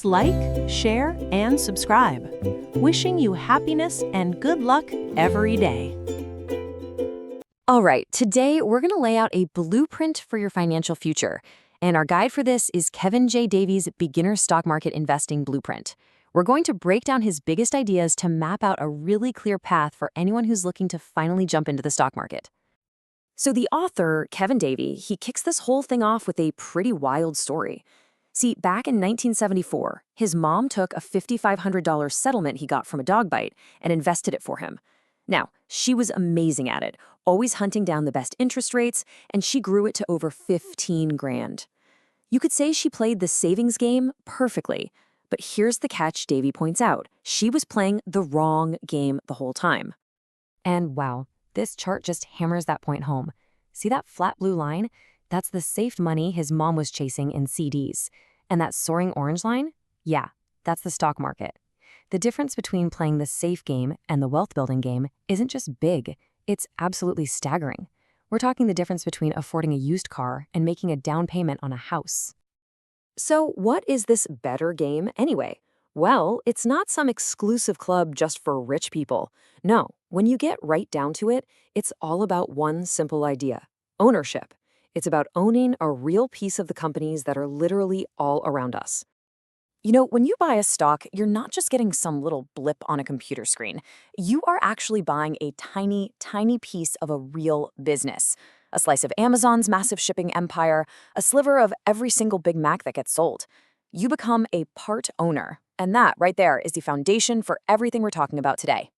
Please like, share, and subscribe. Wishing you happiness and good luck every day. All right, today we're going to lay out a blueprint for your financial future. And our guide for this is Kevin J. Davies' Beginner Stock Market Investing Blueprint. We're going to break down his biggest ideas to map out a really clear path for anyone who's looking to finally jump into the stock market. So the author, Kevin Davies, he kicks this whole thing off with a pretty wild story. See, back in 1974, his mom took a $5,500 settlement he got from a dog bite and invested it for him. Now, she was amazing at it, always hunting down the best interest rates, and she grew it to over 15 grand. You could say she played the savings game perfectly, but here's the catch Davy points out. She was playing the wrong game the whole time. And wow, this chart just hammers that point home. See that flat blue line? That's the safe money his mom was chasing in CDs. And that soaring orange line? Yeah, that's the stock market. The difference between playing the safe game and the wealth building game isn't just big, it's absolutely staggering. We're talking the difference between affording a used car and making a down payment on a house. So what is this better game anyway? Well, it's not some exclusive club just for rich people. No, when you get right down to it, it's all about one simple idea: ownership. It's about owning a real piece of the companies that are literally all around us. You know, when you buy a stock, you're not just getting some little blip on a computer screen. You are actually buying a tiny, tiny piece of a real business. A slice of Amazon's massive shipping empire, a sliver of every single Big Mac that gets sold. You become a part owner, and that right there is the foundation for everything we're talking about today.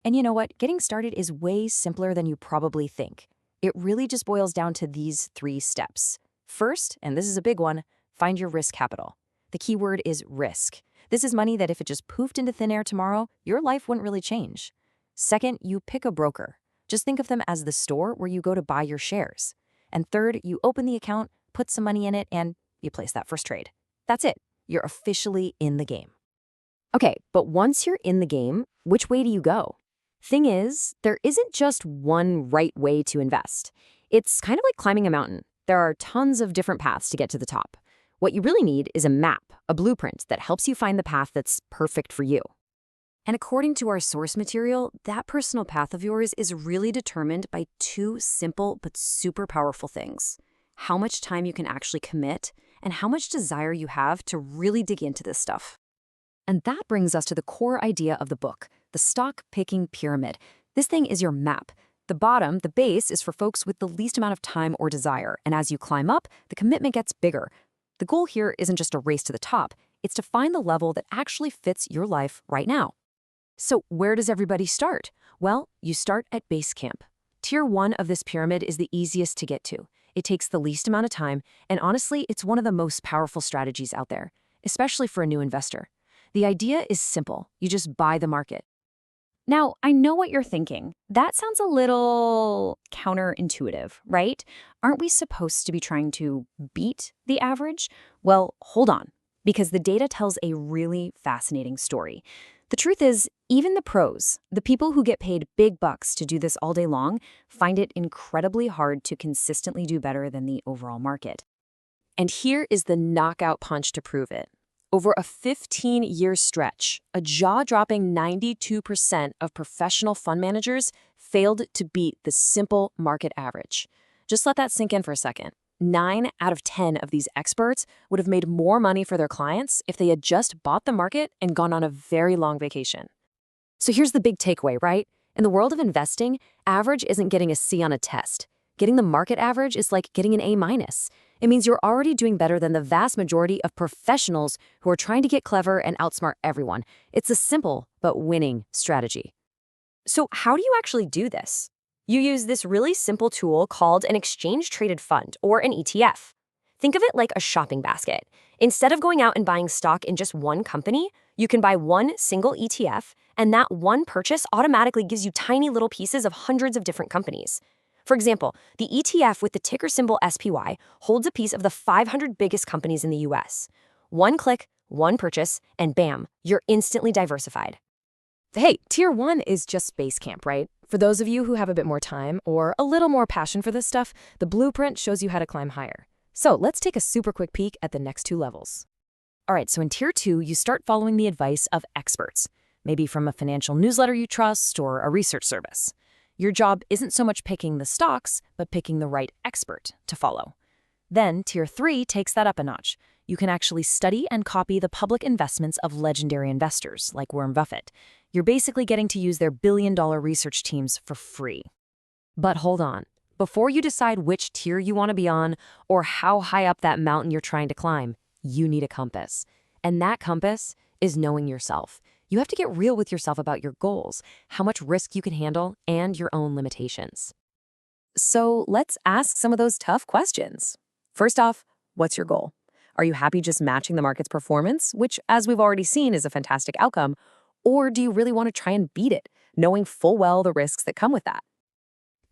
And you know what? Getting started is way simpler than you probably think. It really just boils down to these 3 steps. First, and this is a big one, find your risk capital. The key word is risk. This is money that if it just poofed into thin air tomorrow, your life wouldn't really change. Second, you pick a broker. Just think of them as the store where you go to buy your shares. And third, you open the account, put some money in it, and you place that first trade. That's it. You're officially in the game. Okay, but once you're in the game, which way do you go? Thing is, there isn't just one right way to invest. It's kind of like climbing a mountain. There are tons of different paths to get to the top. What you really need is a map, a blueprint that helps you find the path that's perfect for you. And according to our source material, that personal path of yours is really determined by 2 simple but super powerful things: how much time you can actually commit and how much desire you have to really dig into this stuff. And that brings us to the core idea of the book, the stock picking pyramid. This thing is your map. The bottom, the base, is for folks with the least amount of time or desire. And as you climb up, the commitment gets bigger. The goal here isn't just a race to the top. It's to find the level that actually fits your life right now. So where does everybody start? Well, you start at base camp. Tier 1 of this pyramid is the easiest to get to. It takes the least amount of time, and honestly, it's one of the most powerful strategies out there, especially for a new investor. The idea is simple. You just buy the market. Now, I know what you're thinking. That sounds a little counterintuitive, right? Aren't we supposed to be trying to beat the average? Well, hold on, because the data tells a really fascinating story. The truth is, even the pros, the people who get paid big bucks to do this all day long, find it incredibly hard to consistently do better than the overall market. And here is the knockout punch to prove it. Over a 15-year stretch, a jaw-dropping 92% of professional fund managers failed to beat the simple market average. Just let that sink in for a second. 9 out of 10 of these experts would have made more money for their clients if they had just bought the market and gone on a very long vacation. So here's the big takeaway, right? In the world of investing, average isn't getting a C on a test. Getting the market average is like getting an A-. It means you're already doing better than the vast majority of professionals who are trying to get clever and outsmart everyone. It's a simple but winning strategy. So how do you actually do this? You use this really simple tool called an exchange-traded fund, or an ETF. Think of it like a shopping basket. Instead of going out and buying stock in just one company, you can buy one single ETF, and that one purchase automatically gives you tiny little pieces of hundreds of different companies. For example, the ETF with the ticker symbol SPY holds a piece of the 500 biggest companies in the US. One click, one purchase, and bam, you're instantly diversified. Hey, Tier 1 is just base camp, right? For those of you who have a bit more time or a little more passion for this stuff, the blueprint shows you how to climb higher. So let's take a super quick peek at the next 2 levels. All right, so in Tier 2, you start following the advice of experts, maybe from a financial newsletter you trust or a research service. Your job isn't so much picking the stocks, but picking the right expert to follow. Then, Tier 3 takes that up a notch. You can actually study and copy the public investments of legendary investors like Warren Buffett. You're basically getting to use their billion-dollar research teams for free. But hold on. Before you decide which tier you want to be on or how high up that mountain you're trying to climb, you need a compass. And that compass is knowing yourself. You have to get real with yourself about your goals, how much risk you can handle, and your own limitations. So let's ask some of those tough questions. First off, what's your goal? Are you happy just matching the market's performance, which, as we've already seen, is a fantastic outcome? Or do you really want to try and beat it, knowing full well the risks that come with that?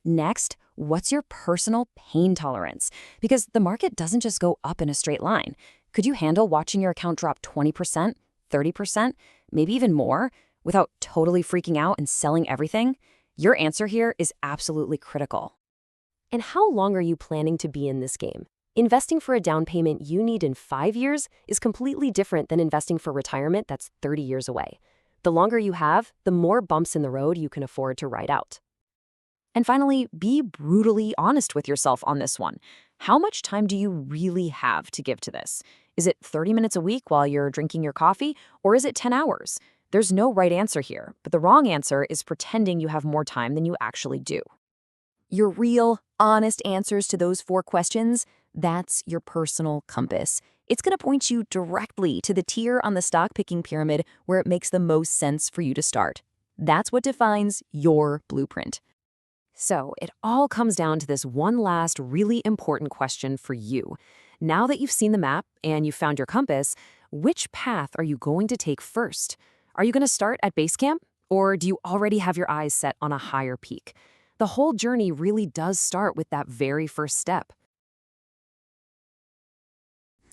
Next, what's your personal pain tolerance? Because the market doesn't just go up in a straight line. Could you handle watching your account drop 20%, 30%, maybe even more, without totally freaking out and selling everything? Your answer here is absolutely critical. And how long are you planning to be in this game? Investing for a down payment you need in 5 years is completely different than investing for retirement that's 30 years away. The longer you have, the more bumps in the road you can afford to ride out. And finally, be brutally honest with yourself on this one. How much time do you really have to give to this? Is it 30 minutes a week while you're drinking your coffee, or is it 10 hours? There's no right answer here, but the wrong answer is pretending you have more time than you actually do. Your real, honest answers to those 4 questions, that's your personal compass. It's going to point you directly to the tier on the stock picking pyramid where it makes the most sense for you to start. That's what defines your blueprint. So it all comes down to this one last really important question for you. Now that you've seen the map and you've found your compass, which path are you going to take first? Are you going to start at base camp, or do you already have your eyes set on a higher peak? The whole journey really does start with that very first step.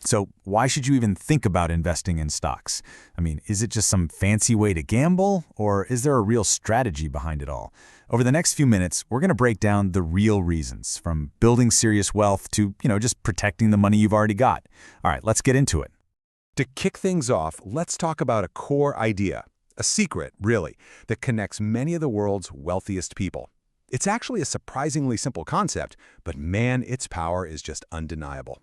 So why should you even think about investing in stocks? I mean, is it just some fancy way to gamble, or is there a real strategy behind it all? Over the next few minutes, we're going to break down the real reasons, from building serious wealth to, just protecting the money you've already got. All right, let's get into it. To kick things off, let's talk about a core idea, a secret, really, that connects many of the world's wealthiest people. It's actually a surprisingly simple concept, but man, its power is just undeniable.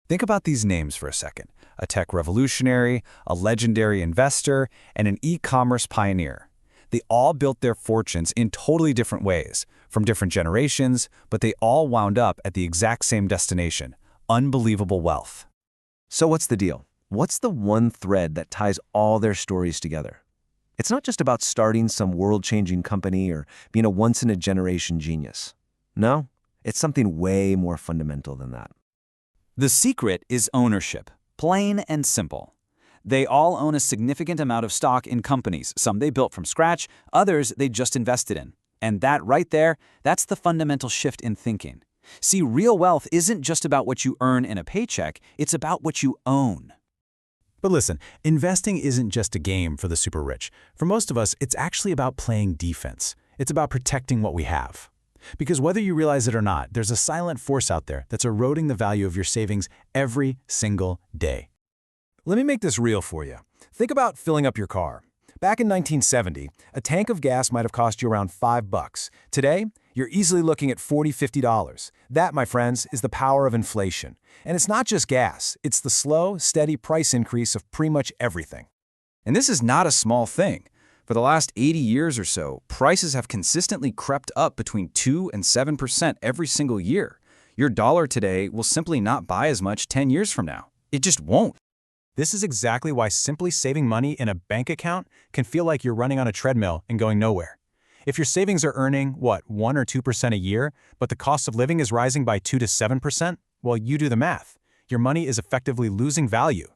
Think about these names for a second: a tech revolutionary, a legendary investor, and an e-commerce pioneer. They all built their fortunes in totally different ways, from different generations, but they all wound up at the exact same destination: unbelievable wealth. So what's the deal? What's the one thread that ties all their stories together? It's not just about starting some world-changing company or being a once-in-a-generation genius. No, it's something way more fundamental than that. The secret is ownership, plain and simple. They all own a significant amount of stock in companies. Some they built from scratch, others they just invested in. And that right there, that's the fundamental shift in thinking. See, real wealth isn't just about what you earn in a paycheck, it's about what you own. But listen, investing isn't just a game for the super rich. For most of us, it's actually about playing defense. It's about protecting what we have. Because whether you realize it or not, there's a silent force out there that's eroding the value of your savings every single day. Let me make this real for you. Think about filling up your car. Back in 1970, a tank of gas might have cost you around $5. Today, you're easily looking at $40, $50. That, my friends, is the power of inflation. And it's not just gas. It's the slow, steady price increase of pretty much everything. And this is not a small thing. For the last 80 years or so, prices have consistently crept up between 2 and 7% every single year. Your dollar today will simply not buy as much 10 years from now. It just won't. This is exactly why simply saving money in a bank account can feel like you're running on a treadmill and going nowhere. If your savings are earning, 1 or 2% a year, but the cost of living is rising by 2 to 7%, well, you do the math. Your money is effectively losing value.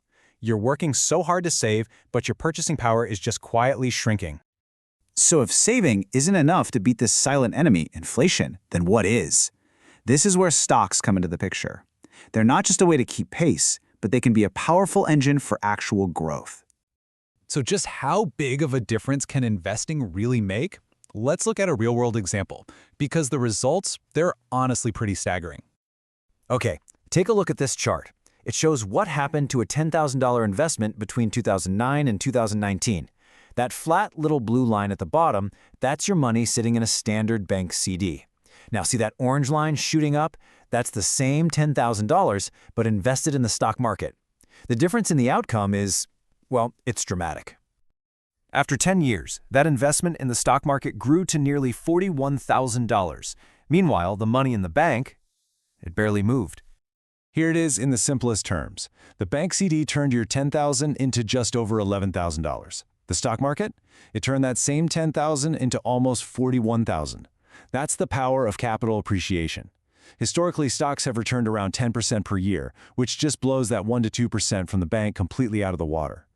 You're working so hard to save, but your purchasing power is just quietly shrinking. So if saving isn't enough to beat this silent enemy, inflation, then what is? This is where stocks come into the picture. They're not just a way to keep pace, but they can be a powerful engine for actual growth. So just how big of a difference can investing really make? Let's look at a real-world example, because the results, they're honestly pretty staggering. Okay, take a look at this chart. It shows what happened to a $10,000 investment between 2009 and 2019. That flat little blue line at the bottom, that's your money sitting in a standard bank CD. Now see that orange line shooting up? That's the same $10,000, but invested in the stock market. The difference in the outcome is, well, it's dramatic. After 10 years, that investment in the stock market grew to nearly $41,000. Meanwhile, the money in the bank, it barely moved. Here it is in the simplest terms. The bank CD turned your $10,000 into just over $11,000. The stock market? It turned that same $10,000 into almost $41,000. That's the power of capital appreciation. Historically, stocks have returned around 10% per year, which just blows that 1% to 2% from the bank completely out of the water.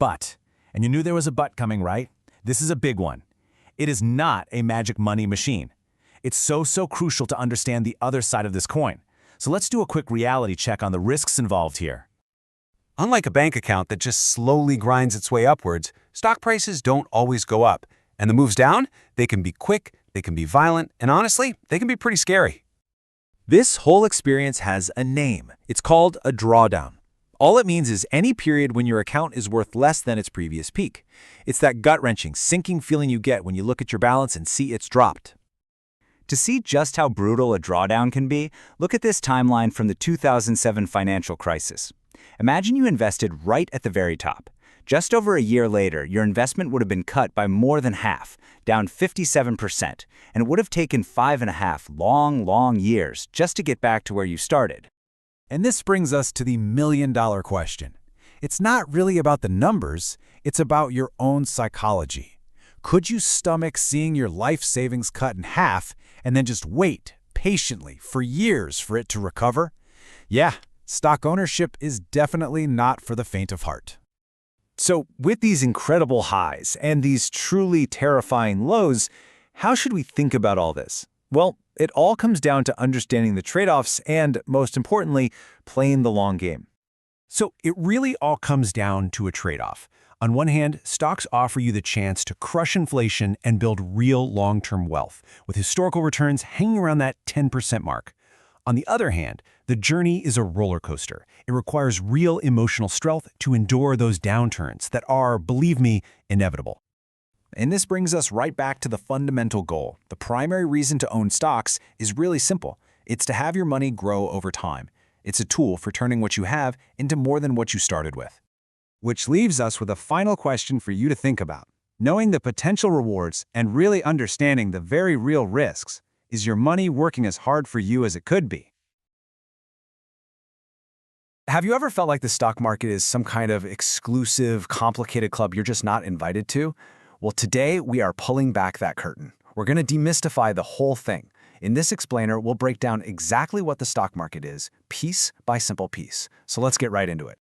But, and you knew there was a but coming, right? This is a big one. It is not a magic money machine. It's so crucial to understand the other side of this coin. So let's do a quick reality check on the risks involved here. Unlike a bank account that just slowly grinds its way upwards, stock prices don't always go up. And the moves down, they can be quick, they can be violent, and honestly, they can be pretty scary. This whole experience has a name. It's called a drawdown. All it means is any period when your account is worth less than its previous peak. It's that gut-wrenching, sinking feeling you get when you look at your balance and see it's dropped. To see just how brutal a drawdown can be, look at this timeline from the 2007 financial crisis. Imagine you invested right at the very top. Just over a year later, your investment would have been cut by more than half, down 57%, and it would have taken 5.5 long years just to get back to where you started. And this brings us to the million-dollar question. It's not really about the numbers, it's about your own psychology. Could you stomach seeing your life savings cut in half and then just wait patiently for years for it to recover? Yeah, stock ownership is definitely not for the faint of heart. So, with these incredible highs and these truly terrifying lows, how should we think about all this? Well, it all comes down to understanding the trade-offs and, most importantly, playing the long game. So, it really all comes down to a trade-off. On one hand, stocks offer you the chance to crush inflation and build real long-term wealth, with historical returns hanging around that 10% mark. On the other hand, the journey is a roller coaster. It requires real emotional strength to endure those downturns that are, believe me, inevitable. And this brings us right back to the fundamental goal. The primary reason to own stocks is really simple. It's to have your money grow over time. It's a tool for turning what you have into more than what you started with. Which leaves us with a final question for you to think about. Knowing the potential rewards and really understanding the very real risks, is your money working as hard for you as it could be? Have you ever felt like the stock market is some kind of exclusive, complicated club you're just not invited to? Well, today we are pulling back that curtain. We're going to demystify the whole thing. In this explainer, we'll break down exactly what the stock market is, piece by simple piece. So let's get right into it.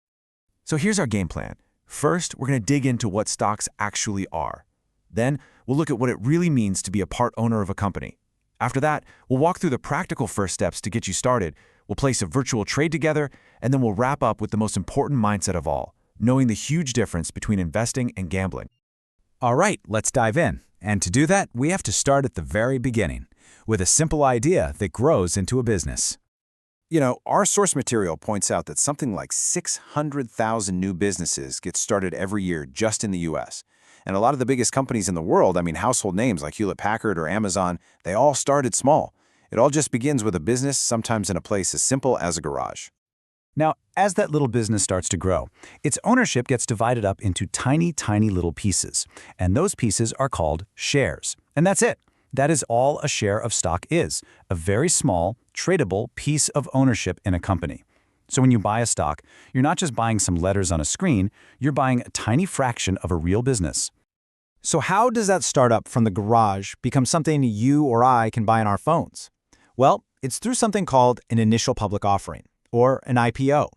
So here's our game plan. First, we're going to dig into what stocks actually are. Then, we'll look at what it really means to be a part owner of a company. After that, we'll walk through the practical first steps to get you started. We'll place a virtual trade together, and then we'll wrap up with the most important mindset of all, knowing the huge difference between investing and gambling. All right, let's dive in. And to do that, we have to start at the very beginning, with a simple idea that grows into a business. You know, our source material points out that something like 600,000 new businesses get started every year just in the US. And a lot of the biggest companies in the world, I mean household names like Hewlett-Packard or Amazon, they all started small. It all just begins with a business, sometimes in a place as simple as a garage. Now, as that little business starts to grow, its ownership gets divided up into tiny little pieces. And those pieces are called shares. And that's it. That is all a share of stock is, a very small, tradable piece of ownership in a company. So when you buy a stock, you're not just buying some letters on a screen, you're buying a tiny fraction of a real business. So how does that startup from the garage become something you or I can buy on our phones? Well, it's through something called an initial public offering, or an IPO.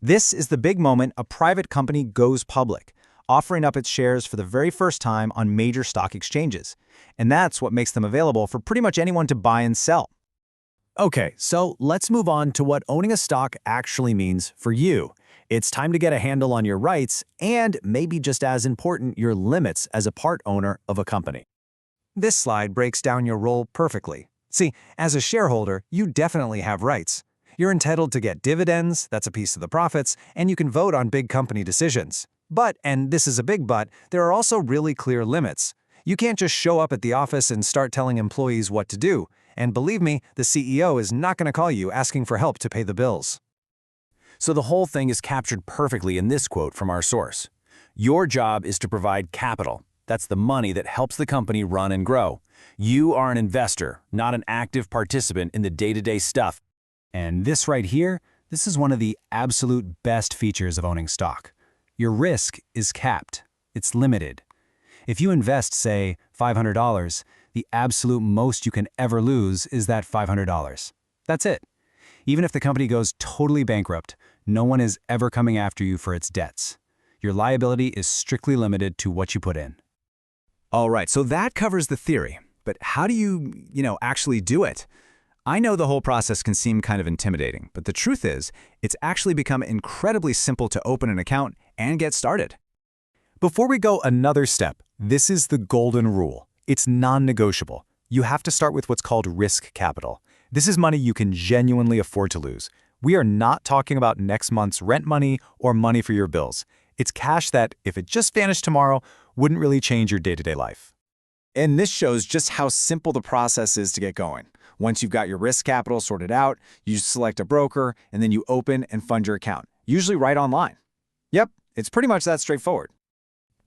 This is the big moment a private company goes public, offering up its shares for the very first time on major stock exchanges. And that's what makes them available for pretty much anyone to buy and sell. Okay, so let's move on to what owning a stock actually means for you. It's time to get a handle on your rights and, maybe just as important, your limits as a part owner of a company. This slide breaks down your role perfectly. See, as a shareholder, you definitely have rights. You're entitled to get dividends, that's a piece of the profits, and you can vote on big company decisions. But, and this is a big but, there are also really clear limits. You can't just show up at the office and start telling employees what to do. And believe me, the CEO is not going to call you asking for help to pay the bills. So the whole thing is captured perfectly in this quote from our source. Your job is to provide capital. That's the money that helps the company run and grow. You are an investor, not an active participant in the day-to-day stuff. And this right here, this is one of the absolute best features of owning stock. Your risk is capped. It's limited. If you invest, say, $500, the absolute most you can ever lose is that $500. That's it. Even if the company goes totally bankrupt, no one is ever coming after you for its debts. Your liability is strictly limited to what you put in. All right, so that covers the theory. But how do you actually do it? I know the whole process can seem kind of intimidating, but the truth is, it's actually become incredibly simple to open an account and get started. Before we go another step, this is the golden rule. It's non-negotiable. You have to start with what's called risk capital. This is money you can genuinely afford to lose. We are not talking about next month's rent money or money for your bills. It's cash that, if it just vanished tomorrow, wouldn't really change your day-to-day life. And this shows just how simple the process is to get going. Once you've got your risk capital sorted out, you just select a broker, and then you open and fund your account, usually right online. Yep, it's pretty much that straightforward.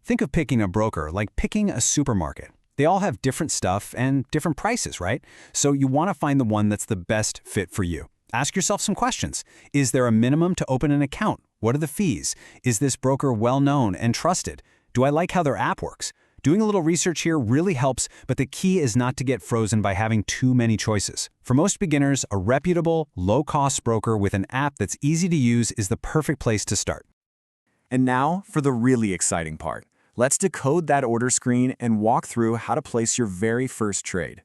Think of picking a broker like picking a supermarket. They all have different stuff and different prices, right? So you want to find the one that's the best fit for you. Ask yourself some questions. Is there a minimum to open an account? What are the fees? Is this broker well-known and trusted? Do I like how their app works? Doing a little research here really helps, but the key is not to get frozen by having too many choices. For most beginners, a reputable, low-cost broker with an app that's easy to use is the perfect place to start. And now for the really exciting part. Let's decode that order screen and walk through how to place your very first trade.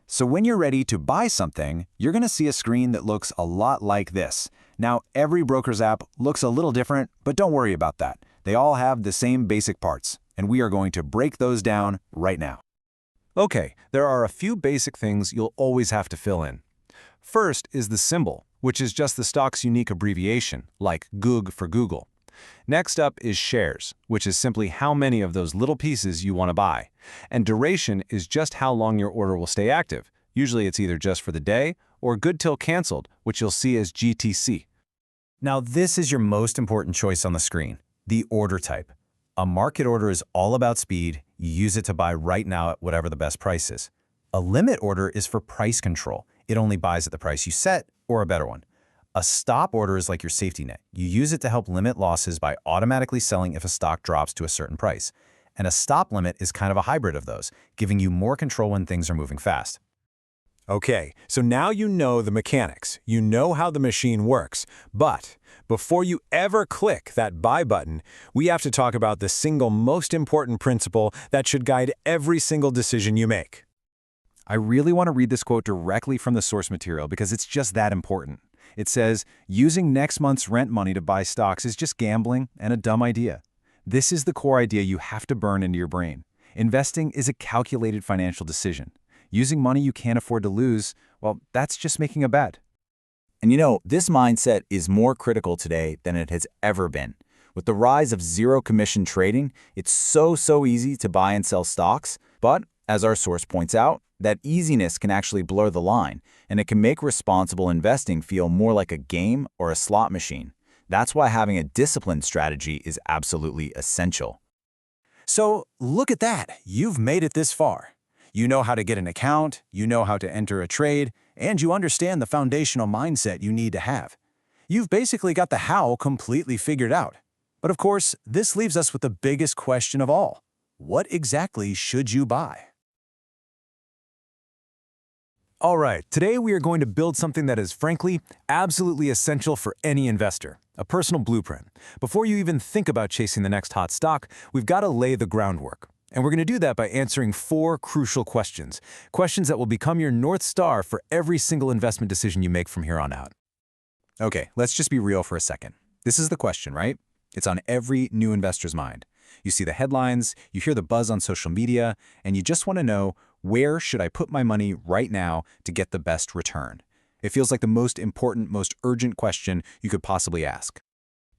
So when you're ready to buy something, you're going to see a screen that looks a lot like this. Now, every broker's app looks a little different, but don't worry about that. They all have the same basic parts, and we are going to break those down right now. Okay, there are a few basic things you'll always have to fill in. First is the symbol, which is just the stock's unique abbreviation, like GOOG for Google. Next up is shares, which is simply how many of those little pieces you want to buy. And duration is just how long your order will stay active. Usually it's either just for the day or good till canceled, which you'll see as GTC. Now this is your most important choice on the screen, the order type. A market order is all about speed. You use it to buy right now at whatever the best price is. A limit order is for price control. It only buys at the price you set or a better one. A stop order is like your safety net. You use it to help limit losses by automatically selling if a stock drops to a certain price. And a stop limit is kind of a hybrid of those, giving you more control when things are moving fast. Okay, so now you know the mechanics. You know how the machine works. But before you ever click that buy button, we have to talk about the single most important principle that should guide every single decision you make. I really want to read this quote directly from the source material because it's just that important. It says, using next month's rent money to buy stocks is just gambling and a dumb idea. This is the core idea you have to burn into your brain. Investing is a calculated financial decision. Using money you can't afford to lose, well, that's just making a bet. And this mindset is more critical today than it has ever been. With the rise of zero-commission trading, it's so easy to buy and sell stocks, but as our source points out, that easiness can actually blur the line, and it can make responsible investing feel more like a game or a slot machine. That's why having a disciplined strategy is absolutely essential. So look at that. You've made it this far. You know how to get an account, you know how to enter a trade, and you understand the foundational mindset you need to have. You've basically got the how completely figured out. But of course, this leaves us with the biggest question of all. What exactly should you buy? All right, today we are going to build something that is frankly absolutely essential for any investor, a personal blueprint. Before you even think about chasing the next hot stock, we've got to lay the groundwork. And we're going to do that by answering 4 crucial questions, questions that will become your North Star for every single investment decision you make from here on out. Okay, let's just be real for a second. This is the question, right? It's on every new investor's mind. You see the headlines, you hear the buzz on social media, and you just want to know, where should I put my money right now to get the best return? It feels like the most important, most urgent question you could possibly ask.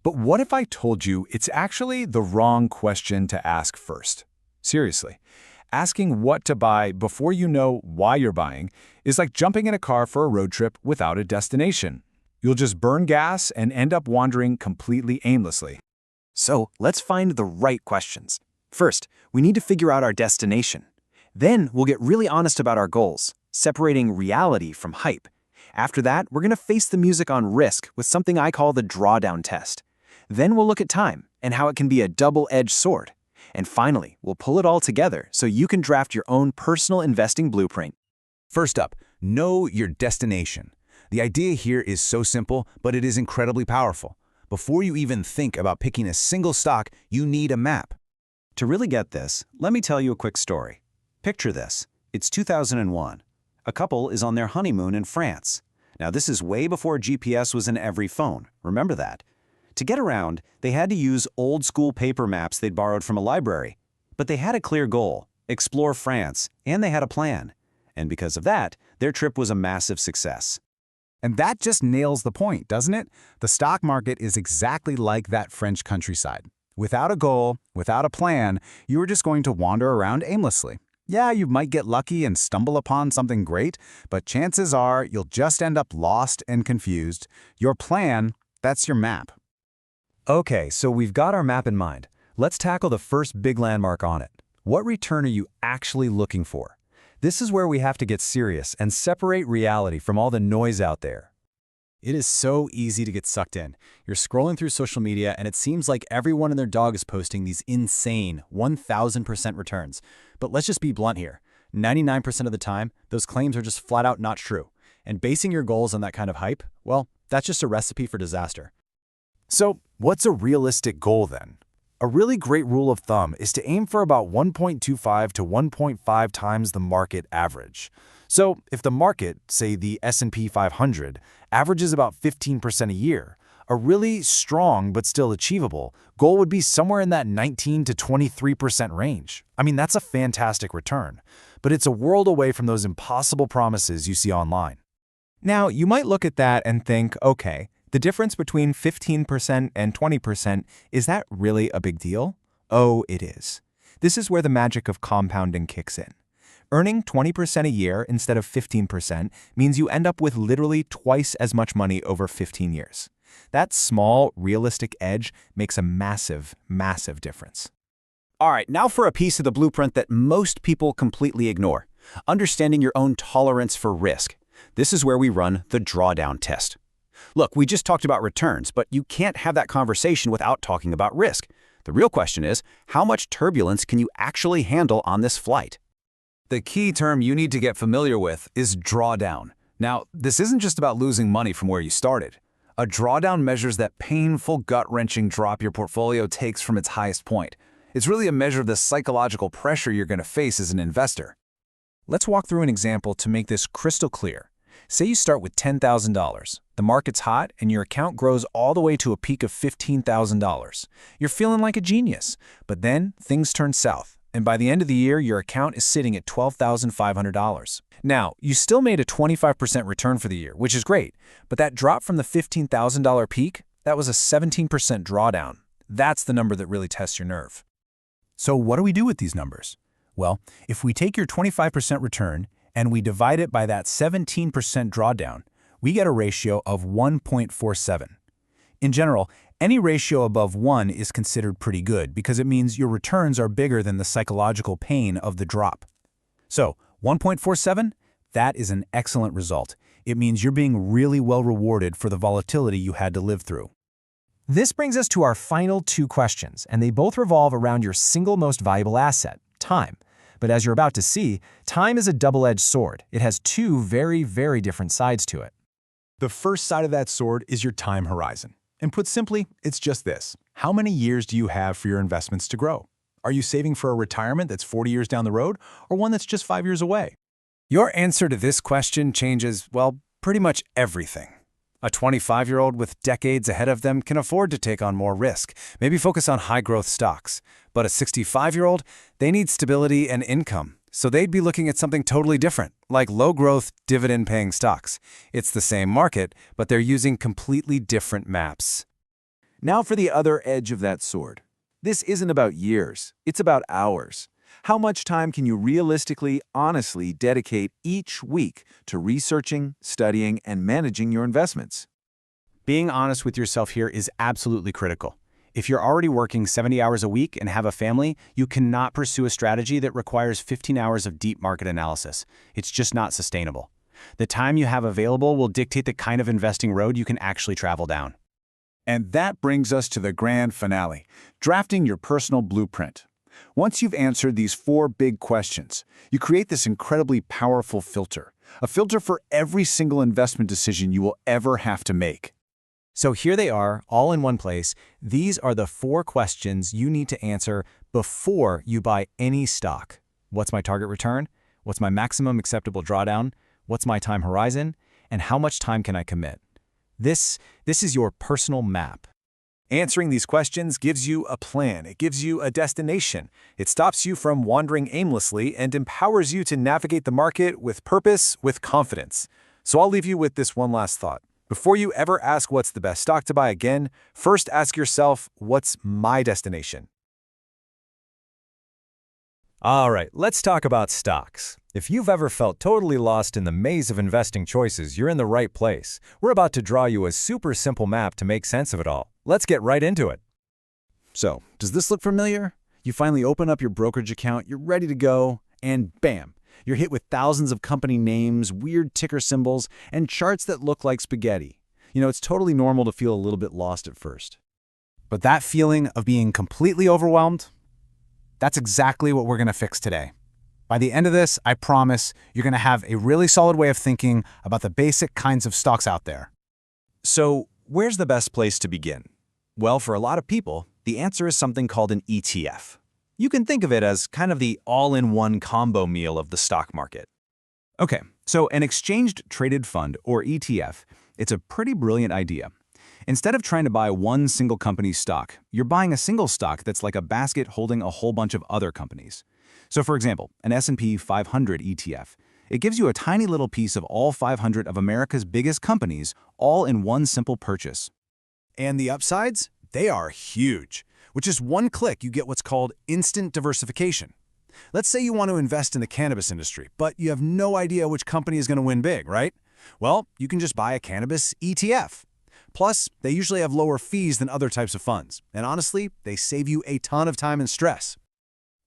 But what if I told you it's actually the wrong question to ask first? Seriously, asking what to buy before you know why you're buying is like jumping in a car for a road trip without a destination. You'll just burn gas and end up wandering completely aimlessly. So let's find the right questions. First, we need to figure out our destination. Then we'll get really honest about our goals, separating reality from hype. After that, we're going to face the music on risk with something I call the drawdown test. Then we'll look at time and how it can be a double-edged sword. And finally, we'll pull it all together so you can draft your own personal investing blueprint. First up, know your destination. The idea here is so simple, but it is incredibly powerful. Before you even think about picking a single stock, you need a map. To really get this, let me tell you a quick story. Picture this. It's 2001. A couple is on their honeymoon in France. Now, this is way before GPS was in every phone. Remember that. To get around, they had to use old-school paper maps they'd borrowed from a library. But they had a clear goal, explore France, and they had a plan. And because of that, their trip was a massive success. And that just nails the point, doesn't it? The stock market is exactly like that French countryside. Without a goal, without a plan, you are just going to wander around aimlessly. Yeah, you might get lucky and stumble upon something great, but chances are you'll just end up lost and confused. Your plan, that's your map. Okay, so we've got our map in mind. Let's tackle the first big landmark on it. What return are you actually looking for? This is where we have to get serious and separate reality from all the noise out there. It is so easy to get sucked in. You're scrolling through social media and it seems like everyone and their dog is posting these insane 1,000% returns. But let's just be blunt here. 99% of the time, those claims are just flat out not true. And basing your goals on that kind of hype, well, that's just a recipe for disaster. So, what's a realistic goal then? A really great rule of thumb is to aim for about 1.25 to 1.5 times the market average. So, if the market, say the S&P 500, averages about 15% a year, a really strong but still achievable goal would be somewhere in that 19 to 23% range. I mean, that's a fantastic return, but it's a world away from those impossible promises you see online. Now, you might look at that and think, okay, the difference between 15% and 20%, is that really a big deal? Oh, it is. This is where the magic of compounding kicks in. Earning 20% a year instead of 15% means you end up with literally twice as much money over 15 years. That small, realistic edge makes a massive, massive difference. All right, now for a piece of the blueprint that most people completely ignore. Understanding your own tolerance for risk. This is where we run the drawdown test. Look, we just talked about returns, but you can't have that conversation without talking about risk. The real question is, how much turbulence can you actually handle on this flight? The key term you need to get familiar with is drawdown. Now, this isn't just about losing money from where you started. A drawdown measures that painful, gut-wrenching drop your portfolio takes from its highest point. It's really a measure of the psychological pressure you're going to face as an investor. Let's walk through an example to make this crystal clear. Say you start with $10,000. The market's hot and your account grows all the way to a peak of $15,000. You're feeling like a genius, but then things turn south. And by the end of the year, your account is sitting at $12,500. Now, you still made a 25% return for the year, which is great, but that drop from the $15,000 peak, that was a 17% drawdown. That's the number that really tests your nerve. So what do we do with these numbers? Well, if we take your 25% return and we divide it by that 17% drawdown, we get a ratio of 1.47. In general, any ratio above 1 is considered pretty good because it means your returns are bigger than the psychological pain of the drop. So, 1.47, that is an excellent result. It means you're being really well rewarded for the volatility you had to live through. This brings us to our final two questions, and they both revolve around your single most valuable asset, time. But as you're about to see, time is a double-edged sword. It has two very, very different sides to it. The first side of that sword is your time horizon. And put simply, it's just this. How many years do you have for your investments to grow? Are you saving for a retirement that's 40 years down the road or one that's just 5 years away? Your answer to this question changes, well, pretty much everything. A 25-year-old with decades ahead of them can afford to take on more risk, maybe focus on high-growth stocks. But a 65-year-old, they need stability and income. So they'd be looking at something totally different, like low-growth, dividend-paying stocks. It's the same market, but they're using completely different maps. Now for the other edge of that sword. This isn't about years, it's about hours. How much time can you realistically, honestly dedicate each week to researching, studying, and managing your investments? Being honest with yourself here is absolutely critical. If you're already working 70 hours a week and have a family, you cannot pursue a strategy that requires 15 hours of deep market analysis. It's just not sustainable. The time you have available will dictate the kind of investing road you can actually travel down. And that brings us to the grand finale, drafting your personal blueprint. Once you've answered these 4 big questions, you create this incredibly powerful filter, a filter for every single investment decision you will ever have to make. So here they are, all in one place. These are the 4 questions you need to answer before you buy any stock. What's my target return? What's my maximum acceptable drawdown? What's my time horizon? And how much time can I commit? This is your personal map. Answering these questions gives you a plan. It gives you a destination. It stops you from wandering aimlessly and empowers you to navigate the market with purpose, with confidence. So I'll leave you with this one last thought. Before you ever ask what's the best stock to buy again, first ask yourself, what's my destination? All right, let's talk about stocks. If you've ever felt totally lost in the maze of investing choices, you're in the right place. We're about to draw you a super simple map to make sense of it all. Let's get right into it. So, does this look familiar? You finally open up your brokerage account, you're ready to go, and bam! You're hit with thousands of company names, weird ticker symbols, and charts that look like spaghetti. You know, it's totally normal to feel a little bit lost at first. But that feeling of being completely overwhelmed, that's exactly what we're going to fix today. By the end of this, I promise you're going to have a really solid way of thinking about the basic kinds of stocks out there. So, where's the best place to begin? Well, for a lot of people, the answer is something called an ETF. You can think of it as kind of the all-in-one combo meal of the stock market. Okay, so an exchange-traded fund, or ETF, it's a pretty brilliant idea. Instead of trying to buy one single company's stock, you're buying a single stock that's like a basket holding a whole bunch of other companies. So for example, an S&P 500 ETF. It gives you a tiny little piece of all 500 of America's biggest companies, all in one simple purchase. And the upsides? They are huge. With just one click, you get what's called instant diversification. Let's say you want to invest in the cannabis industry, but you have no idea which company is going to win big, right? Well, you can just buy a cannabis ETF. Plus, they usually have lower fees than other types of funds. And honestly, they save you a ton of time and stress.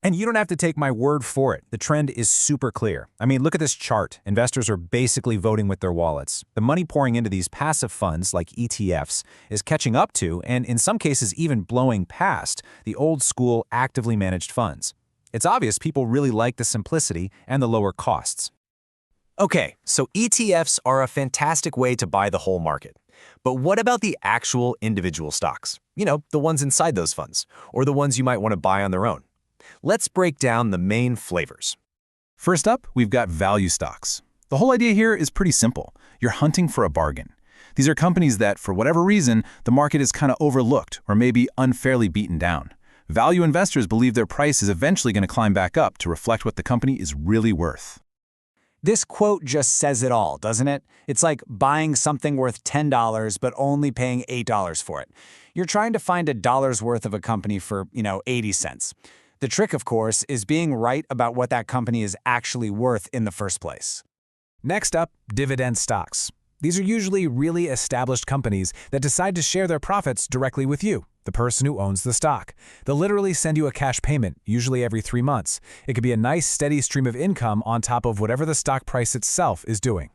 And you don't have to take my word for it. The trend is super clear. I mean, look at this chart. Investors are basically voting with their wallets. The money pouring into these passive funds, like ETFs, is catching up to, and in some cases even blowing past, the old-school actively managed funds. It's obvious people really like the simplicity and the lower costs. Okay, so ETFs are a fantastic way to buy the whole market. But what about the actual individual stocks? You know, the ones inside those funds, or the ones you might want to buy on their own. Let's break down the main flavors. First up, we've got value stocks. The whole idea here is pretty simple. You're hunting for a bargain. These are companies that, for whatever reason, the market is kind of overlooked or maybe unfairly beaten down. Value investors believe their price is eventually going to climb back up to reflect what the company is really worth. This quote just says it all, doesn't it? It's like buying something worth $10 but only paying $8 for it. You're trying to find a dollar's worth of a company for, 80 cents. The trick, of course, is being right about what that company is actually worth in the first place. Next up, dividend stocks. These are usually really established companies that decide to share their profits directly with you, the person who owns the stock. They'll literally send you a cash payment, usually every 3 months. It could be a nice, steady stream of income on top of whatever the stock price itself is doing.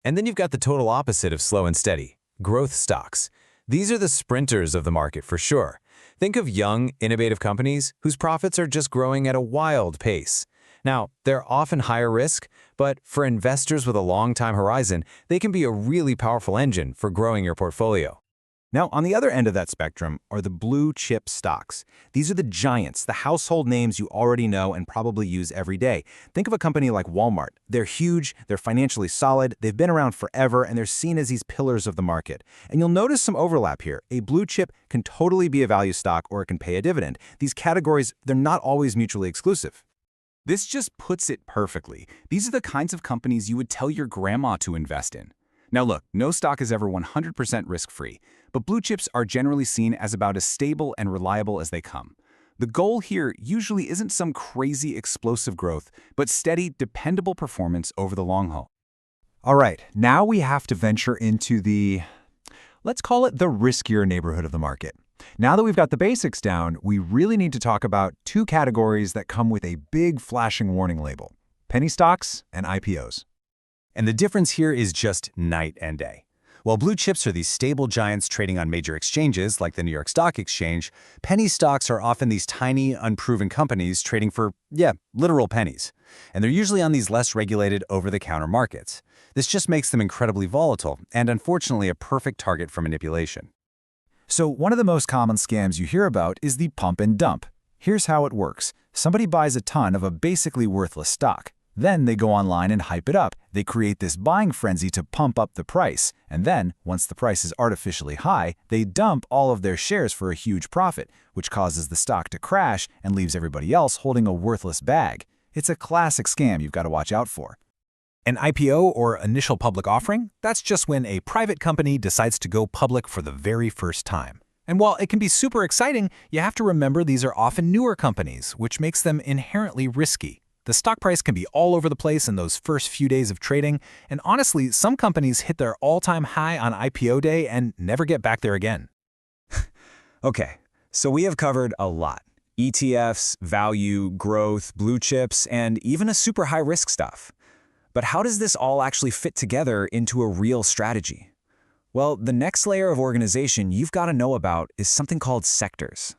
And then you've got the total opposite of slow and steady, growth stocks. These are the sprinters of the market for sure. Think of young, innovative companies whose profits are just growing at a wild pace. Now, they're often higher risk, but for investors with a long time horizon, they can be a really powerful engine for growing your portfolio. Now, on the other end of that spectrum are the blue chip stocks. These are the giants, the household names you already know and probably use every day. Think of a company like Walmart. They're huge, they're financially solid, they've been around forever, and they're seen as these pillars of the market. And you'll notice some overlap here. A blue chip can totally be a value stock or it can pay a dividend. These categories, they're not always mutually exclusive. This just puts it perfectly. These are the kinds of companies you would tell your grandma to invest in. Now look, no stock is ever 100% risk-free, but blue chips are generally seen as about as stable and reliable as they come. The goal here usually isn't some crazy explosive growth, but steady, dependable performance over the long haul. All right, now we have to venture into let's call it the riskier neighborhood of the market. Now that we've got the basics down, we really need to talk about two categories that come with a big flashing warning label: penny stocks and IPOs. And the difference here is just night and day. While blue chips are these stable giants trading on major exchanges like the New York Stock Exchange, penny stocks are often these tiny, unproven companies trading for, literal pennies. And they're usually on these less regulated over-the-counter markets. This just makes them incredibly volatile and, unfortunately, a perfect target for manipulation. So one of the most common scams you hear about is the pump and dump. Here's how it works. Somebody buys a ton of a basically worthless stock. Then they go online and hype it up. They create this buying frenzy to pump up the price. And then, once the price is artificially high, they dump all of their shares for a huge profit, which causes the stock to crash and leaves everybody else holding a worthless bag. It's a classic scam you've got to watch out for. An IPO, or initial public offering, that's just when a private company decides to go public for the very first time. And while it can be super exciting, you have to remember these are often newer companies, which makes them inherently risky. The stock price can be all over the place in those first few days of trading, and honestly, some companies hit their all-time high on IPO day and never get back there again. Okay, so we have covered a lot. ETFs, value, growth, blue chips, and even a super high-risk stuff. But how does this all actually fit together into a real strategy? Well, the next layer of organization you've got to know about is something called sectors.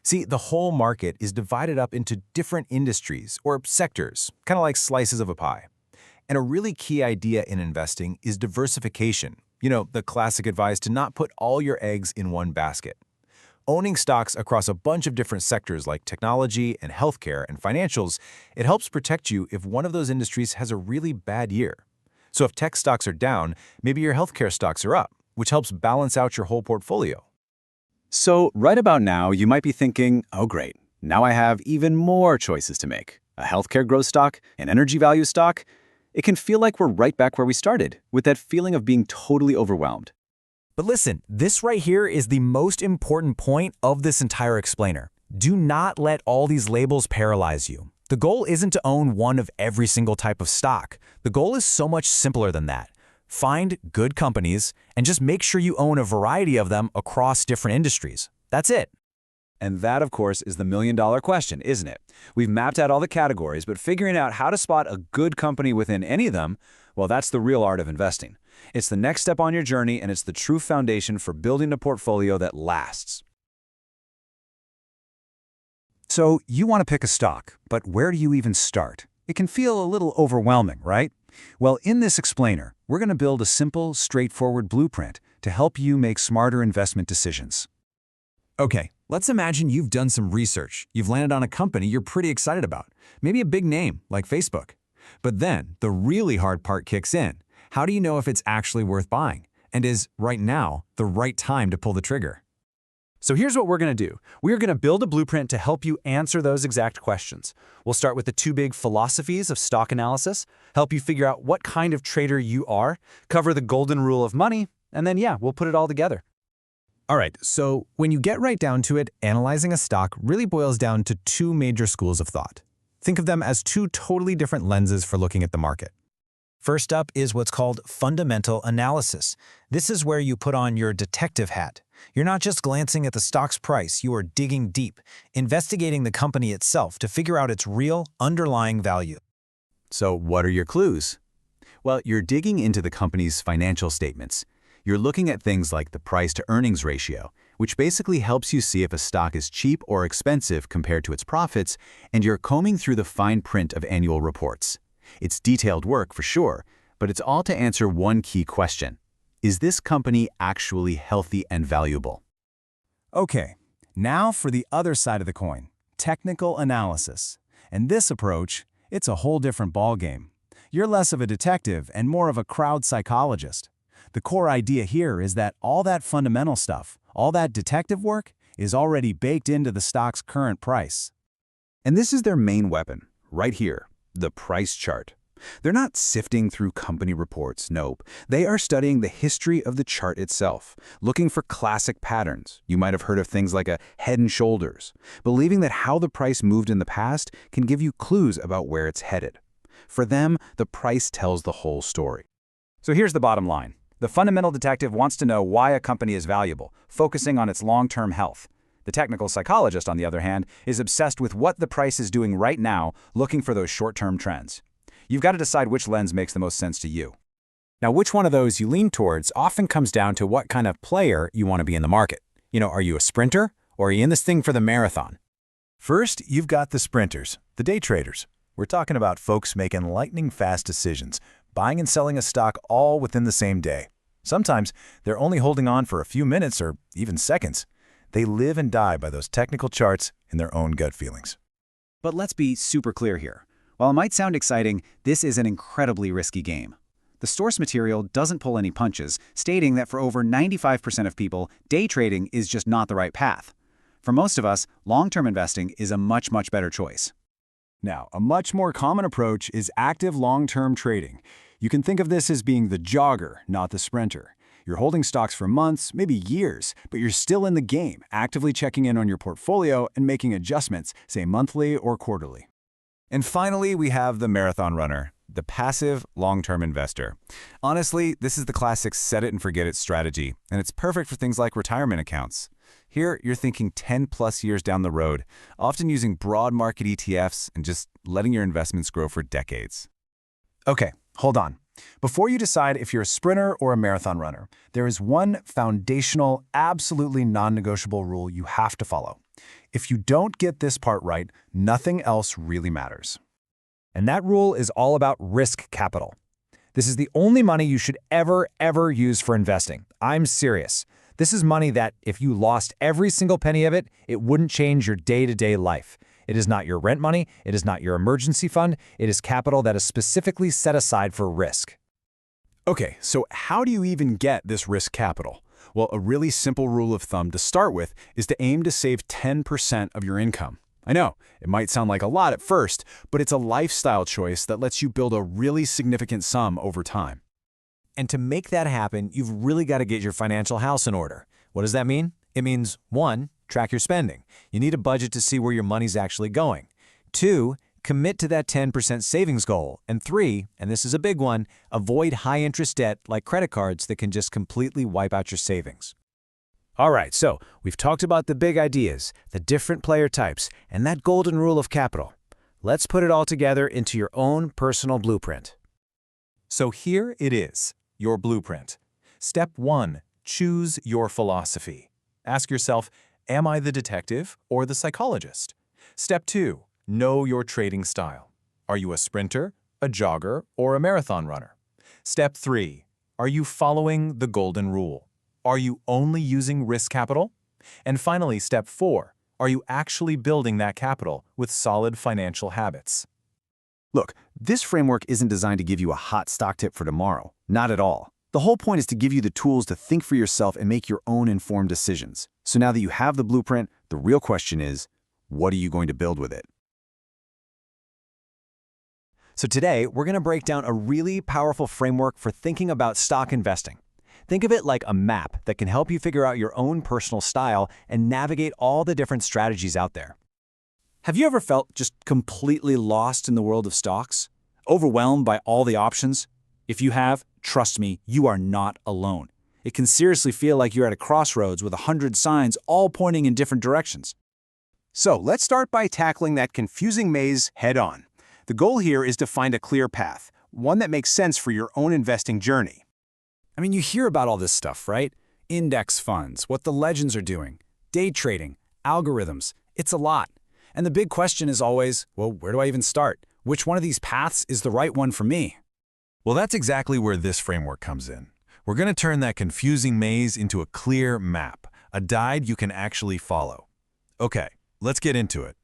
See, the whole market is divided up into different industries or sectors, kind of like slices of a pie. And a really key idea in investing is diversification. You know, the classic advice to not put all your eggs in one basket. Owning stocks across a bunch of different sectors like technology and healthcare and financials, it helps protect you if one of those industries has a really bad year. So if tech stocks are down, maybe your healthcare stocks are up, which helps balance out your whole portfolio. So right about now, you might be thinking, oh great, now I have even more choices to make. A healthcare growth stock, an energy value stock. It can feel like we're right back where we started, with that feeling of being totally overwhelmed. But listen, this right here is the most important point of this entire explainer. Do not let all these labels paralyze you. The goal isn't to own one of every single type of stock. The goal is so much simpler than that. Find good companies and just make sure you own a variety of them across different industries. That's it. And that, of course, is the million-dollar question, isn't it? We've mapped out all the categories, but figuring out how to spot a good company within any of them, well, that's the real art of investing. It's the next step on your journey, and it's the true foundation for building a portfolio that lasts. So you want to pick a stock, but where do you even start? It can feel a little overwhelming, right? Well, in this explainer, we're going to build a simple, straightforward blueprint to help you make smarter investment decisions. Okay, let's imagine you've done some research. You've landed on a company you're pretty excited about, maybe a big name like Facebook. But then the really hard part kicks in. How do you know if it's actually worth buying? And is right now the right time to pull the trigger? So here's what we're going to do. We're going to build a blueprint to help you answer those exact questions. We'll start with the two big philosophies of stock analysis, help you figure out what kind of trader you are, cover the golden rule of money, and then we'll put it all together. All right, so when you get right down to it, analyzing a stock really boils down to two major schools of thought. Think of them as two totally different lenses for looking at the market. First up is what's called fundamental analysis. This is where you put on your detective hat. You're not just glancing at the stock's price, you are digging deep, investigating the company itself to figure out its real, underlying value. So what are your clues? Well, you're digging into the company's financial statements. You're looking at things like the price-to-earnings ratio, which basically helps you see if a stock is cheap or expensive compared to its profits, and you're combing through the fine print of annual reports. It's detailed work for sure, but it's all to answer one key question. Is this company actually healthy and valuable? Okay, now for the other side of the coin, technical analysis. And this approach, it's a whole different ballgame. You're less of a detective and more of a crowd psychologist. The core idea here is that all that fundamental stuff, all that detective work, is already baked into the stock's current price. And this is their main weapon, right here, the price chart. They're not sifting through company reports, nope. They are studying the history of the chart itself, looking for classic patterns. You might have heard of things like a head and shoulders, believing that how the price moved in the past can give you clues about where it's headed. For them, the price tells the whole story. So here's the bottom line. The fundamental detective wants to know why a company is valuable, focusing on its long-term health. The technical psychologist, on the other hand, is obsessed with what the price is doing right now, looking for those short-term trends. You've got to decide which lens makes the most sense to you. Now, which one of those you lean towards often comes down to what kind of player you want to be in the market. Are you a sprinter, or are you in this thing for the marathon? First, you've got the sprinters, the day traders. We're talking about folks making lightning-fast decisions, buying and selling a stock all within the same day. Sometimes they're only holding on for a few minutes or even seconds. They live and die by those technical charts and their own gut feelings. But let's be super clear here. While it might sound exciting, this is an incredibly risky game. The source material doesn't pull any punches, stating that for over 95% of people, day trading is just not the right path. For most of us, long-term investing is a much better choice. Now, a much more common approach is active long-term trading. You can think of this as being the jogger, not the sprinter. You're holding stocks for months, maybe years, but you're still in the game, actively checking in on your portfolio and making adjustments, say monthly or quarterly. And finally, we have the marathon runner, the passive long-term investor. Honestly, this is the classic set-it-and-forget-it strategy, and it's perfect for things like retirement accounts. Here, you're thinking 10+ years down the road, often using broad market ETFs and just letting your investments grow for decades. Okay, hold on. Before you decide if you're a sprinter or a marathon runner, there is one foundational, absolutely non-negotiable rule you have to follow. If you don't get this part right, nothing else really matters. And that rule is all about risk capital. This is the only money you should ever use for investing. I'm serious. This is money that, if you lost every single penny of it, it wouldn't change your day-to-day life. It is not your rent money. It is not your emergency fund. It is capital that is specifically set aside for risk. Okay, so how do you even get this risk capital? Well, a really simple rule of thumb to start with is to aim to save 10% of your income. I know, it might sound like a lot at first, but it's a lifestyle choice that lets you build a really significant sum over time. And to make that happen, you've really got to get your financial house in order. What does that mean? It means 1, track your spending. You need a budget to see where your money's actually going. 2, commit to that 10% savings goal. And 3, and this is a big one, avoid high-interest debt like credit cards that can just completely wipe out your savings. All right, so we've talked about the big ideas, the different player types, and that golden rule of capital. Let's put it all together into your own personal blueprint. So here it is, your blueprint. Step 1, choose your philosophy. Ask yourself, am I the detective or the psychologist? Step 2, know your trading style. Are you a sprinter, a jogger, or a marathon runner? Step 3, are you following the golden rule? Are you only using risk capital? And finally, step 4, are you actually building that capital with solid financial habits? Look, this framework isn't designed to give you a hot stock tip for tomorrow. Not at all. The whole point is to give you the tools to think for yourself and make your own informed decisions. So now that you have the blueprint, the real question is, what are you going to build with it? So today, we're going to break down a really powerful framework for thinking about stock investing. Think of it like a map that can help you figure out your own personal style and navigate all the different strategies out there. Have you ever felt just completely lost in the world of stocks? Overwhelmed by all the options? If you have, trust me, you are not alone. It can seriously feel like you're at a crossroads with 100 signs all pointing in different directions. So let's start by tackling that confusing maze head-on. The goal here is to find a clear path, one that makes sense for your own investing journey. I mean, you hear about all this stuff, right? Index funds, what the legends are doing, day trading, algorithms. It's a lot. And the big question is always, well, where do I even start? Which one of these paths is the right one for me? Well, that's exactly where this framework comes in. We're going to turn that confusing maze into a clear map, a guide you can actually follow. Okay, let's get into it.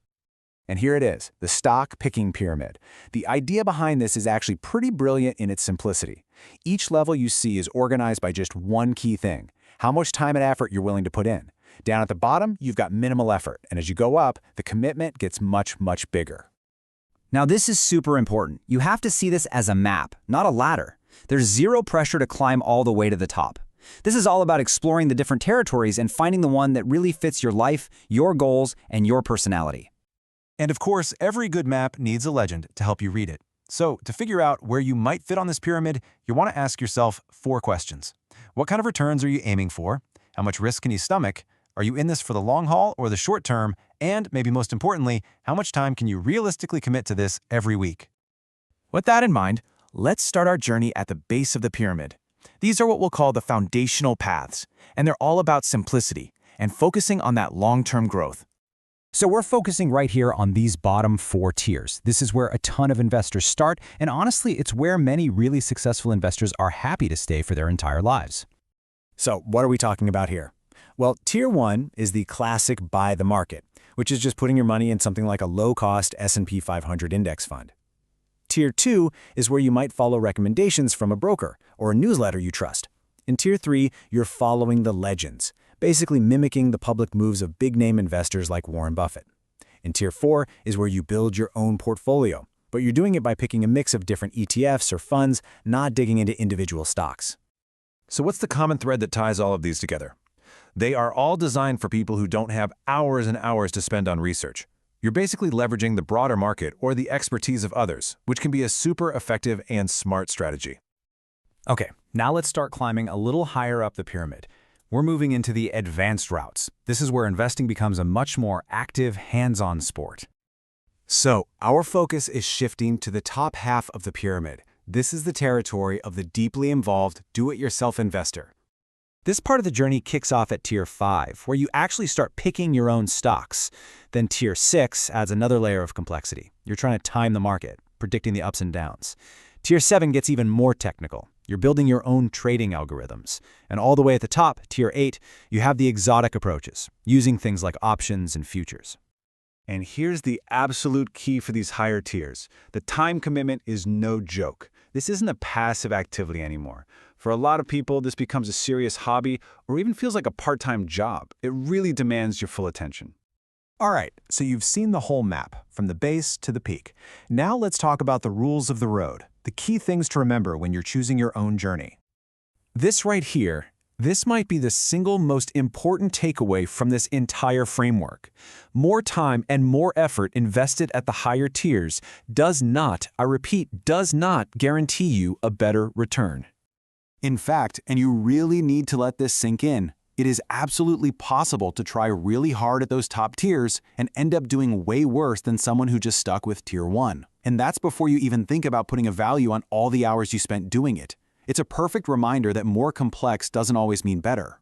And here it is, the stock picking pyramid. The idea behind this is actually pretty brilliant in its simplicity. Each level you see is organized by just one key thing, how much time and effort you're willing to put in. Down at the bottom, you've got minimal effort, and as you go up, the commitment gets much bigger. Now, this is super important. You have to see this as a map, not a ladder. There's zero pressure to climb all the way to the top. This is all about exploring the different territories and finding the one that really fits your life, your goals, and your personality. And of course, every good map needs a legend to help you read it. So, to figure out where you might fit on this pyramid, you want to ask yourself 4 questions. What kind of returns are you aiming for? How much risk can you stomach? Are you in this for the long haul or the short term? And, maybe most importantly, how much time can you realistically commit to this every week? With that in mind, let's start our journey at the base of the pyramid. These are what we'll call the foundational paths, and they're all about simplicity and focusing on that long-term growth. So we're focusing right here on these bottom 4 tiers. This is where a ton of investors start, and honestly, it's where many really successful investors are happy to stay for their entire lives. So what are we talking about here? Well, Tier 1 is the classic buy the market, which is just putting your money in something like a low-cost S&P 500 index fund. Tier 2 is where you might follow recommendations from a broker or a newsletter you trust. In Tier 3, you're following the legends, basically mimicking the public moves of big-name investors like Warren Buffett. In Tier 4 is where you build your own portfolio, but you're doing it by picking a mix of different ETFs or funds, not digging into individual stocks. So what's the common thread that ties all of these together? They are all designed for people who don't have hours and hours to spend on research. You're basically leveraging the broader market or the expertise of others, which can be a super effective and smart strategy. Okay, now let's start climbing a little higher up the pyramid. We're moving into the advanced routes. This is where investing becomes a much more active, hands-on sport. So, our focus is shifting to the top half of the pyramid. This is the territory of the deeply involved, do-it-yourself investor. This part of the journey kicks off at Tier 5, where you actually start picking your own stocks. Then Tier 6 adds another layer of complexity. You're trying to time the market, predicting the ups and downs. Tier 7 gets even more technical. You're building your own trading algorithms. And all the way at the top, Tier 8, you have the exotic approaches, using things like options and futures. And here's the absolute key for these higher tiers. The time commitment is no joke. This isn't a passive activity anymore. For a lot of people, this becomes a serious hobby or even feels like a part-time job. It really demands your full attention. All right, so you've seen the whole map, from the base to the peak. Now let's talk about the rules of the road, the key things to remember when you're choosing your own journey. This right here, this might be the single most important takeaway from this entire framework. More time and more effort invested at the higher tiers does not, I repeat, does not guarantee you a better return. In fact, and you really need to let this sink in, it is absolutely possible to try really hard at those top tiers and end up doing way worse than someone who just stuck with Tier 1. And that's before you even think about putting a value on all the hours you spent doing it. It's a perfect reminder that more complex doesn't always mean better.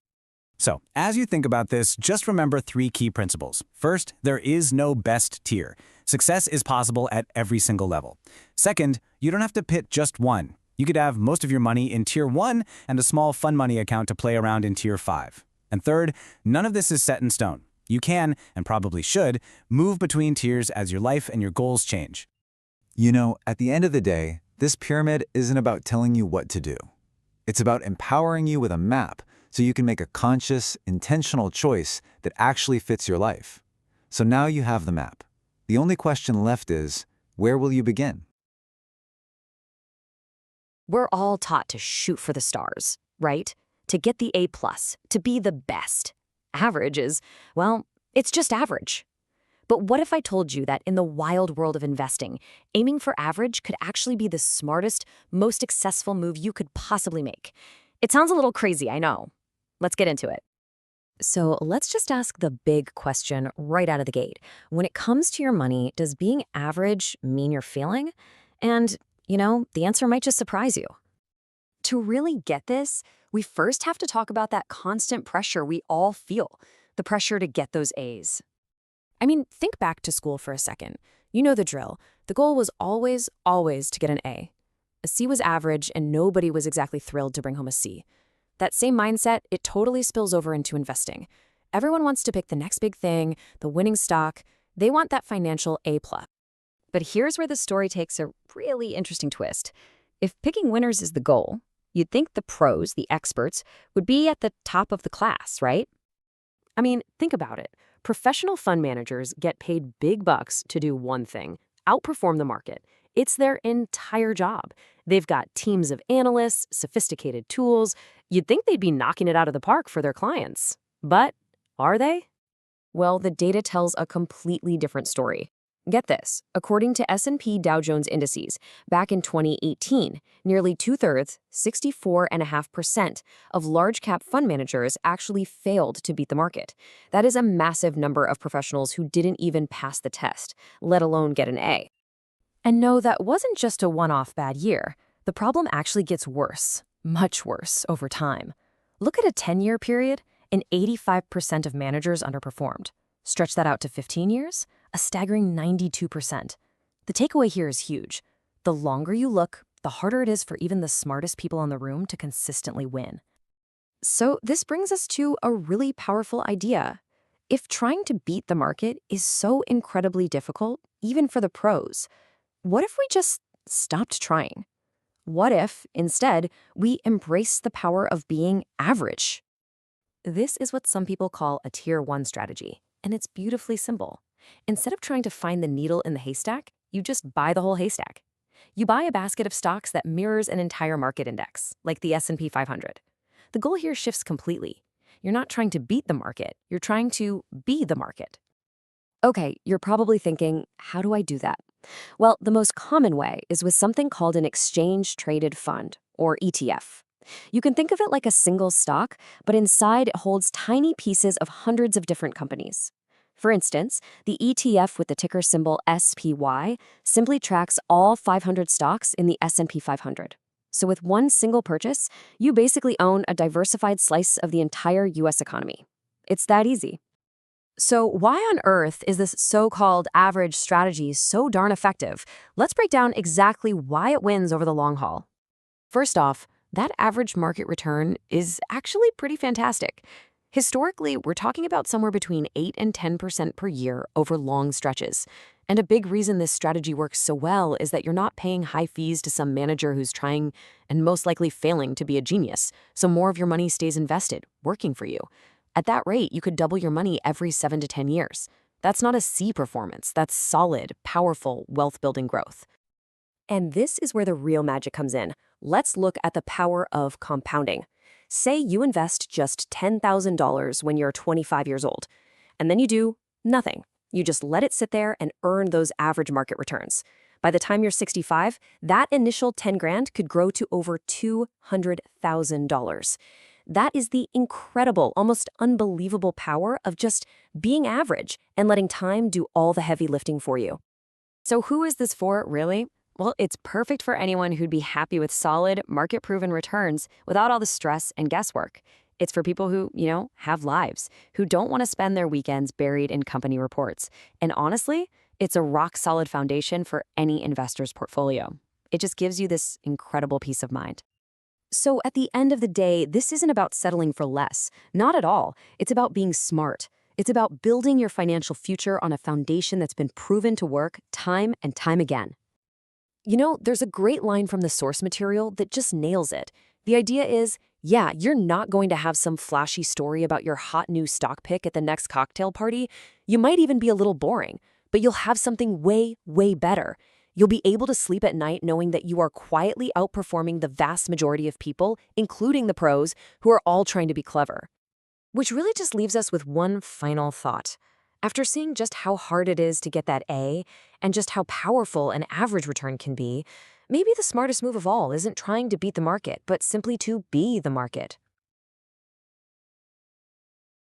So, as you think about this, just remember 3 key principles. First, there is no best tier. Success is possible at every single level. Second, you don't have to pick just one. You could have most of your money in Tier 1 and a small fun money account to play around in Tier 5. And third, none of this is set in stone. You can, and probably should, move between tiers as your life and your goals change. You know, at the end of the day, this pyramid isn't about telling you what to do. It's about empowering you with a map so you can make a conscious, intentional choice that actually fits your life. So now you have the map. The only question left is, where will you begin? We're all taught to shoot for the stars, right? To get the A+, to be the best. Average is, well, it's just average. But what if I told you that in the wild world of investing, aiming for average could actually be the smartest, most successful move you could possibly make? It sounds a little crazy, I know. Let's get into it. So let's just ask the big question right out of the gate. When it comes to your money, does being average mean you're failing? And you know, the answer might just surprise you. To really get this, we first have to talk about that constant pressure we all feel, the pressure to get those A's. I mean, think back to school for a second. You know the drill. The goal was always to get an A. A C was average, and nobody was exactly thrilled to bring home a C. That same mindset, it totally spills over into investing. Everyone wants to pick the next big thing, the winning stock. They want that financial A+. But here's where the story takes a really interesting twist. If picking winners is the goal, you'd think the pros, the experts, would be at the top of the class, right? I mean, think about it. Professional fund managers get paid big bucks to do one thing, outperform the market. It's their entire job. They've got teams of analysts, sophisticated tools. You'd think they'd be knocking it out of the park for their clients. But are they? Well, the data tells a completely different story. Get this, according to S&P Dow Jones Indices, back in 2018, nearly two-thirds, 64.5%, of large-cap fund managers actually failed to beat the market. That is a massive number of professionals who didn't even pass the test, let alone get an A. And no, that wasn't just a one-off bad year. The problem actually gets worse, much worse, over time. Look at a 10-year period, and 85% of managers underperformed. Stretch that out to 15 years, a staggering 92%. The takeaway here is huge. The longer you look, the harder it is for even the smartest people in the room to consistently win. So this brings us to a really powerful idea. If trying to beat the market is so incredibly difficult, even for the pros, what if we just stopped trying? What if, instead, we embrace the power of being average? This is what some people call a Tier 1 strategy, and it's beautifully simple. Instead of trying to find the needle in the haystack, you just buy the whole haystack. You buy a basket of stocks that mirrors an entire market index, like the S&P 500. The goal here shifts completely. You're not trying to beat the market, you're trying to be the market. Okay, you're probably thinking, how do I do that? Well, the most common way is with something called an exchange-traded fund, or ETF. You can think of it like a single stock, but inside it holds tiny pieces of hundreds of different companies. For instance, the ETF with the ticker symbol SPY simply tracks all 500 stocks in the S&P 500. So with one single purchase, you basically own a diversified slice of the entire US economy. It's that easy. So why on earth is this so-called average strategy so darn effective? Let's break down exactly why it wins over the long haul. First off, that average market return is actually pretty fantastic. Historically, we're talking about somewhere between 8 and 10% per year over long stretches. And a big reason this strategy works so well is that you're not paying high fees to some manager who's trying and most likely failing to be a genius, so more of your money stays invested, working for you. At that rate, you could double your money every 7 to 10 years. That's not a C performance, that's solid, powerful, wealth-building growth. And this is where the real magic comes in. Let's look at the power of compounding. Say you invest just $10,000 when you're 25 years old, and then you do nothing. You just let it sit there and earn those average market returns. By the time you're 65, that initial 10 grand could grow to over $200,000. That is the incredible, almost unbelievable power of just being average and letting time do all the heavy lifting for you. So who is this for, really? Well, it's perfect for anyone who'd be happy with solid, market-proven returns without all the stress and guesswork. It's for people who, have lives, who don't want to spend their weekends buried in company reports. And honestly, it's a rock-solid foundation for any investor's portfolio. It just gives you this incredible peace of mind. So at the end of the day, this isn't about settling for less. Not at all. It's about being smart. It's about building your financial future on a foundation that's been proven to work time and time again. There's a great line from the source material that just nails it. The idea is, yeah, you're not going to have some flashy story about your hot new stock pick at the next cocktail party. You might even be a little boring, but you'll have something way, way better. You'll be able to sleep at night knowing that you are quietly outperforming the vast majority of people, including the pros, who are all trying to be clever. Which really just leaves us with one final thought. After seeing just how hard it is to get that A, and just how powerful an average return can be, maybe the smartest move of all isn't trying to beat the market, but simply to be the market.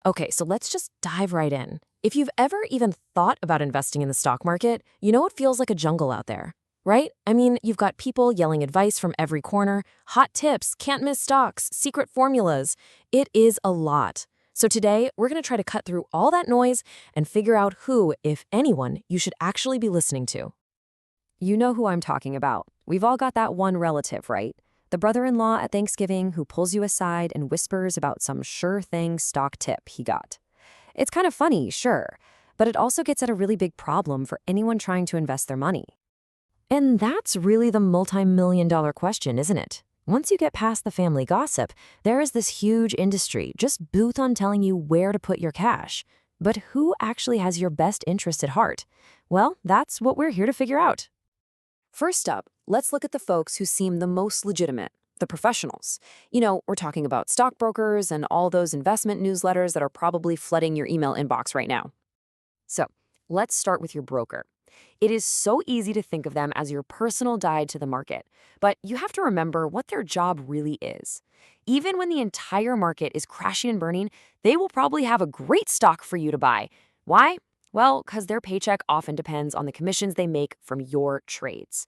Okay, so let's just dive right in. If you've ever even thought about investing in the stock market, it feels like a jungle out there, right? I mean, you've got people yelling advice from every corner, hot tips, can't miss stocks, secret formulas. It is a lot. So today, we're going to try to cut through all that noise and figure out who, if anyone, you should actually be listening to. You know who I'm talking about. We've all got that one relative, right? The brother-in-law at Thanksgiving who pulls you aside and whispers about some sure-thing stock tip he got. It's kind of funny, sure, but it also gets at a really big problem for anyone trying to invest their money. And that's really the multi-million-dollar question, isn't it? Once you get past the family gossip, there is this huge industry just booth on telling you where to put your cash. But who actually has your best interest at heart? Well, that's what we're here to figure out. First up, let's look at the folks who seem the most legitimate, the professionals. We're talking about stockbrokers and all those investment newsletters that are probably flooding your email inbox right now. So, let's start with your broker. It is so easy to think of them as your personal guide to the market, but you have to remember what their job really is. Even when the entire market is crashing and burning, they will probably have a great stock for you to buy. Why? Well, because their paycheck often depends on the commissions they make from your trades.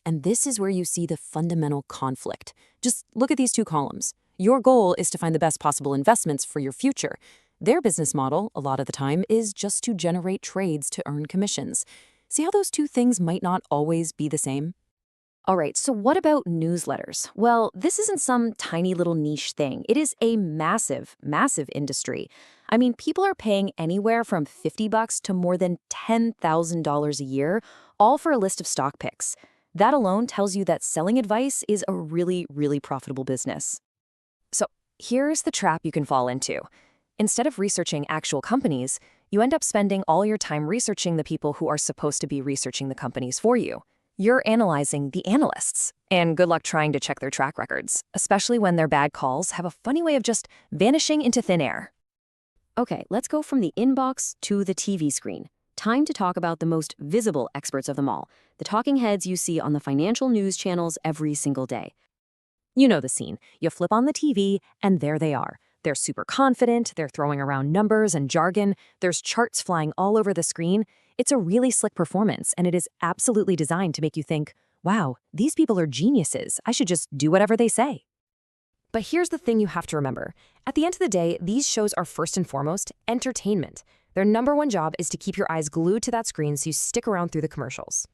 And this is where you see the fundamental conflict. Just look at these two columns. Your goal is to find the best possible investments for your future. Their business model, a lot of the time, is just to generate trades to earn commissions. See how those two things might not always be the same? All right, so what about newsletters? Well, this isn't some tiny little niche thing. It is a massive, massive industry. I mean, people are paying anywhere from $50 to more than $10,000 a year, all for a list of stock picks. That alone tells you that selling advice is a really, really profitable business. So here's the trap you can fall into. Instead of researching actual companies, you end up spending all your time researching the people who are supposed to be researching the companies for you. You're analyzing the analysts, and good luck trying to check their track records, especially when their bad calls have a funny way of just vanishing into thin air. Okay, let's go from the inbox to the TV screen. Time to talk about the most visible experts of them all, the talking heads you see on the financial news channels every single day. You know the scene. You flip on the TV, and there they are. They're super confident, they're throwing around numbers and jargon, there's charts flying all over the screen. It's a really slick performance, and it is absolutely designed to make you think, wow, these people are geniuses. I should just do whatever they say. But here's the thing you have to remember. At the end of the day, these shows are first and foremost entertainment. Their number one job is to keep your eyes glued to that screen so you stick around through the commercials.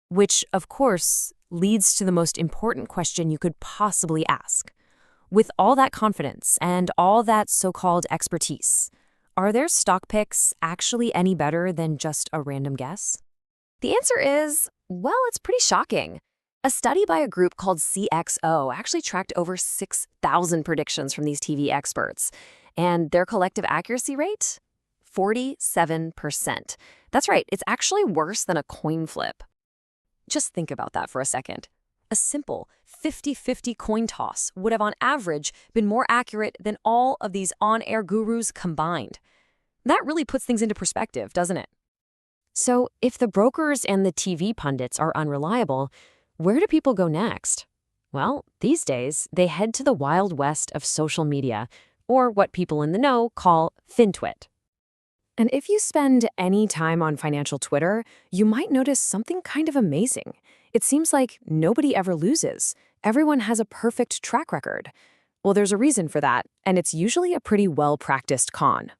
Which, of course, leads to the most important question you could possibly ask. With all that confidence and all that so-called expertise, are their stock picks actually any better than just a random guess? The answer is, well, it's pretty shocking. A study by a group called CXO actually tracked over 6,000 predictions from these TV experts, and their collective accuracy rate? 47%. That's right, it's actually worse than a coin flip. Just think about that for a second. A simple 50-50 coin toss would have on average been more accurate than all of these on-air gurus combined. That really puts things into perspective, doesn't it? So if the brokers and the TV pundits are unreliable, where do people go next? Well, these days, they head to the wild west of social media, or what people in the know call FinTwit. And if you spend any time on financial Twitter, you might notice something kind of amazing. It seems like nobody ever loses. Everyone has a perfect track record. Well, there's a reason for that, and it's usually a pretty well-practiced con.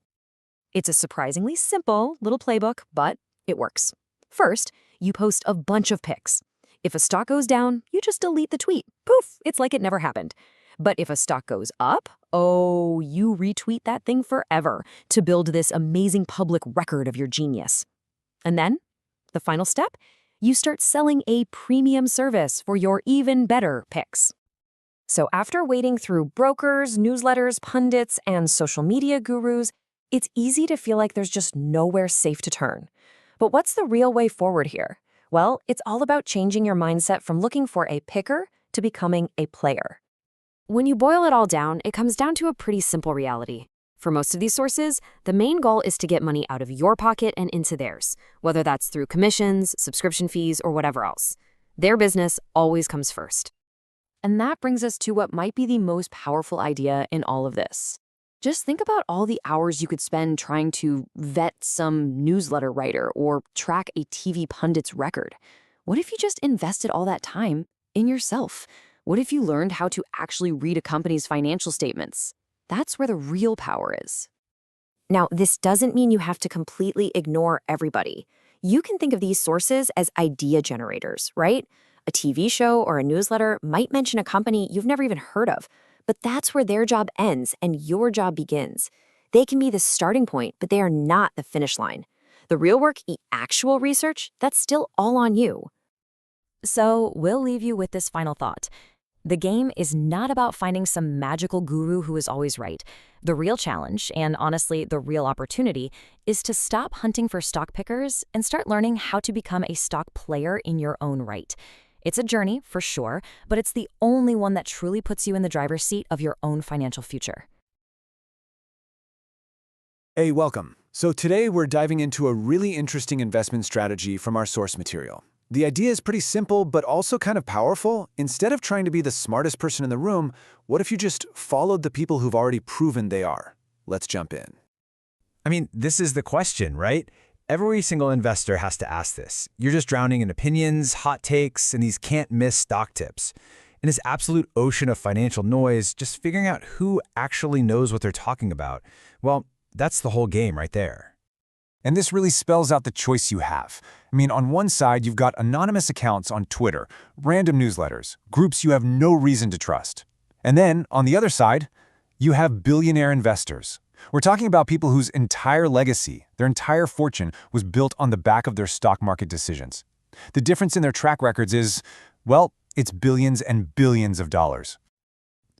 It's a surprisingly simple little playbook, but it works. First, you post a bunch of picks. If a stock goes down, you just delete the tweet. Poof, it's like it never happened. But if a stock goes up, oh, you retweet that thing forever to build this amazing public record of your genius. And then, the final step, you start selling a premium service for your even better picks. So after wading through brokers, newsletters, pundits, and social media gurus, it's easy to feel like there's just nowhere safe to turn. But what's the real way forward here? Well, it's all about changing your mindset from looking for a picker to becoming a player. When you boil it all down, it comes down to a pretty simple reality. For most of these sources, the main goal is to get money out of your pocket and into theirs, whether that's through commissions, subscription fees, or whatever else. Their business always comes first. And that brings us to what might be the most powerful idea in all of this. Just think about all the hours you could spend trying to vet some newsletter writer or track a TV pundit's record. What if you just invested all that time in yourself? What if you learned how to actually read a company's financial statements? That's where the real power is. Now, this doesn't mean you have to completely ignore everybody. You can think of these sources as idea generators, right? A TV show or a newsletter might mention a company you've never even heard of, but that's where their job ends and your job begins. They can be the starting point, but they are not the finish line. The real work, the actual research, that's still all on you. So we'll leave you with this final thought. The game is not about finding some magical guru who is always right. The real challenge, and honestly, the real opportunity, is to stop hunting for stock pickers and start learning how to become a stock player in your own right. It's a journey, for sure, but it's the only one that truly puts you in the driver's seat of your own financial future. Hey, welcome. So today we're diving into a really interesting investment strategy from our source material. The idea is pretty simple, but also kind of powerful. Instead of trying to be the smartest person in the room, what if you just followed the people who've already proven they are? Let's jump in. I mean, this is the question, right? Every single investor has to ask this. You're just drowning in opinions, hot takes, and these can't-miss stock tips. In this absolute ocean of financial noise, just figuring out who actually knows what they're talking about, well, that's the whole game right there. And this really spells out the choice you have. I mean, on one side, you've got anonymous accounts on Twitter, random newsletters, groups you have no reason to trust. And then, on the other side, you have billionaire investors. We're talking about people whose entire legacy, their entire fortune, was built on the back of their stock market decisions. The difference in their track records is, well, it's billions and billions of dollars.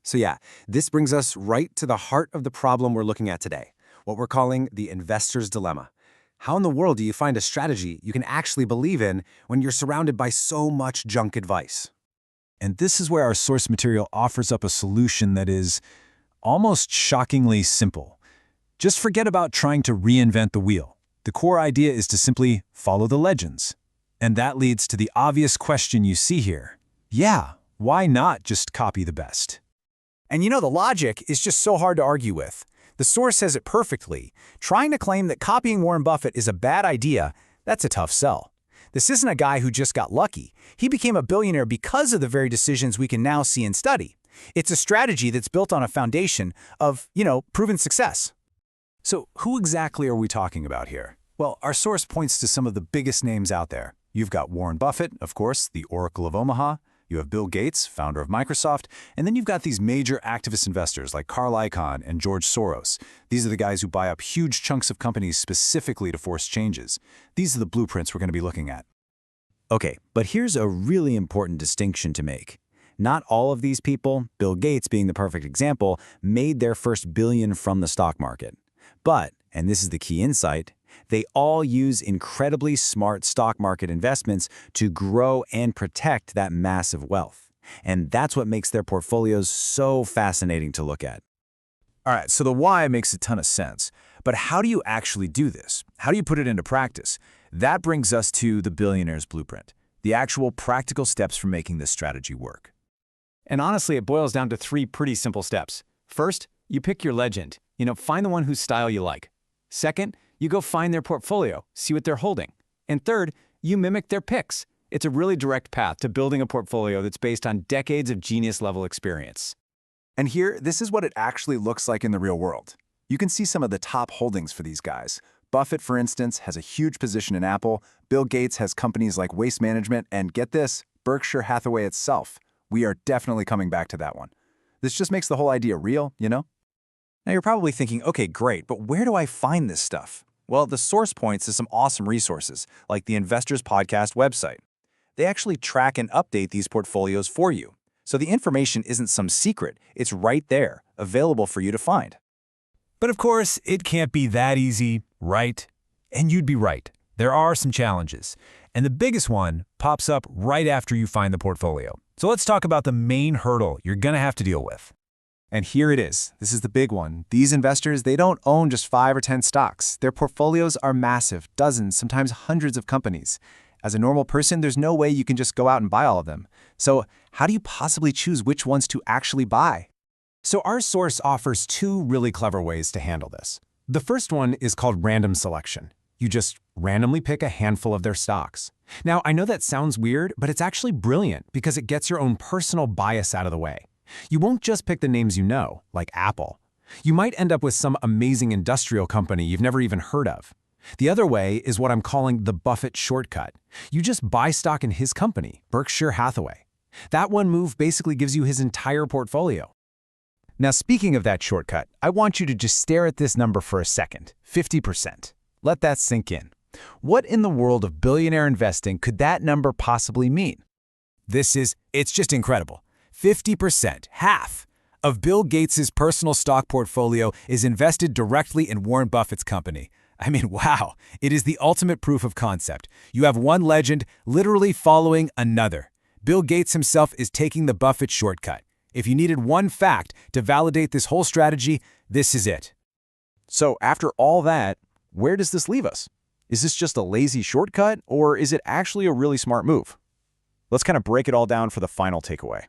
So yeah, this brings us right to the heart of the problem we're looking at today, what we're calling the investor's dilemma. How in the world do you find a strategy you can actually believe in when you're surrounded by so much junk advice? And this is where our source material offers up a solution that is almost shockingly simple. Just forget about trying to reinvent the wheel. The core idea is to simply follow the legends. And that leads to the obvious question you see here. Yeah, why not just copy the best? And you know, the logic is just so hard to argue with. The source says it perfectly. Trying to claim that copying Warren Buffett is a bad idea, that's a tough sell. This isn't a guy who just got lucky. He became a billionaire because of the very decisions we can now see and study. It's a strategy that's built on a foundation of, proven success. So who exactly are we talking about here? Well, our source points to some of the biggest names out there. You've got Warren Buffett, of course, the Oracle of Omaha. You have Bill Gates, founder of Microsoft, and then you've got these major activist investors like Carl Icahn and George Soros. These are the guys who buy up huge chunks of companies specifically to force changes. These are the blueprints we're going to be looking at. Okay, but here's a really important distinction to make. Not all of these people, Bill Gates being the perfect example, made their first billion from the stock market. But, and this is the key insight, they all use incredibly smart stock market investments to grow and protect that massive wealth. And that's what makes their portfolios so fascinating to look at. All right, so the why makes a ton of sense. But how do you actually do this? How do you put it into practice? That brings us to the billionaire's blueprint, the actual practical steps for making this strategy work. And honestly, it boils down to 3 pretty simple steps. First, you pick your legend. Find the one whose style you like. Second, you go find their portfolio, see what they're holding. And third, you mimic their picks. It's a really direct path to building a portfolio that's based on decades of genius-level experience. And here, this is what it actually looks like in the real world. You can see some of the top holdings for these guys. Buffett, for instance, has a huge position in Apple. Bill Gates has companies like Waste Management, and get this, Berkshire Hathaway itself. We are definitely coming back to that one. This just makes the whole idea real, Now you're probably thinking, okay, great, but where do I find this stuff? Well, the source points to some awesome resources, like the Investors Podcast website. They actually track and update these portfolios for you. So the information isn't some secret, it's right there, available for you to find. But of course, it can't be that easy, right? And you'd be right. There are some challenges. And the biggest one pops up right after you find the portfolio. So let's talk about the main hurdle you're going to have to deal with. And here it is. This is the big one. These investors, they don't own just 5 or 10 stocks. Their portfolios are massive, dozens, sometimes hundreds of companies. As a normal person, there's no way you can just go out and buy all of them. So how do you possibly choose which ones to actually buy? So our source offers 2 really clever ways to handle this. The first one is called random selection. You just randomly pick a handful of their stocks. Now, I know that sounds weird, but it's actually brilliant because it gets your own personal bias out of the way. You won't just pick the names you know, like Apple. You might end up with some amazing industrial company you've never even heard of. The other way is what I'm calling the Buffett shortcut. You just buy stock in his company, Berkshire Hathaway. That one move basically gives you his entire portfolio. Now, speaking of that shortcut, I want you to just stare at this number for a second, 50%. Let that sink in. What in the world of billionaire investing could that number possibly mean? It's just incredible. 50%, half, of Bill Gates' personal stock portfolio is invested directly in Warren Buffett's company. I mean, wow, it is the ultimate proof of concept. You have one legend literally following another. Bill Gates himself is taking the Buffett shortcut. If you needed one fact to validate this whole strategy, this is it. So after all that, where does this leave us? Is this just a lazy shortcut, or is it actually a really smart move? Let's kind of break it all down for the final takeaway.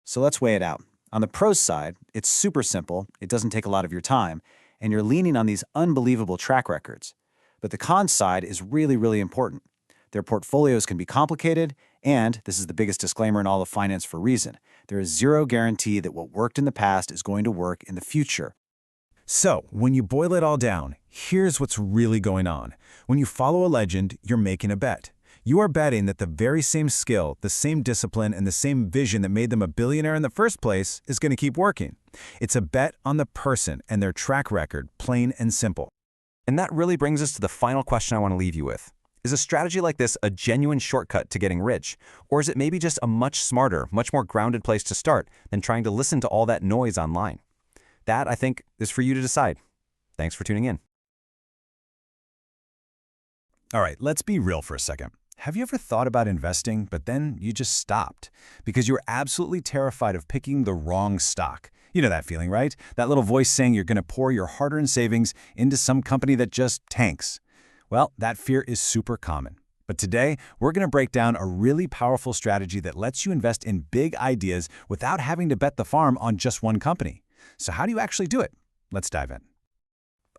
So let's weigh it out. On the pros side, it's super simple, it doesn't take a lot of your time, and you're leaning on these unbelievable track records. But the cons side is really, really important. Their portfolios can be complicated, and this is the biggest disclaimer in all of finance for a reason. There is zero guarantee that what worked in the past is going to work in the future. So, when you boil it all down, here's what's really going on. When you follow a legend, you're making a bet. You are betting that the very same skill, the same discipline, and the same vision that made them a billionaire in the first place is going to keep working. It's a bet on the person and their track record, plain and simple. And that really brings us to the final question I want to leave you with. Is a strategy like this a genuine shortcut to getting rich? Or is it maybe just a much smarter, much more grounded place to start than trying to listen to all that noise online? That, I think, is for you to decide. Thanks for tuning in. All right, let's be real for a second. Have you ever thought about investing, but then you just stopped because you were absolutely terrified of picking the wrong stock? You know that feeling, right? That little voice saying you're going to pour your hard-earned savings into some company that just tanks. Well, that fear is super common. But today, we're going to break down a really powerful strategy that lets you invest in big ideas without having to bet the farm on just one company. So how do you actually do it? Let's dive in.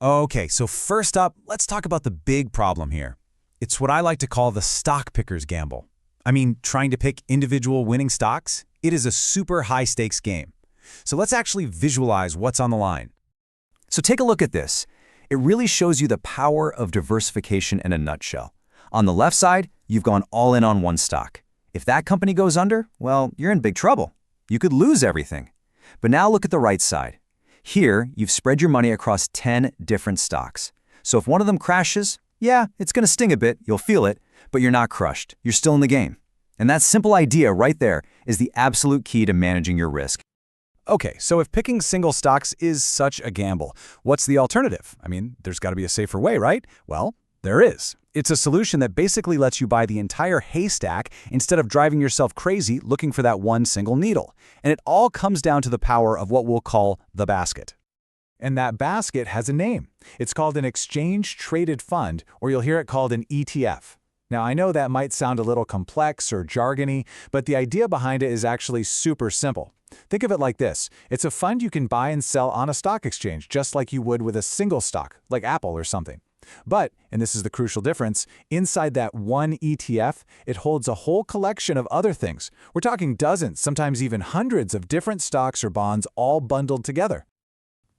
Okay, so first up, let's talk about the big problem here. It's what I like to call the stock picker's gamble. I mean, trying to pick individual winning stocks, it is a super high-stakes game. So let's actually visualize what's on the line. So take a look at this. It really shows you the power of diversification in a nutshell. On the left side, you've gone all in on one stock. If that company goes under, well, you're in big trouble. You could lose everything. But now look at the right side. Here, you've spread your money across 10 different stocks. So if one of them crashes, yeah, it's going to sting a bit, you'll feel it, but you're not crushed. You're still in the game. And that simple idea right there is the absolute key to managing your risk. Okay, so if picking single stocks is such a gamble, what's the alternative? I mean, there's got to be a safer way, right? Well, there is. It's a solution that basically lets you buy the entire haystack instead of driving yourself crazy looking for that one single needle. And it all comes down to the power of what we'll call the basket. And that basket has a name. It's called an exchange-traded fund, or you'll hear it called an ETF. Now, I know that might sound a little complex or jargony, but the idea behind it is actually super simple. Think of it like this. It's a fund you can buy and sell on a stock exchange, just like you would with a single stock, like Apple or something. But, and this is the crucial difference, inside that one ETF, it holds a whole collection of other things. We're talking dozens, sometimes even hundreds of different stocks or bonds all bundled together.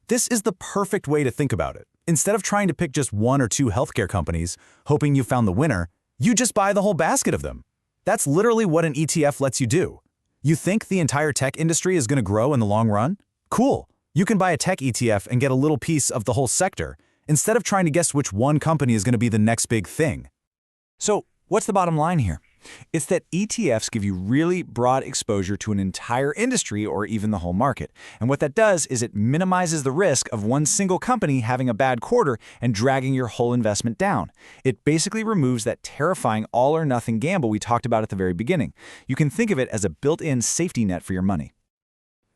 This is the perfect way to think about it. Instead of trying to pick just one or two healthcare companies, hoping you found the winner, you just buy the whole basket of them. That's literally what an ETF lets you do. You think the entire tech industry is going to grow in the long run? Cool. You can buy a tech ETF and get a little piece of the whole sector, instead of trying to guess which one company is going to be the next big thing. So, what's the bottom line here? It's that ETFs give you really broad exposure to an entire industry or even the whole market. And what that does is it minimizes the risk of one single company having a bad quarter and dragging your whole investment down. It basically removes that terrifying all-or-nothing gamble we talked about at the very beginning. You can think of it as a built-in safety net for your money.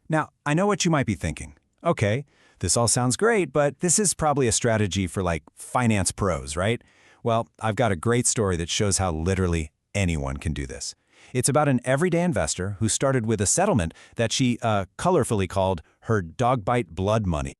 Now, I know what you might be thinking. Okay, this all sounds great, but this is probably a strategy for like finance pros, right? Well, I've got a great story that shows how literally anyone can do this. It's about an everyday investor who started with a settlement that she colorfully called her dog bite blood money.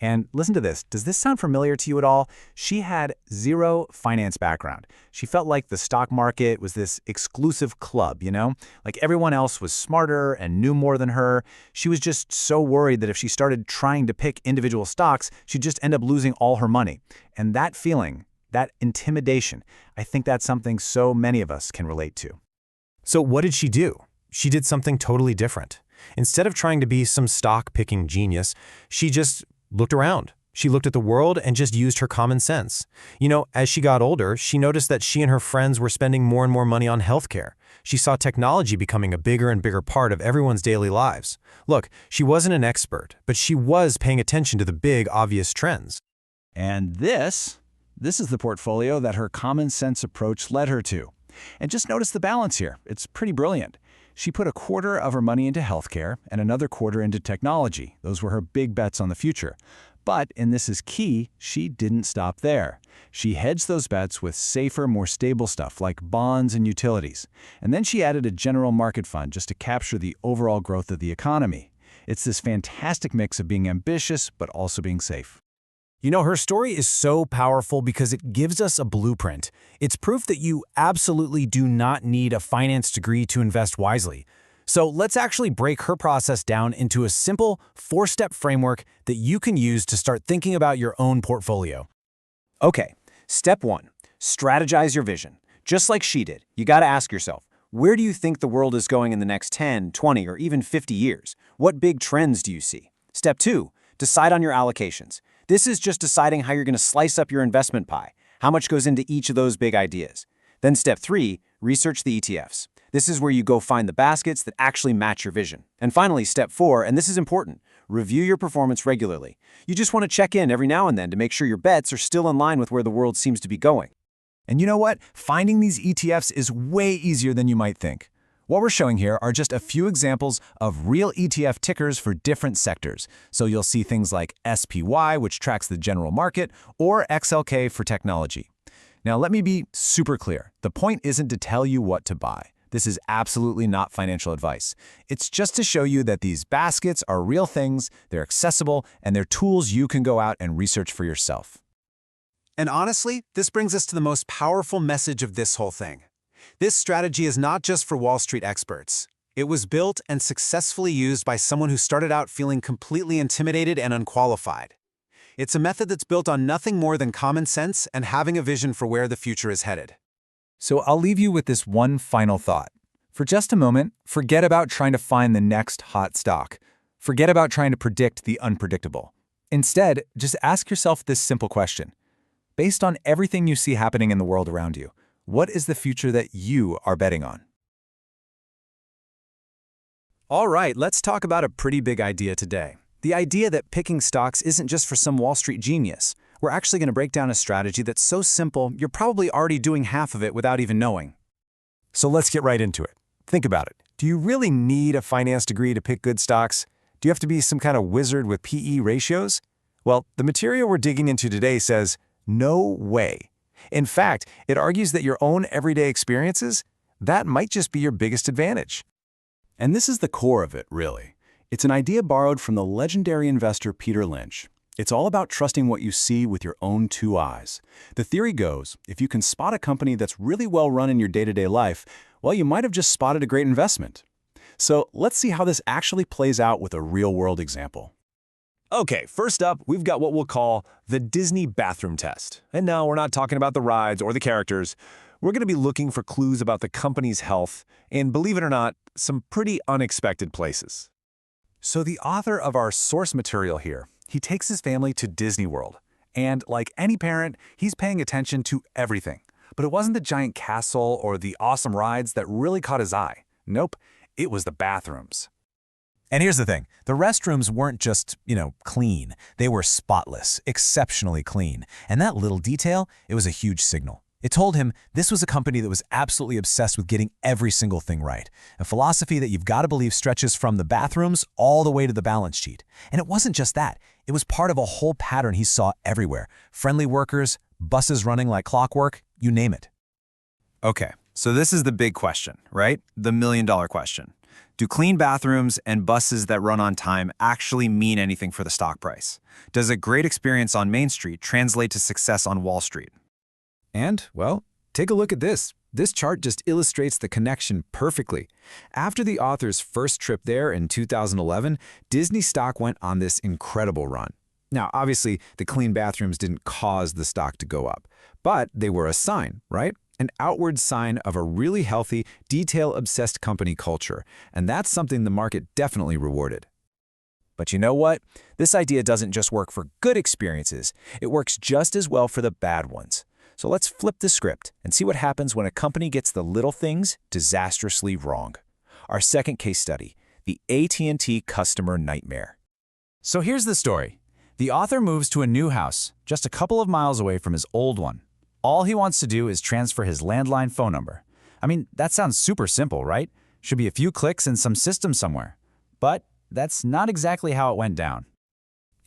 And listen to this. Does this sound familiar to you at all? She had zero finance background. She felt like the stock market was this exclusive club, you know? Like everyone else was smarter and knew more than her. She was just so worried that if she started trying to pick individual stocks, she'd just end up losing all her money. And that feeling, that intimidation, I think that's something so many of us can relate to. So what did she do? She did something totally different. Instead of trying to be some stock-picking genius, she just looked around. She looked at the world and just used her common sense. You know, as she got older, she noticed that she and her friends were spending more and more money on healthcare. She saw technology becoming a bigger and bigger part of everyone's daily lives. Look, she wasn't an expert, but she was paying attention to the big, obvious trends. And this is the portfolio that her common sense approach led her to. And just notice the balance here. It's pretty brilliant. She put a quarter of her money into healthcare and another quarter into technology. Those were her big bets on the future. But, and this is key, she didn't stop there. She hedged those bets with safer, more stable stuff like bonds and utilities. And then she added a general market fund just to capture the overall growth of the economy. It's this fantastic mix of being ambitious but also being safe. You know, her story is so powerful because it gives us a blueprint. It's proof that you absolutely do not need a finance degree to invest wisely. So let's actually break her process down into a simple 4-step framework that you can use to start thinking about your own portfolio. Okay, step 1, strategize your vision. Just like she did, you got to ask yourself, where do you think the world is going in the next 10, 20, or even 50 years? What big trends do you see? Step 2, decide on your allocations. This is just deciding how you're going to slice up your investment pie, how much goes into each of those big ideas. Then step 3, research the ETFs. This is where you go find the baskets that actually match your vision. And finally, step 4, and this is important, review your performance regularly. You just want to check in every now and then to make sure your bets are still in line with where the world seems to be going. And you know what? Finding these ETFs is way easier than you might think. What we're showing here are just a few examples of real ETF tickers for different sectors. So you'll see things like SPY, which tracks the general market, or XLK for technology. Now, let me be super clear. The point isn't to tell you what to buy. This is absolutely not financial advice. It's just to show you that these baskets are real things, they're accessible, and they're tools you can go out and research for yourself. And honestly, this brings us to the most powerful message of this whole thing. This strategy is not just for Wall Street experts. It was built and successfully used by someone who started out feeling completely intimidated and unqualified. It's a method that's built on nothing more than common sense and having a vision for where the future is headed. So I'll leave you with this one final thought. For just a moment, forget about trying to find the next hot stock. Forget about trying to predict the unpredictable. Instead, just ask yourself this simple question. Based on everything you see happening in the world around you, what is the future that you are betting on? All right, let's talk about a pretty big idea today. The idea that picking stocks isn't just for some Wall Street genius. We're actually going to break down a strategy that's so simple, you're probably already doing half of it without even knowing. So let's get right into it. Think about it. Do you really need a finance degree to pick good stocks? Do you have to be some kind of wizard with PE ratios? Well, the material we're digging into today says, no way. In fact, it argues that your own everyday experiences, that might just be your biggest advantage. And this is the core of it, really. It's an idea borrowed from the legendary investor Peter Lynch. It's all about trusting what you see with your own 2 eyes. The theory goes, if you can spot a company that's really well run in your day-to-day life, well, you might have just spotted a great investment. So let's see how this actually plays out with a real-world example. Okay, first up, we've got what we'll call the Disney bathroom test. And no, we're not talking about the rides or the characters. We're going to be looking for clues about the company's health and, believe it or not, some pretty unexpected places. So the author of our source material here, he takes his family to Disney World. And like any parent, he's paying attention to everything. But it wasn't the giant castle or the awesome rides that really caught his eye. Nope, it was the bathrooms. And here's the thing, the restrooms weren't just, clean. They were spotless, exceptionally clean. And that little detail, it was a huge signal. It told him this was a company that was absolutely obsessed with getting every single thing right. A philosophy that you've got to believe stretches from the bathrooms all the way to the balance sheet. And it wasn't just that. It was part of a whole pattern he saw everywhere. Friendly workers, buses running like clockwork, you name it. Okay, so this is the big question, right? The million-dollar question. Do clean bathrooms and buses that run on time actually mean anything for the stock price? Does a great experience on Main Street translate to success on Wall Street? And, well, take a look at this. This chart just illustrates the connection perfectly. After the author's first trip there in 2011, Disney stock went on this incredible run. Now, obviously, the clean bathrooms didn't cause the stock to go up, but they were a sign, right? An outward sign of a really healthy, detail-obsessed company culture, and that's something the market definitely rewarded. But you know what? This idea doesn't just work for good experiences, it works just as well for the bad ones. So let's flip the script and see what happens when a company gets the little things disastrously wrong. Our second case study, the AT&T customer nightmare. So here's the story. The author moves to a new house, just a couple of miles away from his old one. All he wants to do is transfer his landline phone number. I mean, that sounds super simple, right? Should be a few clicks in some system somewhere. But that's not exactly how it went down.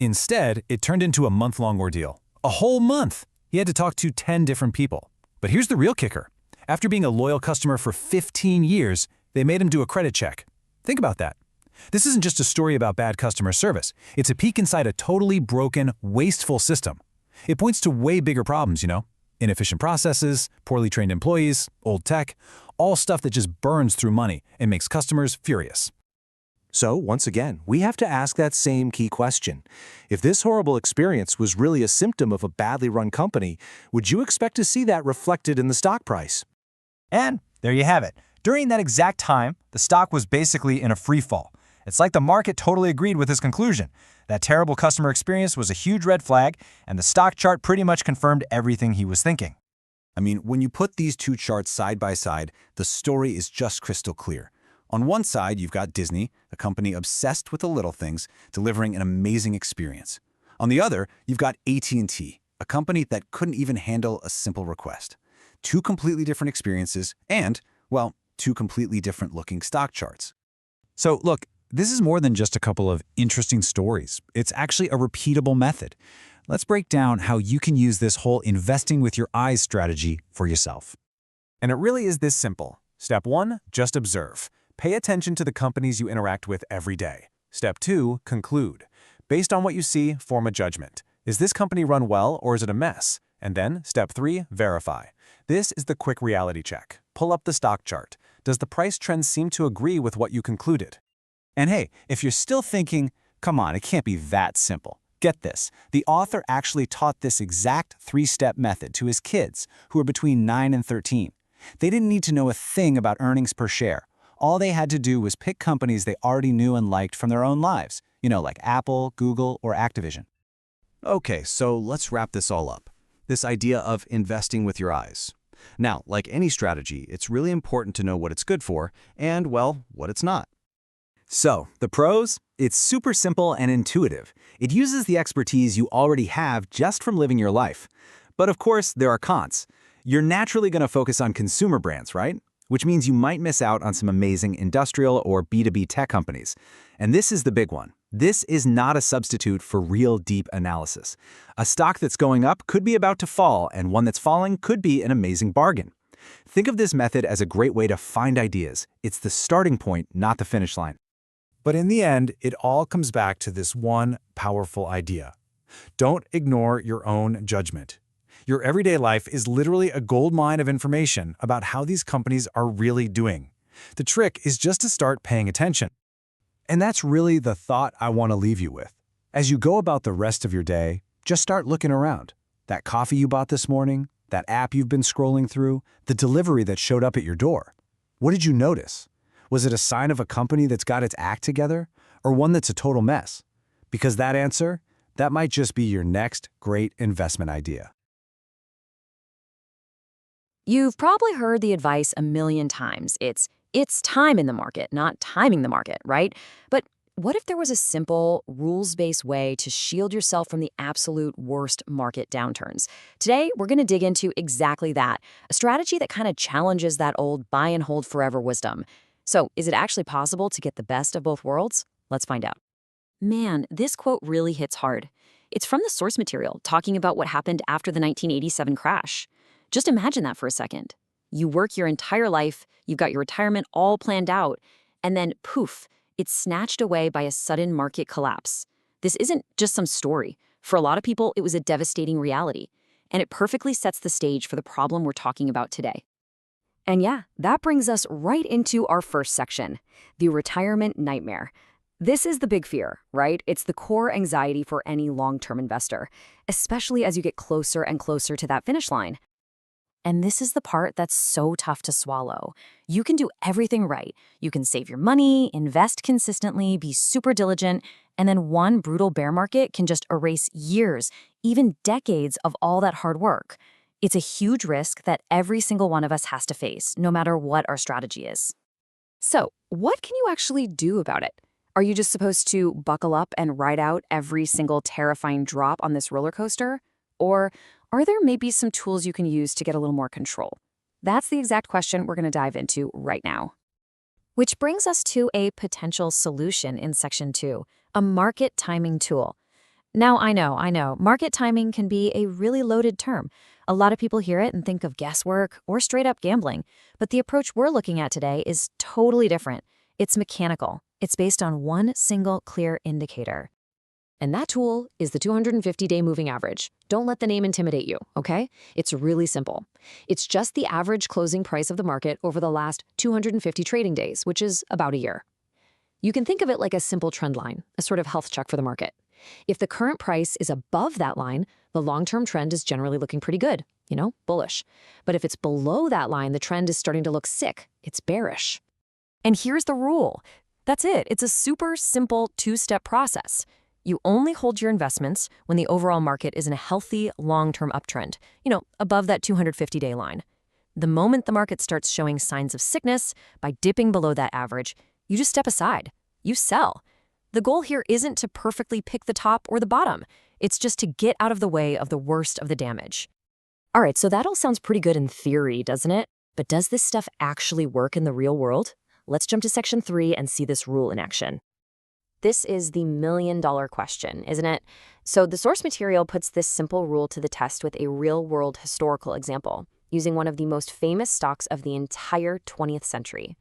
Instead, it turned into a month-long ordeal. A whole month! He had to talk to 10 different people. But here's the real kicker. After being a loyal customer for 15 years, they made him do a credit check. Think about that. This isn't just a story about bad customer service. It's a peek inside a totally broken, wasteful system. It points to way bigger problems, inefficient processes, poorly trained employees, old tech, all stuff that just burns through money and makes customers furious. So, once again, we have to ask that same key question. If this horrible experience was really a symptom of a badly run company, would you expect to see that reflected in the stock price? And there you have it. During that exact time, the stock was basically in a free fall. It's like the market totally agreed with his conclusion. That terrible customer experience was a huge red flag, and the stock chart pretty much confirmed everything he was thinking. I mean, when you put these two charts side by side, the story is just crystal clear. On one side, you've got Disney, a company obsessed with the little things, delivering an amazing experience. On the other, you've got AT&T, a company that couldn't even handle a simple request. Two completely different experiences and, well, two completely different looking stock charts. So look, this is more than just a couple of interesting stories. It's actually a repeatable method. Let's break down how you can use this whole investing with your eyes strategy for yourself. And it really is this simple. Step 1, just observe. Pay attention to the companies you interact with every day. Step 2, conclude. Based on what you see, form a judgment. Is this company run well or is it a mess? And then, step 3, verify. This is the quick reality check. Pull up the stock chart. Does the price trend seem to agree with what you concluded? And hey, if you're still thinking, come on, it can't be that simple. Get this, the author actually taught this exact 3-step method to his kids, who are between 9 and 13. They didn't need to know a thing about earnings per share. All they had to do was pick companies they already knew and liked from their own lives, like Apple, Google, or Activision. Okay, so let's wrap this all up. This idea of investing with your eyes. Now, like any strategy, it's really important to know what it's good for and, well, what it's not. So, the pros? It's super simple and intuitive. It uses the expertise you already have just from living your life. But of course, there are cons. You're naturally going to focus on consumer brands, right? Which means you might miss out on some amazing industrial or B2B tech companies. And this is the big one. This is not a substitute for real deep analysis. A stock that's going up could be about to fall, and one that's falling could be an amazing bargain. Think of this method as a great way to find ideas. It's the starting point, not the finish line. But in the end, it all comes back to this one powerful idea. Don't ignore your own judgment. Your everyday life is literally a goldmine of information about how these companies are really doing. The trick is just to start paying attention. And that's really the thought I want to leave you with. As you go about the rest of your day, just start looking around. That coffee you bought this morning, that app you've been scrolling through, the delivery that showed up at your door. What did you notice? Was it a sign of a company that's got its act together, or one that's a total mess? Because that answer, that might just be your next great investment idea. You've probably heard the advice a million times. It's time in the market, not timing the market, right? But what if there was a simple, rules-based way to shield yourself from the absolute worst market downturns? Today, we're going to dig into exactly that, a strategy that kind of challenges that old buy and hold forever wisdom. So, is it actually possible to get the best of both worlds? Let's find out. Man, this quote really hits hard. It's from the source material, talking about what happened after the 1987 crash. Just imagine that for a second. You work your entire life, you've got your retirement all planned out, and then poof, it's snatched away by a sudden market collapse. This isn't just some story. For a lot of people, it was a devastating reality, and it perfectly sets the stage for the problem we're talking about today. And yeah, that brings us right into our first section, the retirement nightmare. This is the big fear, right? It's the core anxiety for any long-term investor, especially as you get closer and closer to that finish line. And this is the part that's so tough to swallow. You can do everything right. You can save your money, invest consistently, be super diligent, and then one brutal bear market can just erase years, even decades of all that hard work. It's a huge risk that every single one of us has to face, no matter what our strategy is. So, what can you actually do about it? Are you just supposed to buckle up and ride out every single terrifying drop on this roller coaster? Or are there maybe some tools you can use to get a little more control? That's the exact question we're going to dive into right now. Which brings us to a potential solution in Section 2, a market timing tool. Now, I know, market timing can be a really loaded term. A lot of people hear it and think of guesswork or straight-up gambling, but the approach we're looking at today is totally different. It's mechanical. It's based on one single clear indicator. And that tool is the 250-day moving average. Don't let the name intimidate you, okay? It's really simple. It's just the average closing price of the market over the last 250 trading days, which is about a year. You can think of it like a simple trend line, a sort of health check for the market. If the current price is above that line, the long-term trend is generally looking pretty good, bullish. But if it's below that line, the trend is starting to look sick. It's bearish. And here's the rule. That's it. It's a super simple two-step process. You only hold your investments when the overall market is in a healthy long-term uptrend, above that 250-day line. The moment the market starts showing signs of sickness, by dipping below that average, you just step aside. You sell. The goal here isn't to perfectly pick the top or the bottom. It's just to get out of the way of the worst of the damage. All right, so that all sounds pretty good in theory, doesn't it? But does this stuff actually work in the real world? Let's jump to Section 3 and see this rule in action. This is the million-dollar question, isn't it? So the source material puts this simple rule to the test with a real-world historical example, using one of the most famous stocks of the entire 20th century.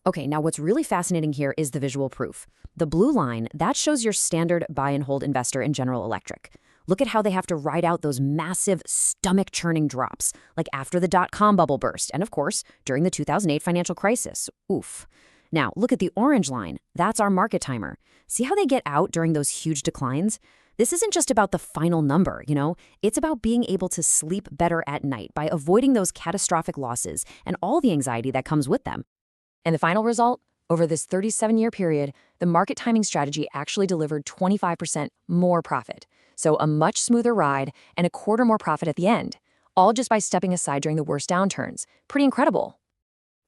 Okay, now what's really fascinating here is the visual proof. The blue line, that shows your standard buy and hold investor in General Electric. Look at how they have to ride out those massive stomach-churning drops, like after the dot-com bubble burst, and of course, during the 2008 financial crisis. Oof. Now, look at the orange line. That's our market timer. See how they get out during those huge declines? This isn't just about the final number, It's about being able to sleep better at night by avoiding those catastrophic losses and all the anxiety that comes with them. And the final result? Over this 37-year period, the market timing strategy actually delivered 25% more profit. So a much smoother ride and a quarter more profit at the end, all just by stepping aside during the worst downturns. Pretty incredible.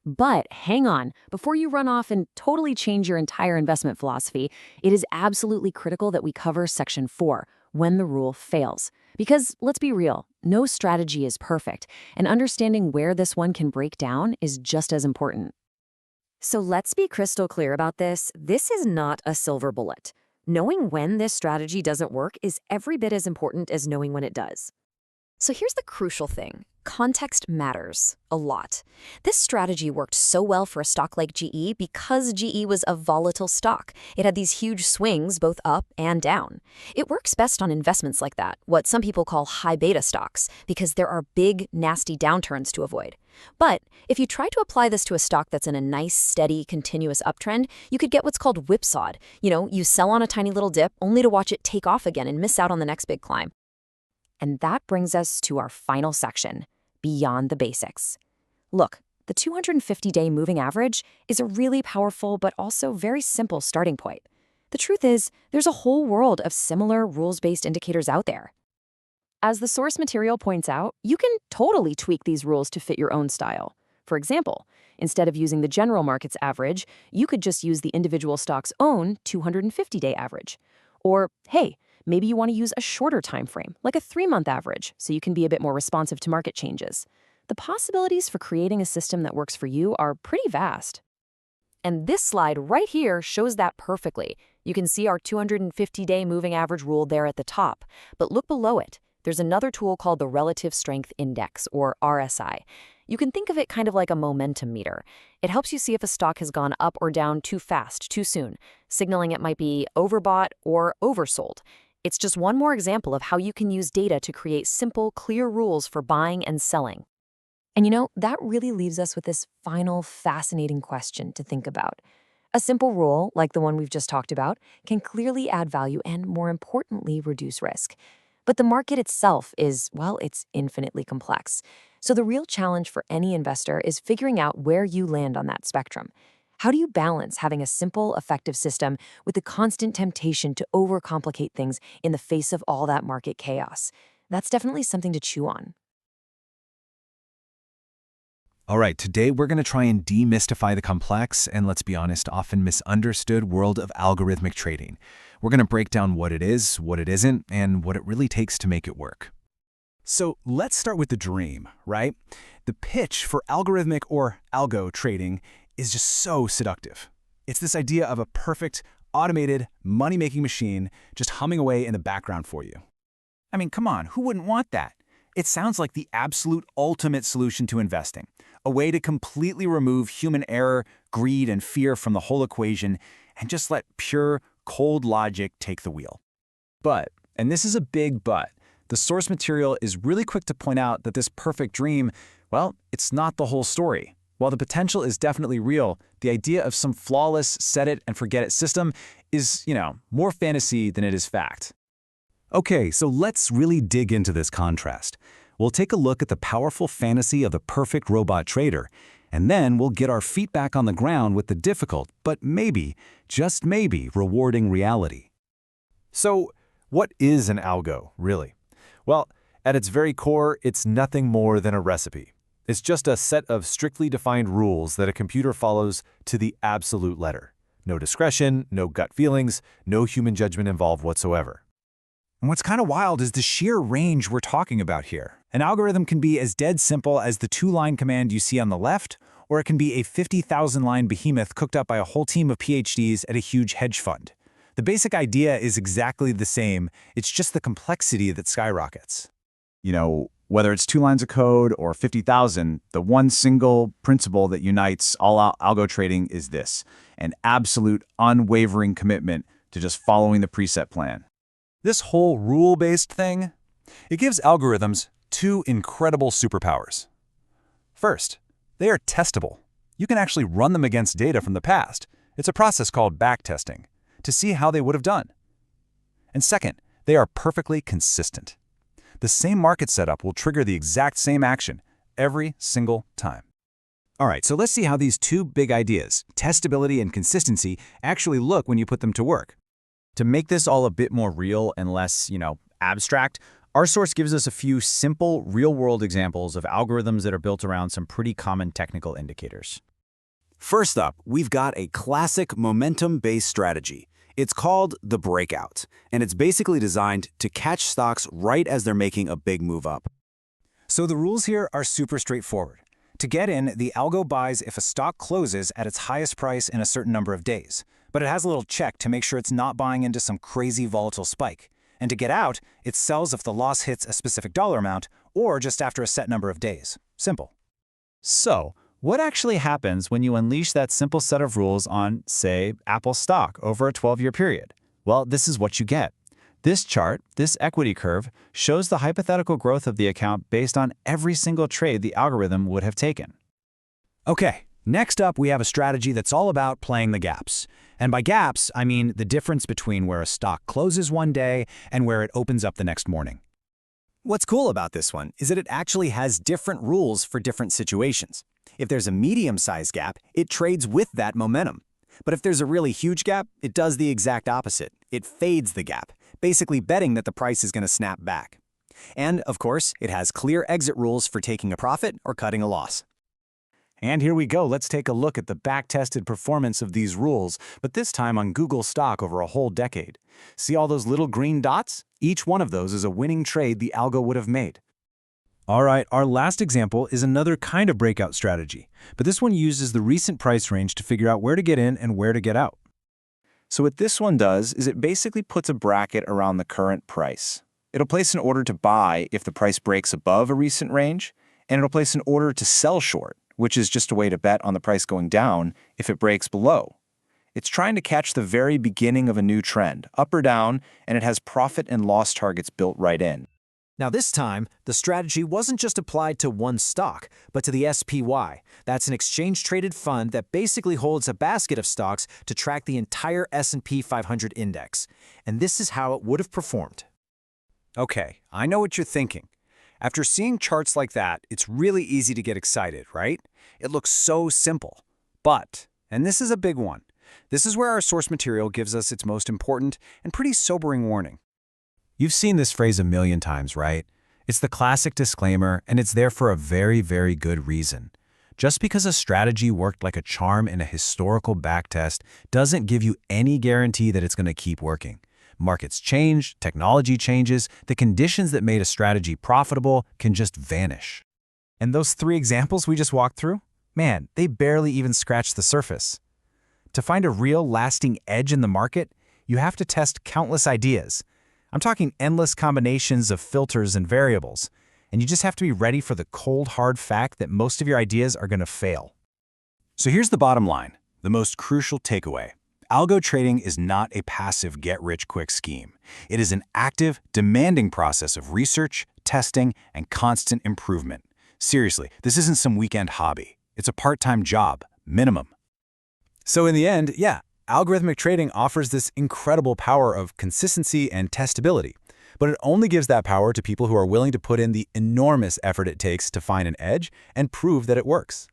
But hang on, before you run off and totally change your entire investment philosophy, it is absolutely critical that we cover Section 4, when the rule fails. Because let's be real, no strategy is perfect, and understanding where this one can break down is just as important. So let's be crystal clear about this. This is not a silver bullet. Knowing when this strategy doesn't work is every bit as important as knowing when it does. So here's the crucial thing. Context matters a lot. This strategy worked so well for a stock like GE because GE was a volatile stock. It had these huge swings both up and down. It works best on investments like that, what some people call high beta stocks, because there are big, nasty downturns to avoid. But if you try to apply this to a stock that's in a nice, steady, continuous uptrend, you could get what's called whipsawed. You sell on a tiny little dip only to watch it take off again and miss out on the next big climb. And that brings us to our final section, beyond the basics. Look, the 250-day moving average is a really powerful but also very simple starting point. The truth is, there's a whole world of similar rules-based indicators out there. As the source material points out, you can totally tweak these rules to fit your own style. For example, instead of using the general market's average, you could just use the individual stock's own 250-day average. Or, hey, maybe you want to use a shorter time frame, like a 3-month average, so you can be a bit more responsive to market changes. The possibilities for creating a system that works for you are pretty vast. And this slide right here shows that perfectly. You can see our 250-day moving average rule there at the top, but look below it. There's another tool called the Relative Strength Index, or RSI. You can think of it kind of like a momentum meter. It helps you see if a stock has gone up or down too fast, too soon, signaling it might be overbought or oversold. It's just one more example of how you can use data to create simple, clear rules for buying and selling. And that really leaves us with this final fascinating question to think about. A simple rule, like the one we've just talked about, can clearly add value and, more importantly, reduce risk. But the market itself is, well, it's infinitely complex. So the real challenge for any investor is figuring out where you land on that spectrum. How do you balance having a simple, effective system with the constant temptation to overcomplicate things in the face of all that market chaos? That's definitely something to chew on. All right, today we're going to try and demystify the complex and, let's be honest, often misunderstood world of algorithmic trading. We're going to break down what it is, what it isn't, and what it really takes to make it work. So let's start with the dream, right? The pitch for algorithmic or algo trading is just so seductive. It's this idea of a perfect, automated, money-making machine just humming away in the background for you. I mean, come on, who wouldn't want that? It sounds like the absolute ultimate solution to investing, a way to completely remove human error, greed, and fear from the whole equation and just let pure, cold logic take the wheel. But, and this is a big but, the source material is really quick to point out that this perfect dream, well, it's not the whole story. While the potential is definitely real, the idea of some flawless set-it-and-forget-it system is, more fantasy than it is fact. Okay, so let's really dig into this contrast. We'll take a look at the powerful fantasy of the perfect robot trader, and then we'll get our feet back on the ground with the difficult, but maybe, just maybe, rewarding reality. So, what is an algo, really? Well, at its very core, it's nothing more than a recipe. It's just a set of strictly defined rules that a computer follows to the absolute letter. No discretion, no gut feelings, no human judgment involved whatsoever. And what's kind of wild is the sheer range we're talking about here. An algorithm can be as dead simple as the 2-line command you see on the left, or it can be a 50,000-line behemoth cooked up by a whole team of PhDs at a huge hedge fund. The basic idea is exactly the same, it's just the complexity that skyrockets. Whether it's 2 lines of code or 50,000, the one single principle that unites all algo trading is this: an absolute, unwavering commitment to just following the preset plan. This whole rule-based thing, it gives algorithms 2 incredible superpowers. First, they are testable. You can actually run them against data from the past. It's a process called backtesting, to see how they would have done. And second, they are perfectly consistent. The same market setup will trigger the exact same action every single time. All right, so let's see how these 2 big ideas, testability and consistency, actually look when you put them to work. To make this all a bit more real and less, abstract, our source gives us a few simple, real-world examples of algorithms that are built around some pretty common technical indicators. First up, we've got a classic momentum-based strategy. It's called the breakout, and it's basically designed to catch stocks right as they're making a big move up. So the rules here are super straightforward. To get in, the algo buys if a stock closes at its highest price in a certain number of days, but it has a little check to make sure it's not buying into some crazy volatile spike. And to get out, it sells if the loss hits a specific dollar amount or just after a set number of days. Simple. So, what actually happens when you unleash that simple set of rules on, say, Apple stock over a 12-year period? Well, this is what you get. This chart, this equity curve, shows the hypothetical growth of the account based on every single trade the algorithm would have taken. Okay, next up we have a strategy that's all about playing the gaps. And by gaps, I mean the difference between where a stock closes one day and where it opens up the next morning. What's cool about this one is that it actually has different rules for different situations. If there's a medium-sized gap, it trades with that momentum. But if there's a really huge gap, it does the exact opposite. It fades the gap, basically betting that the price is going to snap back. And, of course, it has clear exit rules for taking a profit or cutting a loss. And here we go. Let's take a look at the back-tested performance of these rules, but this time on Google stock over a whole decade. See all those little green dots? Each one of those is a winning trade the algo would have made. All right, our last example is another kind of breakout strategy, but this one uses the recent price range to figure out where to get in and where to get out. So what this one does is it basically puts a bracket around the current price. It'll place an order to buy if the price breaks above a recent range, and it'll place an order to sell short, which is just a way to bet on the price going down if it breaks below. It's trying to catch the very beginning of a new trend, up or down, and it has profit and loss targets built right in. Now this time, the strategy wasn't just applied to one stock, but to the SPY. That's an exchange-traded fund that basically holds a basket of stocks to track the entire S&P 500 index. And this is how it would have performed. Okay, I know what you're thinking. After seeing charts like that, it's really easy to get excited, right? It looks so simple. But, and this is a big one, this is where our source material gives us its most important and pretty sobering warning. You've seen this phrase a million times, right? It's the classic disclaimer, and it's there for a very, very good reason. Just because a strategy worked like a charm in a historical backtest doesn't give you any guarantee that it's going to keep working. Markets change, technology changes, the conditions that made a strategy profitable can just vanish. And those 3 examples we just walked through? Man, they barely even scratched the surface. To find a real lasting edge in the market, you have to test countless ideas. I'm talking endless combinations of filters and variables, and you just have to be ready for the cold, hard fact that most of your ideas are going to fail. So here's the bottom line, the most crucial takeaway. Algo trading is not a passive get-rich-quick scheme. It is an active, demanding process of research, testing, and constant improvement. Seriously, this isn't some weekend hobby. It's a part-time job, minimum. So in the end, yeah, algorithmic trading offers this incredible power of consistency and testability. But it only gives that power to people who are willing to put in the enormous effort it takes to find an edge and prove that it works.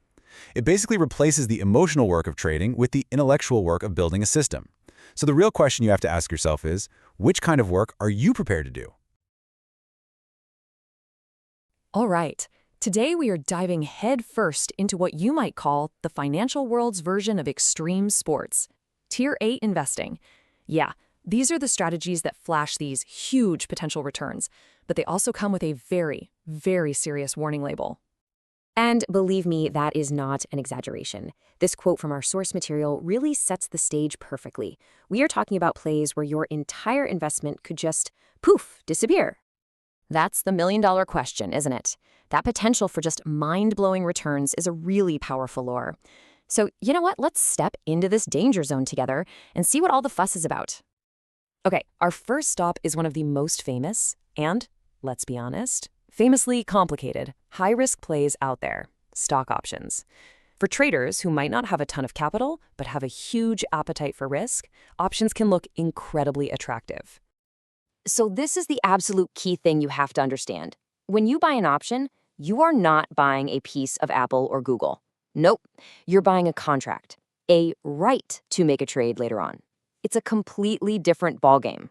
It basically replaces the emotional work of trading with the intellectual work of building a system. So the real question you have to ask yourself is, which kind of work are you prepared to do? All right, today we are diving headfirst into what you might call the financial world's version of extreme sports. Tier 8 investing. Yeah, these are the strategies that flash these huge potential returns, but they also come with a very, very serious warning label. And believe me, that is not an exaggeration. This quote from our source material really sets the stage perfectly. We are talking about plays where your entire investment could just, poof, disappear. That's the million-dollar question, isn't it? That potential for just mind-blowing returns is a really powerful lure. So, you know what? Let's step into this danger zone together and see what all the fuss is about. Okay, our first stop is one of the most famous and, let's be honest, famously complicated, high-risk plays out there, stock options. For traders who might not have a ton of capital but have a huge appetite for risk, options can look incredibly attractive. So this is the absolute key thing you have to understand. When you buy an option, you are not buying a piece of Apple or Google. Nope, you're buying a contract, a right to make a trade later on. It's a completely different ballgame.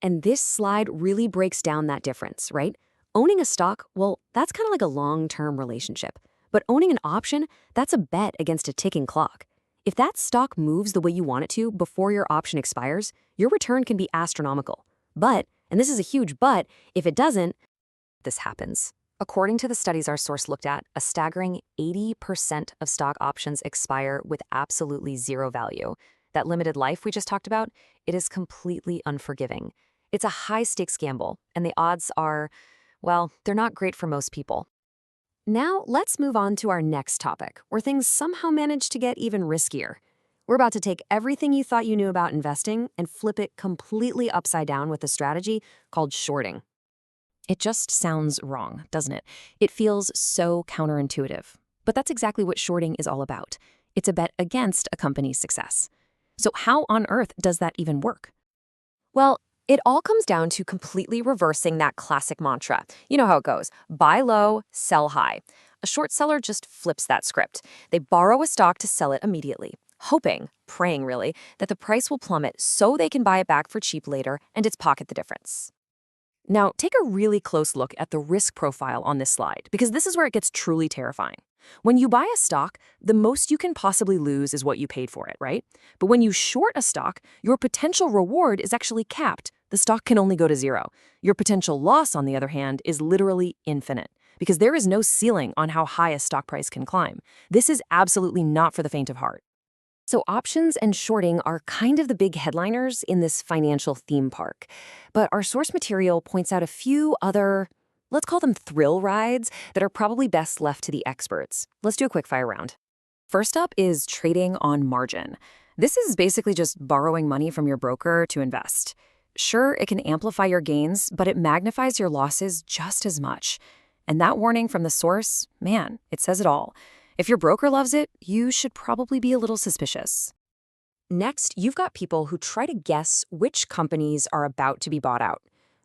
And this slide really breaks down that difference, right? Owning a stock, well, that's kind of like a long-term relationship. But owning an option, that's a bet against a ticking clock. If that stock moves the way you want it to before your option expires, your return can be astronomical. But, and this is a huge but, if it doesn't, this happens. According to the studies our source looked at, a staggering 80% of stock options expire with absolutely zero value. That limited life we just talked about, it is completely unforgiving. It's a high-stakes gamble, and the odds are, well, they're not great for most people. Now, let's move on to our next topic, where things somehow manage to get even riskier. We're about to take everything you thought you knew about investing and flip it completely upside down with a strategy called shorting. It just sounds wrong, doesn't it? It feels so counterintuitive. But that's exactly what shorting is all about. It's a bet against a company's success. So how on earth does that even work? Well, it all comes down to completely reversing that classic mantra. You know how it goes. Buy low, sell high. A short seller just flips that script. They borrow a stock to sell it immediately, hoping, praying really, that the price will plummet so they can buy it back for cheap later and it's pocket the difference. Now, take a really close look at the risk profile on this slide, because this is where it gets truly terrifying. When you buy a stock, the most you can possibly lose is what you paid for it, right? But when you short a stock, your potential reward is actually capped. The stock can only go to zero. Your potential loss, on the other hand, is literally infinite, because there is no ceiling on how high a stock price can climb. This is absolutely not for the faint of heart. So options and shorting are kind of the big headliners in this financial theme park. But our source material points out a few other, let's call them thrill rides, that are probably best left to the experts. Let's do a quick fire round. First up is trading on margin. This is basically just borrowing money from your broker to invest. Sure, it can amplify your gains, but it magnifies your losses just as much. And that warning from the source, man, it says it all. If your broker loves it, you should probably be a little suspicious. Next, you've got people who try to guess which companies are about to be bought out.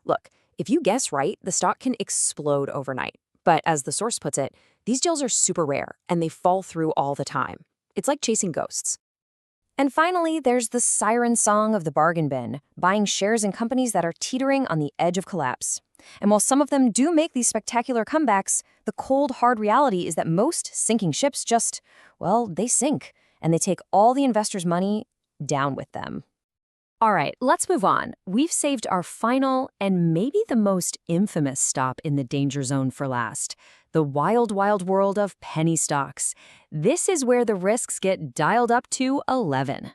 Look, If you guess right, the stock can explode overnight. But as the source puts it, these deals are super rare, and they fall through all the time. It's like chasing ghosts. And finally, there's the siren song of the bargain bin, buying shares in companies that are teetering on the edge of collapse. And while some of them do make these spectacular comebacks, the cold, hard reality is that most sinking ships just, well, they sink, and they take all the investors' money down with them. All right, let's move on. We've saved our final and maybe the most infamous stop in the danger zone for last, the wild, wild world of penny stocks. This is where the risks get dialed up to 11.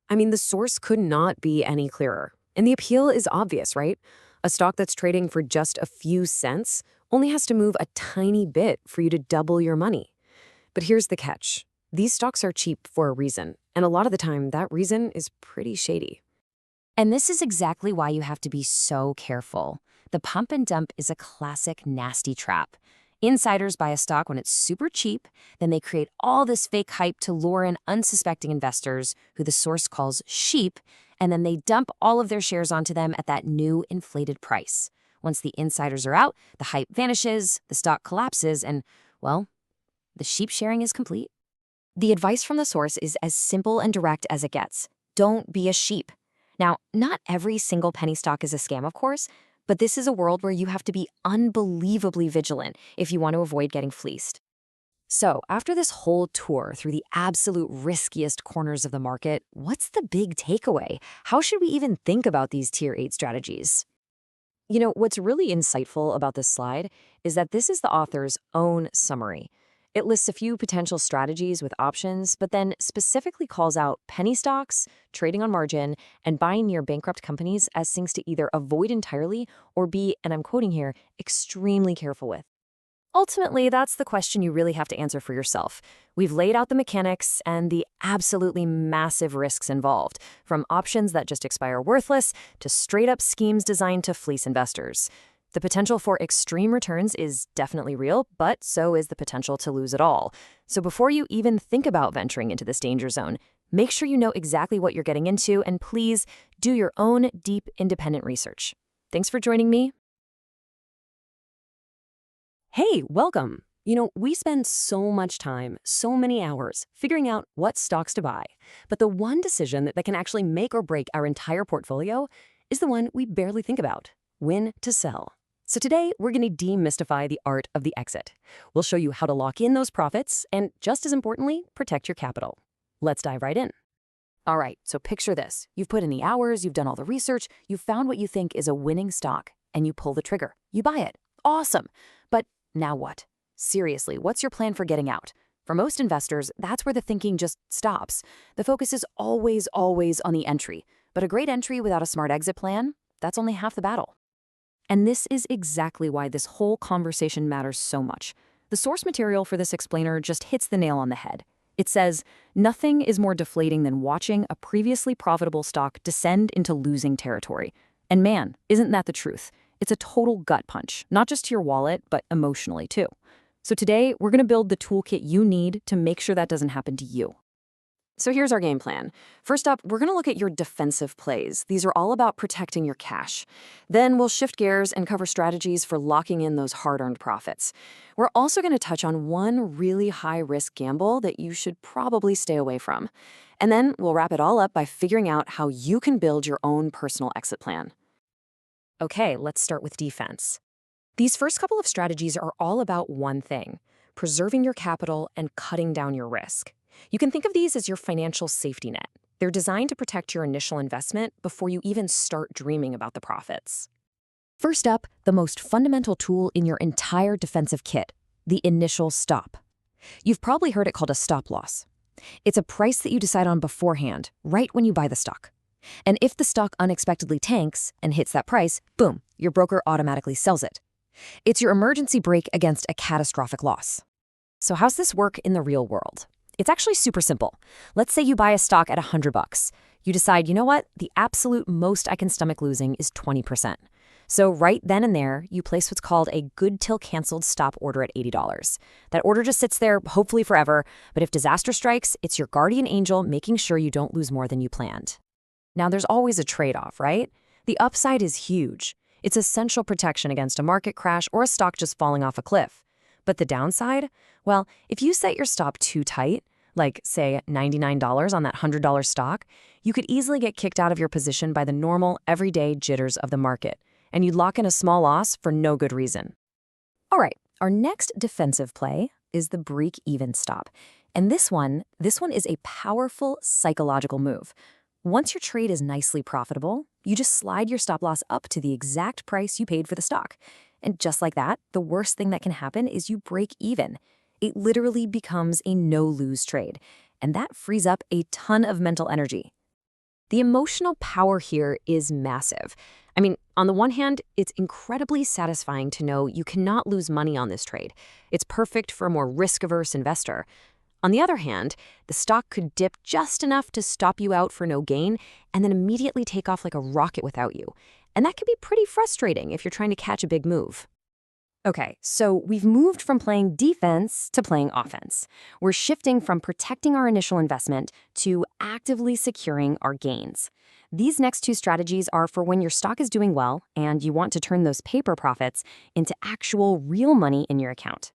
I mean, the source could not be any clearer. And the appeal is obvious, right? A stock that's trading for just a few cents only has to move a tiny bit for you to double your money. But here's the catch. These stocks are cheap for a reason, and a lot of the time, that reason is pretty shady. And this is exactly why you have to be so careful. The pump and dump is a classic nasty trap. Insiders buy a stock when it's super cheap, then they create all this fake hype to lure in unsuspecting investors, who the source calls sheep, and then they dump all of their shares onto them at that new inflated price. Once the insiders are out, the hype vanishes, the stock collapses, and, well, the sheep sharing is complete. The advice from the source is as simple and direct as it gets. Don't be a sheep. Now, not every single penny stock is a scam, of course, but this is a world where you have to be unbelievably vigilant if you want to avoid getting fleeced. So, after this whole tour through the absolute riskiest corners of the market, what's the big takeaway? How should we even think about these Tier 8 strategies? You know, what's really insightful about this slide is that this is the author's own summary. It lists a few potential strategies with options, but then specifically calls out penny stocks, trading on margin, and buying near bankrupt companies as things to either avoid entirely or be, and I'm quoting here, extremely careful with. Ultimately, that's the question you really have to answer for yourself. We've laid out the mechanics and the absolutely massive risks involved, from options that just expire worthless to straight-up schemes designed to fleece investors. The potential for extreme returns is definitely real, but so is the potential to lose it all. So before you even think about venturing into this danger zone, make sure you know exactly what you're getting into, and please do your own deep, independent research. Thanks for joining me. Hey, welcome. You know, we spend so much time, so many hours, figuring out what stocks to buy. But the one decision that can actually make or break our entire portfolio is the one we barely think about: when to sell. So today, we're going to demystify the art of the exit. We'll show you how to lock in those profits and, just as importantly, protect your capital. Let's dive right in. All right, so picture this. You've put in the hours, you've done all the research, you've found what you think is a winning stock, and you pull the trigger. You buy it. Awesome. But now what? Seriously, what's your plan for getting out? For most investors, that's where the thinking just stops. The focus is always, always on the entry. But a great entry without a smart exit plan, that's only half the battle. And this is exactly why this whole conversation matters so much. The source material for this explainer just hits the nail on the head. It says, nothing is more deflating than watching a previously profitable stock descend into losing territory. And man, isn't that the truth? It's a total gut punch, not just to your wallet, but emotionally too. So today, we're going to build the toolkit you need to make sure that doesn't happen to you. So here's our game plan. First up, we're going to look at your defensive plays. These are all about protecting your cash. Then we'll shift gears and cover strategies for locking in those hard-earned profits. We're also going to touch on one really high-risk gamble that you should probably stay away from. And then we'll wrap it all up by figuring out how you can build your own personal exit plan. Okay, let's start with defense. These first couple of strategies are all about one thing: preserving your capital and cutting down your risk. You can think of these as your financial safety net. They're designed to protect your initial investment before you even start dreaming about the profits. First up, the most fundamental tool in your entire defensive kit: the initial stop. You've probably heard it called a stop loss. It's a price that you decide on beforehand, right when you buy the stock. And if the stock unexpectedly tanks and hits that price, boom, your broker automatically sells it. It's your emergency brake against a catastrophic loss. So how's this work in the real world? It's actually super simple. Let's say you buy a stock at $100. You decide, you know what, the absolute most I can stomach losing is 20%. So right then and there, you place what's called a good till canceled stop order at $80. That order just sits there, hopefully forever, but if disaster strikes, it's your guardian angel making sure you don't lose more than you planned. Now, there's always a trade-off, right? The upside is huge. It's essential protection against a market crash or a stock just falling off a cliff. But the downside? Well, if you set your stop too tight, like, say, $99 on that $100 stock, you could easily get kicked out of your position by the normal, everyday jitters of the market, and you'd lock in a small loss for no good reason. All right, our next defensive play is the break-even stop. And this one is a powerful psychological move. Once your trade is nicely profitable, you just slide your stop loss up to the exact price you paid for the stock. And just like that, the worst thing that can happen is you break even. It literally becomes a no-lose trade, and that frees up a ton of mental energy. The emotional power here is massive. I mean, on the one hand, it's incredibly satisfying to know you cannot lose money on this trade. It's perfect for a more risk-averse investor. On the other hand, the stock could dip just enough to stop you out for no gain and then immediately take off like a rocket without you. And that can be pretty frustrating if you're trying to catch a big move. Okay, so we've moved from playing defense to playing offense. We're shifting from protecting our initial investment to actively securing our gains. These next two strategies are for when your stock is doing well and you want to turn those paper profits into actual real money in your account.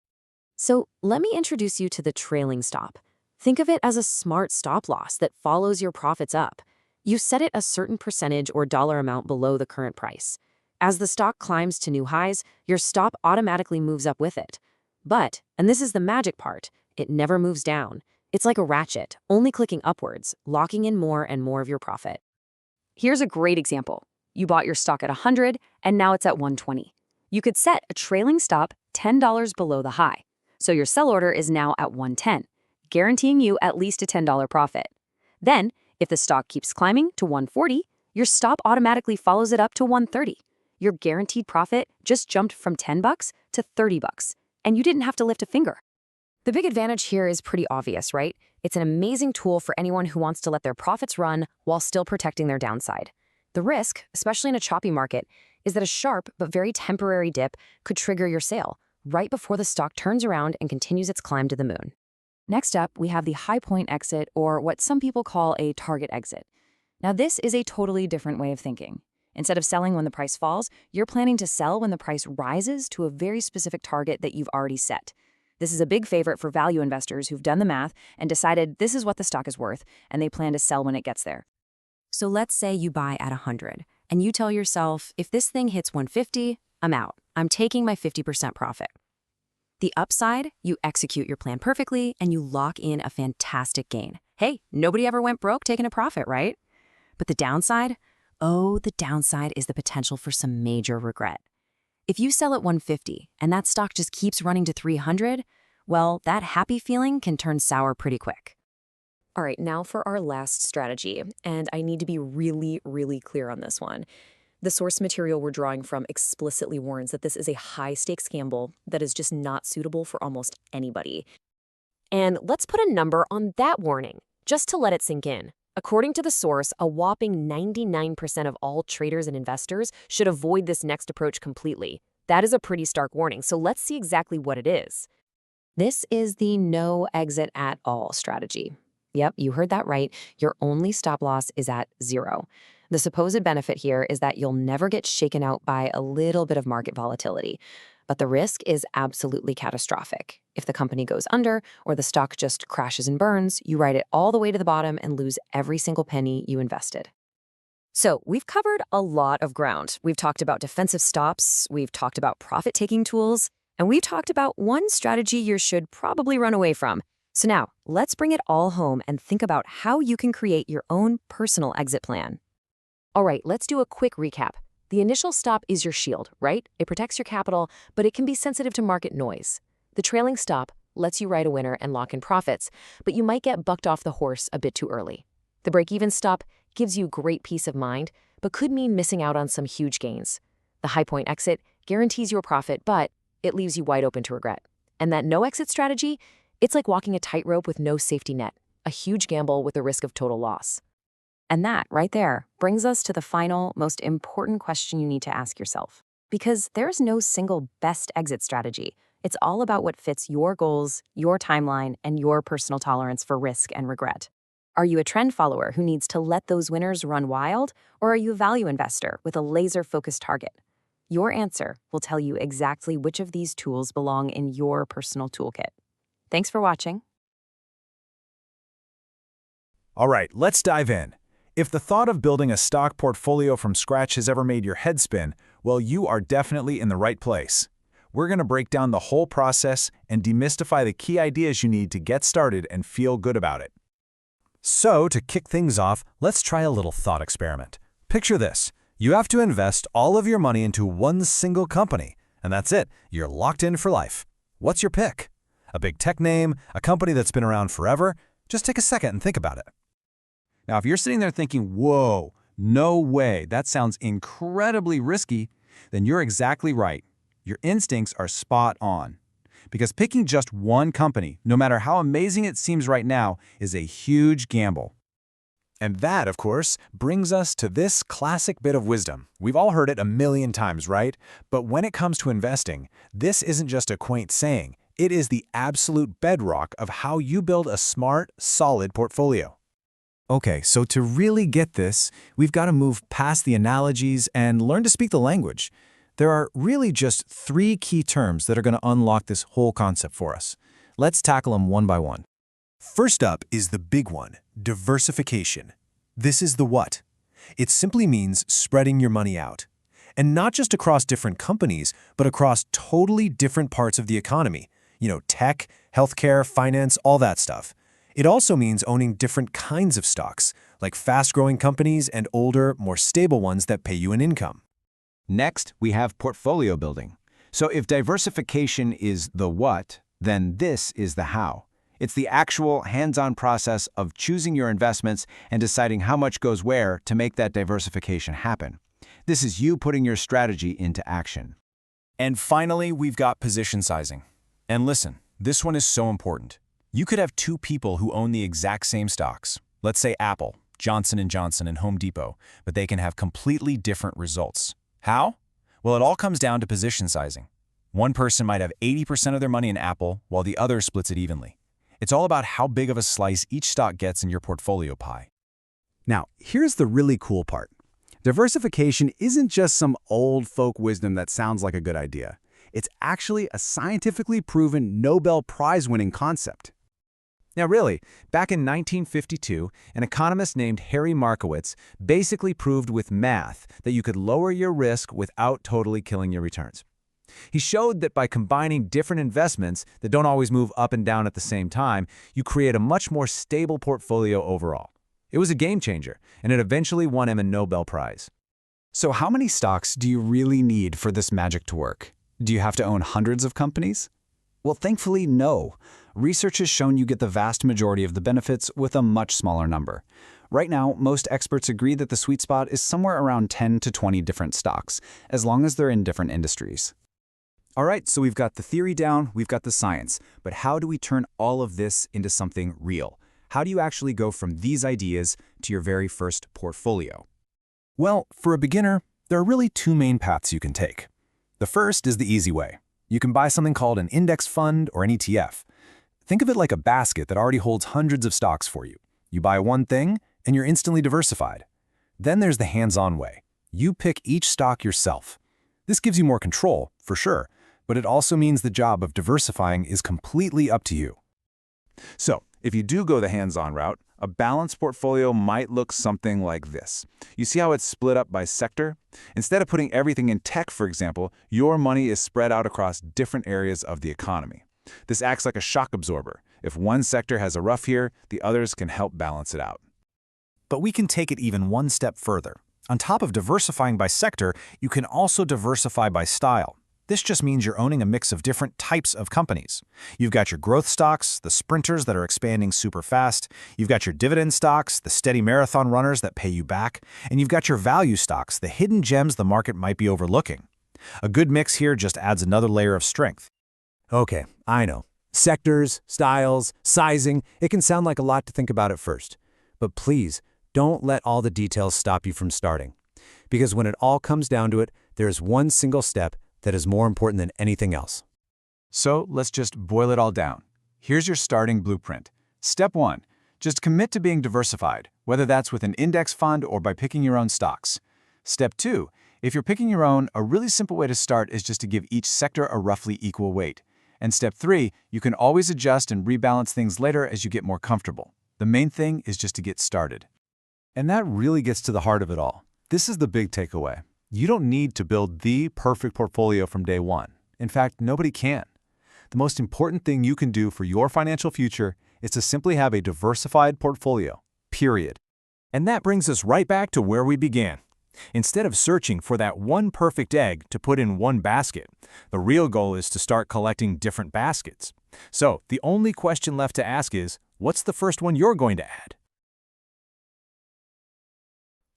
So let me introduce you to the trailing stop. Think of it as a smart stop loss that follows your profits up. You set it a certain percentage or dollar amount below the current price. As the stock climbs to new highs, your stop automatically moves up with it. But, and this is the magic part, it never moves down. It's like a ratchet, only clicking upwards, locking in more and more of your profit. Here's a great example. You bought your stock at 100 and now it's at 120. You could set a trailing stop $10 below the high. So your sell order is now at 110, guaranteeing you at least a $10 profit. Then, if the stock keeps climbing to 140, your stop automatically follows it up to 130. Your guaranteed profit just jumped from $10 to $30, and you didn't have to lift a finger. The big advantage here is pretty obvious, right? It's an amazing tool for anyone who wants to let their profits run while still protecting their downside. The risk, especially in a choppy market, is that a sharp but very temporary dip could trigger your sale right before the stock turns around and continues its climb to the moon. Next up, we have the high point exit, or what some people call a target exit. Now, this is a totally different way of thinking. Instead of selling when the price falls, you're planning to sell when the price rises to a very specific target that you've already set. This is a big favorite for value investors who've done the math and decided this is what the stock is worth, and they plan to sell when it gets there. So let's say you buy at 100, and you tell yourself, if this thing hits 150, I'm out. I'm taking my 50% profit. The upside, you execute your plan perfectly, and you lock in a fantastic gain. Hey, nobody ever went broke taking a profit, right? But the downside? Oh, the downside is the potential for some major regret. If you sell at 150 and that stock just keeps running to 300, well, that happy feeling can turn sour pretty quick. All right, now for our last strategy, and I need to be really, really clear on this one. The source material we're drawing from explicitly warns that this is a high-stakes gamble that is just not suitable for almost anybody. And let's put a number on that warning, just to let it sink in. According to the source, a whopping 99% of all traders and investors should avoid this next approach completely. That is a pretty stark warning, so let's see exactly what it is. This is the no exit at all strategy. Yep, you heard that right. Your only stop loss is at 0. The supposed benefit here is that you'll never get shaken out by a little bit of market volatility. But the risk is absolutely catastrophic. If the company goes under or the stock just crashes and burns, you ride it all the way to the bottom and lose every single penny you invested. So we've covered a lot of ground. We've talked about defensive stops, we've talked about profit-taking tools, and we've talked about one strategy you should probably run away from. So now, let's bring it all home and think about how you can create your own personal exit plan. All right, let's do a quick recap. The initial stop is your shield, right? It protects your capital, but it can be sensitive to market noise. The trailing stop lets you ride a winner and lock in profits, but you might get bucked off the horse a bit too early. The break-even stop gives you great peace of mind, but could mean missing out on some huge gains. The high point exit guarantees your profit, but it leaves you wide open to regret. And that no exit strategy, it's like walking a tightrope with no safety net, a huge gamble with the risk of total loss. And that, right there, brings us to the final, most important question you need to ask yourself. Because there's no single best exit strategy. It's all about what fits your goals, your timeline, and your personal tolerance for risk and regret. Are you a trend follower who needs to let those winners run wild? Or are you a value investor with a laser-focused target? Your answer will tell you exactly which of these tools belong in your personal toolkit. Thanks for watching. All right, let's dive in. If the thought of building a stock portfolio from scratch has ever made your head spin, well, you are definitely in the right place. We're going to break down the whole process and demystify the key ideas you need to get started and feel good about it. So, to kick things off, let's try a little thought experiment. Picture this. You have to invest all of your money into one single company, and that's it. You're locked in for life. What's your pick? A big tech name, a company that's been around forever? Just take a second and think about it. Now, if you're sitting there thinking, whoa, no way, that sounds incredibly risky, then you're exactly right. Your instincts are spot on. Because picking just one company, no matter how amazing it seems right now, is a huge gamble. And that, of course, brings us to this classic bit of wisdom. We've all heard it a million times, right? But when it comes to investing, this isn't just a quaint saying. It is the absolute bedrock of how you build a smart, solid portfolio. Okay, so to really get this, we've got to move past the analogies and learn to speak the language. There are really just 3 key terms that are going to unlock this whole concept for us. Let's tackle them one by one. First up is the big one, diversification. This is the what. It simply means spreading your money out. And not just across different companies, but across totally different parts of the economy. Tech, healthcare, finance, all that stuff. It also means owning different kinds of stocks, like fast-growing companies and older, more stable ones that pay you an income. Next, we have portfolio building. So if diversification is the what, then this is the how. It's the actual hands-on process of choosing your investments and deciding how much goes where to make that diversification happen. This is you putting your strategy into action. And finally, we've got position sizing. And listen, this one is so important. You could have 2 people who own the exact same stocks. Let's say Apple, Johnson & Johnson, and Home Depot, but they can have completely different results. How? Well, it all comes down to position sizing. One person might have 80% of their money in Apple, while the other splits it evenly. It's all about how big of a slice each stock gets in your portfolio pie. Now, here's the really cool part. Diversification isn't just some old folk wisdom that sounds like a good idea. It's actually a scientifically proven Nobel Prize-winning concept. Now really, back in 1952, an economist named Harry Markowitz basically proved with math that you could lower your risk without totally killing your returns. He showed that by combining different investments that don't always move up and down at the same time, you create a much more stable portfolio overall. It was a game changer, and it eventually won him a Nobel Prize. So how many stocks do you really need for this magic to work? Do you have to own hundreds of companies? Well, thankfully, no. Research has shown you get the vast majority of the benefits with a much smaller number. Right now, most experts agree that the sweet spot is somewhere around 10 to 20 different stocks, as long as they're in different industries. All right, so we've got the theory down, we've got the science, but how do we turn all of this into something real? How do you actually go from these ideas to your very first portfolio? Well, for a beginner, there are really 2 main paths you can take. The first is the easy way. You can buy something called an index fund or an ETF. Think of it like a basket that already holds hundreds of stocks for you. You buy one thing, and you're instantly diversified. Then there's the hands-on way. You pick each stock yourself. This gives you more control, for sure, but it also means the job of diversifying is completely up to you. So, if you do go the hands-on route, a balanced portfolio might look something like this. You see how it's split up by sector? Instead of putting everything in tech, for example, your money is spread out across different areas of the economy. This acts like a shock absorber. If one sector has a rough year, the others can help balance it out. But we can take it even one step further. On top of diversifying by sector, you can also diversify by style. This just means you're owning a mix of different types of companies. You've got your growth stocks, the sprinters that are expanding super fast. You've got your dividend stocks, the steady marathon runners that pay you back. And you've got your value stocks, the hidden gems the market might be overlooking. A good mix here just adds another layer of strength. Okay, I know. Sectors, styles, sizing, it can sound like a lot to think about at first. But please, don't let all the details stop you from starting. Because when it all comes down to it, there's one single step that is more important than anything else. So let's just boil it all down. Here's your starting blueprint. Step 1, just commit to being diversified, whether that's with an index fund or by picking your own stocks. Step 2, If you're picking your own, a really simple way to start is just to give each sector a roughly equal weight. And step 3, you can always adjust and rebalance things later as you get more comfortable. The main thing is just to get started. And that really gets to the heart of it all. This is the big takeaway. You don't need to build the perfect portfolio from day one. In fact, nobody can. The most important thing you can do for your financial future is to simply have a diversified portfolio, period. And that brings us right back to where we began. Instead of searching for that one perfect egg to put in one basket, the real goal is to start collecting different baskets. So the only question left to ask is, what's the first one you're going to add?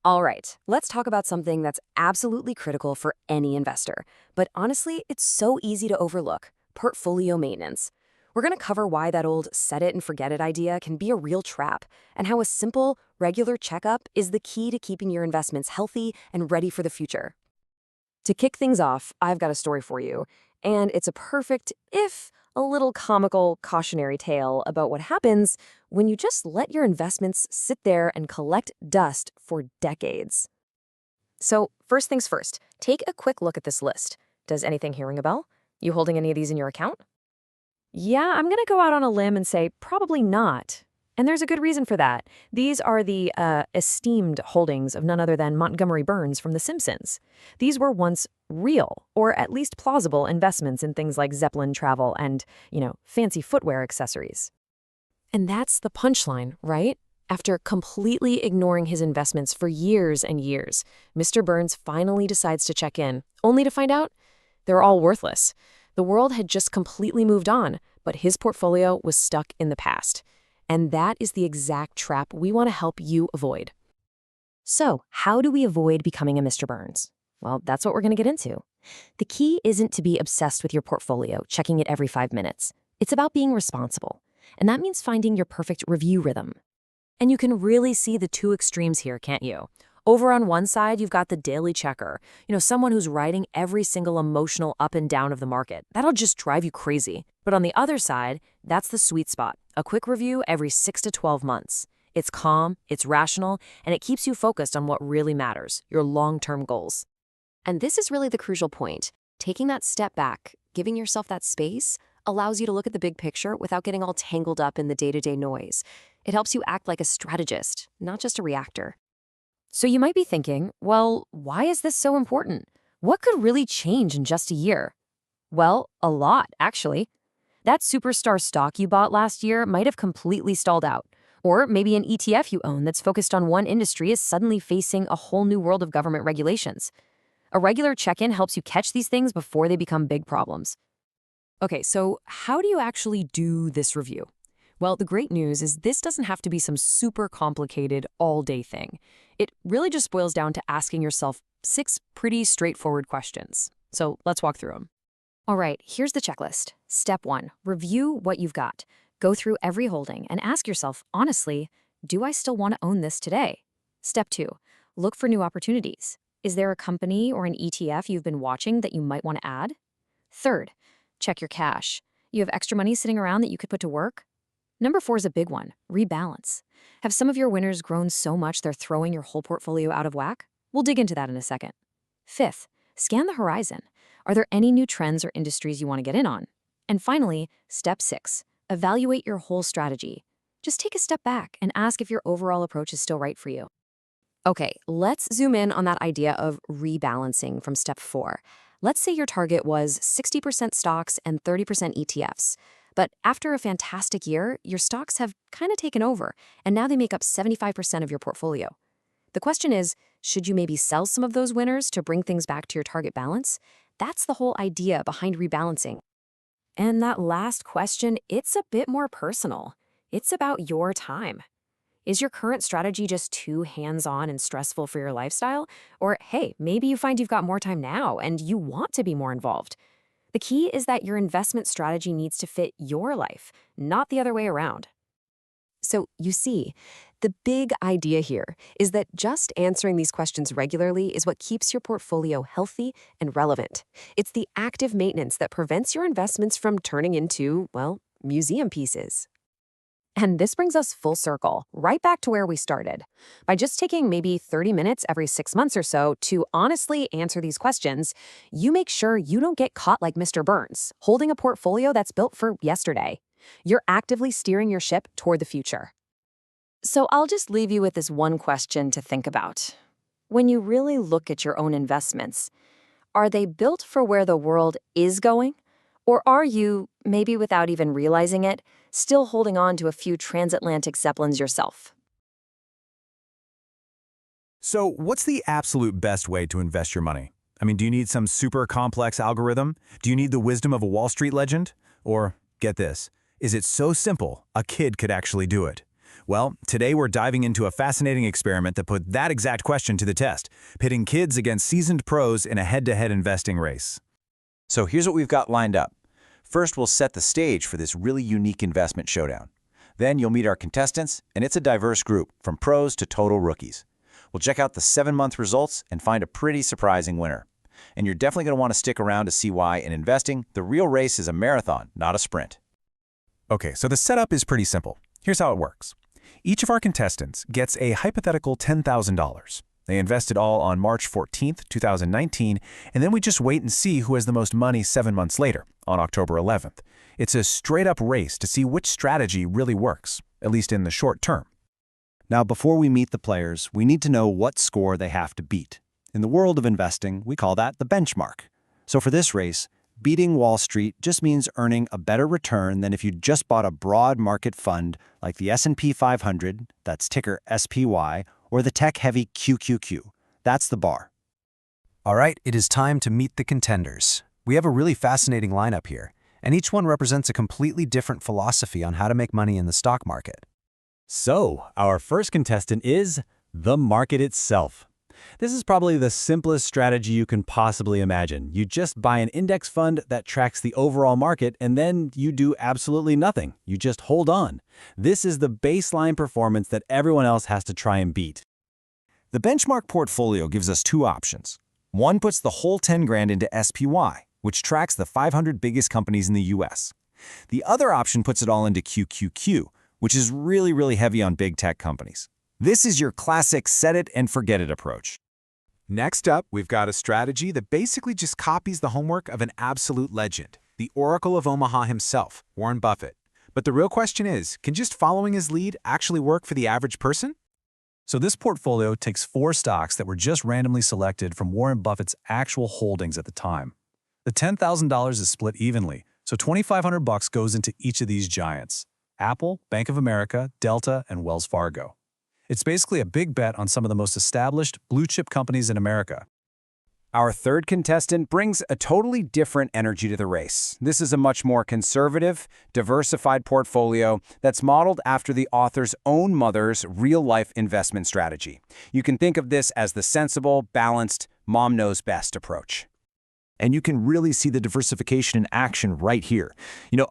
All right, let's talk about something that's absolutely critical for any investor. But honestly, it's so easy to overlook: portfolio maintenance. We're going to cover why that old set it and forget it idea can be a real trap, and how a simple, regular checkup is the key to keeping your investments healthy and ready for the future. To kick things off, I've got a story for you, and it's a perfect, if a little comical, cautionary tale about what happens when you just let your investments sit there and collect dust for decades. So, first things first, take a quick look at this list. Does anything here ring a bell? You holding any of these in your account? Yeah, I'm going to go out on a limb and say probably not. And there's a good reason for that. These are the esteemed holdings of none other than Montgomery Burns from The Simpsons. These were once real, or at least plausible, investments in things like Zeppelin travel and, fancy footwear accessories. And that's the punchline, right? After completely ignoring his investments for years and years, Mr. Burns finally decides to check in, only to find out they're all worthless. The world had just completely moved on, but his portfolio was stuck in the past. And that is the exact trap we want to help you avoid. So, how do we avoid becoming a Mr. Burns? Well, that's what we're going to get into. The key isn't to be obsessed with your portfolio, checking it every 5 minutes. It's about being responsible. And that means finding your perfect review rhythm. And you can really see the two extremes here, can't you? Over on one side, you've got the daily checker, someone who's writing every single emotional up and down of the market. That'll just drive you crazy. But on the other side, that's the sweet spot, a quick review every 6 to 12 months. It's calm, it's rational, and it keeps you focused on what really matters, your long-term goals. And this is really the crucial point. Taking that step back, giving yourself that space, allows you to look at the big picture without getting all tangled up in the day-to-day noise. It helps you act like a strategist, not just a reactor. So you might be thinking, well, why is this so important? What could really change in just a year? Well, a lot, actually. That superstar stock you bought last year might have completely stalled out. Or maybe an ETF you own that's focused on one industry is suddenly facing a whole new world of government regulations. A regular check-in helps you catch these things before they become big problems. Okay, so how do you actually do this review? Well, the great news is this doesn't have to be some super complicated all-day thing. It really just boils down to asking yourself 6 pretty straightforward questions. So let's walk through them. All right, here's the checklist. Step 1, review what you've got. Go through every holding and ask yourself, honestly, do I still want to own this today? Step 2, look for new opportunities. Is there a company or an ETF you've been watching that you might want to add? Third, check your cash. You have extra money sitting around that you could put to work? Number 4 is a big one, rebalance. Have some of your winners grown so much they're throwing your whole portfolio out of whack? We'll dig into that in a second. 5th, scan the horizon. Are there any new trends or industries you want to get in on? And finally, step 6, evaluate your whole strategy. Just take a step back and ask if your overall approach is still right for you. Okay, let's zoom in on that idea of rebalancing from step 4. Let's say your target was 60% stocks and 30% ETFs. But after a fantastic year, your stocks have kind of taken over, and now they make up 75% of your portfolio. The question is, should you maybe sell some of those winners to bring things back to your target balance? That's the whole idea behind rebalancing. And that last question, it's a bit more personal. It's about your time. Is your current strategy just too hands-on and stressful for your lifestyle? Or, hey, maybe you find you've got more time now and you want to be more involved. The key is that your investment strategy needs to fit your life, not the other way around. So, you see, the big idea here is that just answering these questions regularly is what keeps your portfolio healthy and relevant. It's the active maintenance that prevents your investments from turning into, well, museum pieces. And this brings us full circle, right back to where we started. By just taking maybe 30 minutes every 6 months or so to honestly answer these questions, you make sure you don't get caught like Mr. Burns, holding a portfolio that's built for yesterday. You're actively steering your ship toward the future. So I'll just leave you with this one question to think about. When you really look at your own investments, are they built for where the world is going? Or are you, maybe without even realizing it, still holding on to a few transatlantic zeppelins yourself? So what's the absolute best way to invest your money? I mean, do you need some super complex algorithm? Do you need the wisdom of a Wall Street legend? Or, get this, is it so simple a kid could actually do it? Well, today we're diving into a fascinating experiment that put that exact question to the test, pitting kids against seasoned pros in a head-to-head investing race. So here's what we've got lined up. First, we'll set the stage for this really unique investment showdown. Then you'll meet our contestants, and it's a diverse group, from pros to total rookies. We'll check out the 7-month results and find a pretty surprising winner. And you're definitely going to want to stick around to see why, in investing, the real race is a marathon, not a sprint. Okay, so the setup is pretty simple. Here's how it works. Each of our contestants gets a hypothetical $10,000. They invested all on March 14th, 2019, and then we just wait and see who has the most money 7 months later, on October 11th. It's a straight-up race to see which strategy really works, at least in the short term. Now, before we meet the players, we need to know what score they have to beat. In the world of investing, we call that the benchmark. So for this race, beating Wall Street just means earning a better return than if you just bought a broad market fund like the S&P 500, that's ticker SPY, or the tech-heavy QQQ. That's the bar. All right, it is time to meet the contenders. We have a really fascinating lineup here, and each one represents a completely different philosophy on how to make money in the stock market. So, our first contestant is the market itself. This is probably the simplest strategy you can possibly imagine. You just buy an index fund that tracks the overall market, and then you do absolutely nothing. You just hold on. This is the baseline performance that everyone else has to try and beat. The benchmark portfolio gives us two options. One puts the whole 10 grand into SPY, which tracks the 500 biggest companies in the US. The other option puts it all into QQQ, which is really heavy on big tech companies. This is your classic set it and forget it approach. Next up, we've got a strategy that basically just copies the homework of an absolute legend, the Oracle of Omaha himself, Warren Buffett. But the real question is, can just following his lead actually work for the average person? So this portfolio takes 4 stocks that were just randomly selected from Warren Buffett's actual holdings at the time. The $10,000 is split evenly, so $2,500 goes into each of these giants: Apple, Bank of America, Delta, and Wells Fargo. It's basically a big bet on some of the most established blue-chip companies in America. Our third contestant brings a totally different energy to the race. This is a much more conservative, diversified portfolio that's modeled after the author's own mother's real-life investment strategy. You can think of this as the sensible, balanced, mom-knows-best approach. And you can really see the diversification in action right here.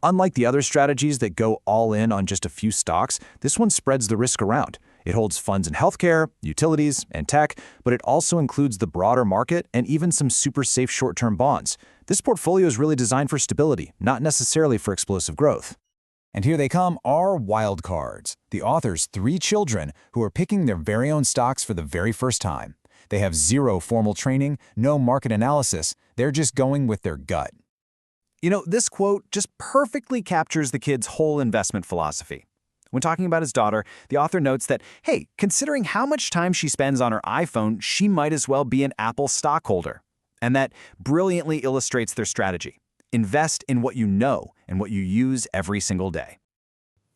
Unlike the other strategies that go all in on just a few stocks, this one spreads the risk around. It holds funds in healthcare, utilities, and tech, but it also includes the broader market and even some super safe short-term bonds. This portfolio is really designed for stability, not necessarily for explosive growth. And here they come, our wild cards, the author's 3 children who are picking their very own stocks for the very first time. They have 0 formal training, no market analysis. They're just going with their gut. This quote just perfectly captures the kid's whole investment philosophy. When talking about his daughter, the author notes that, hey, considering how much time she spends on her iPhone, she might as well be an Apple stockholder. And that brilliantly illustrates their strategy. Invest in what you know and what you use every single day.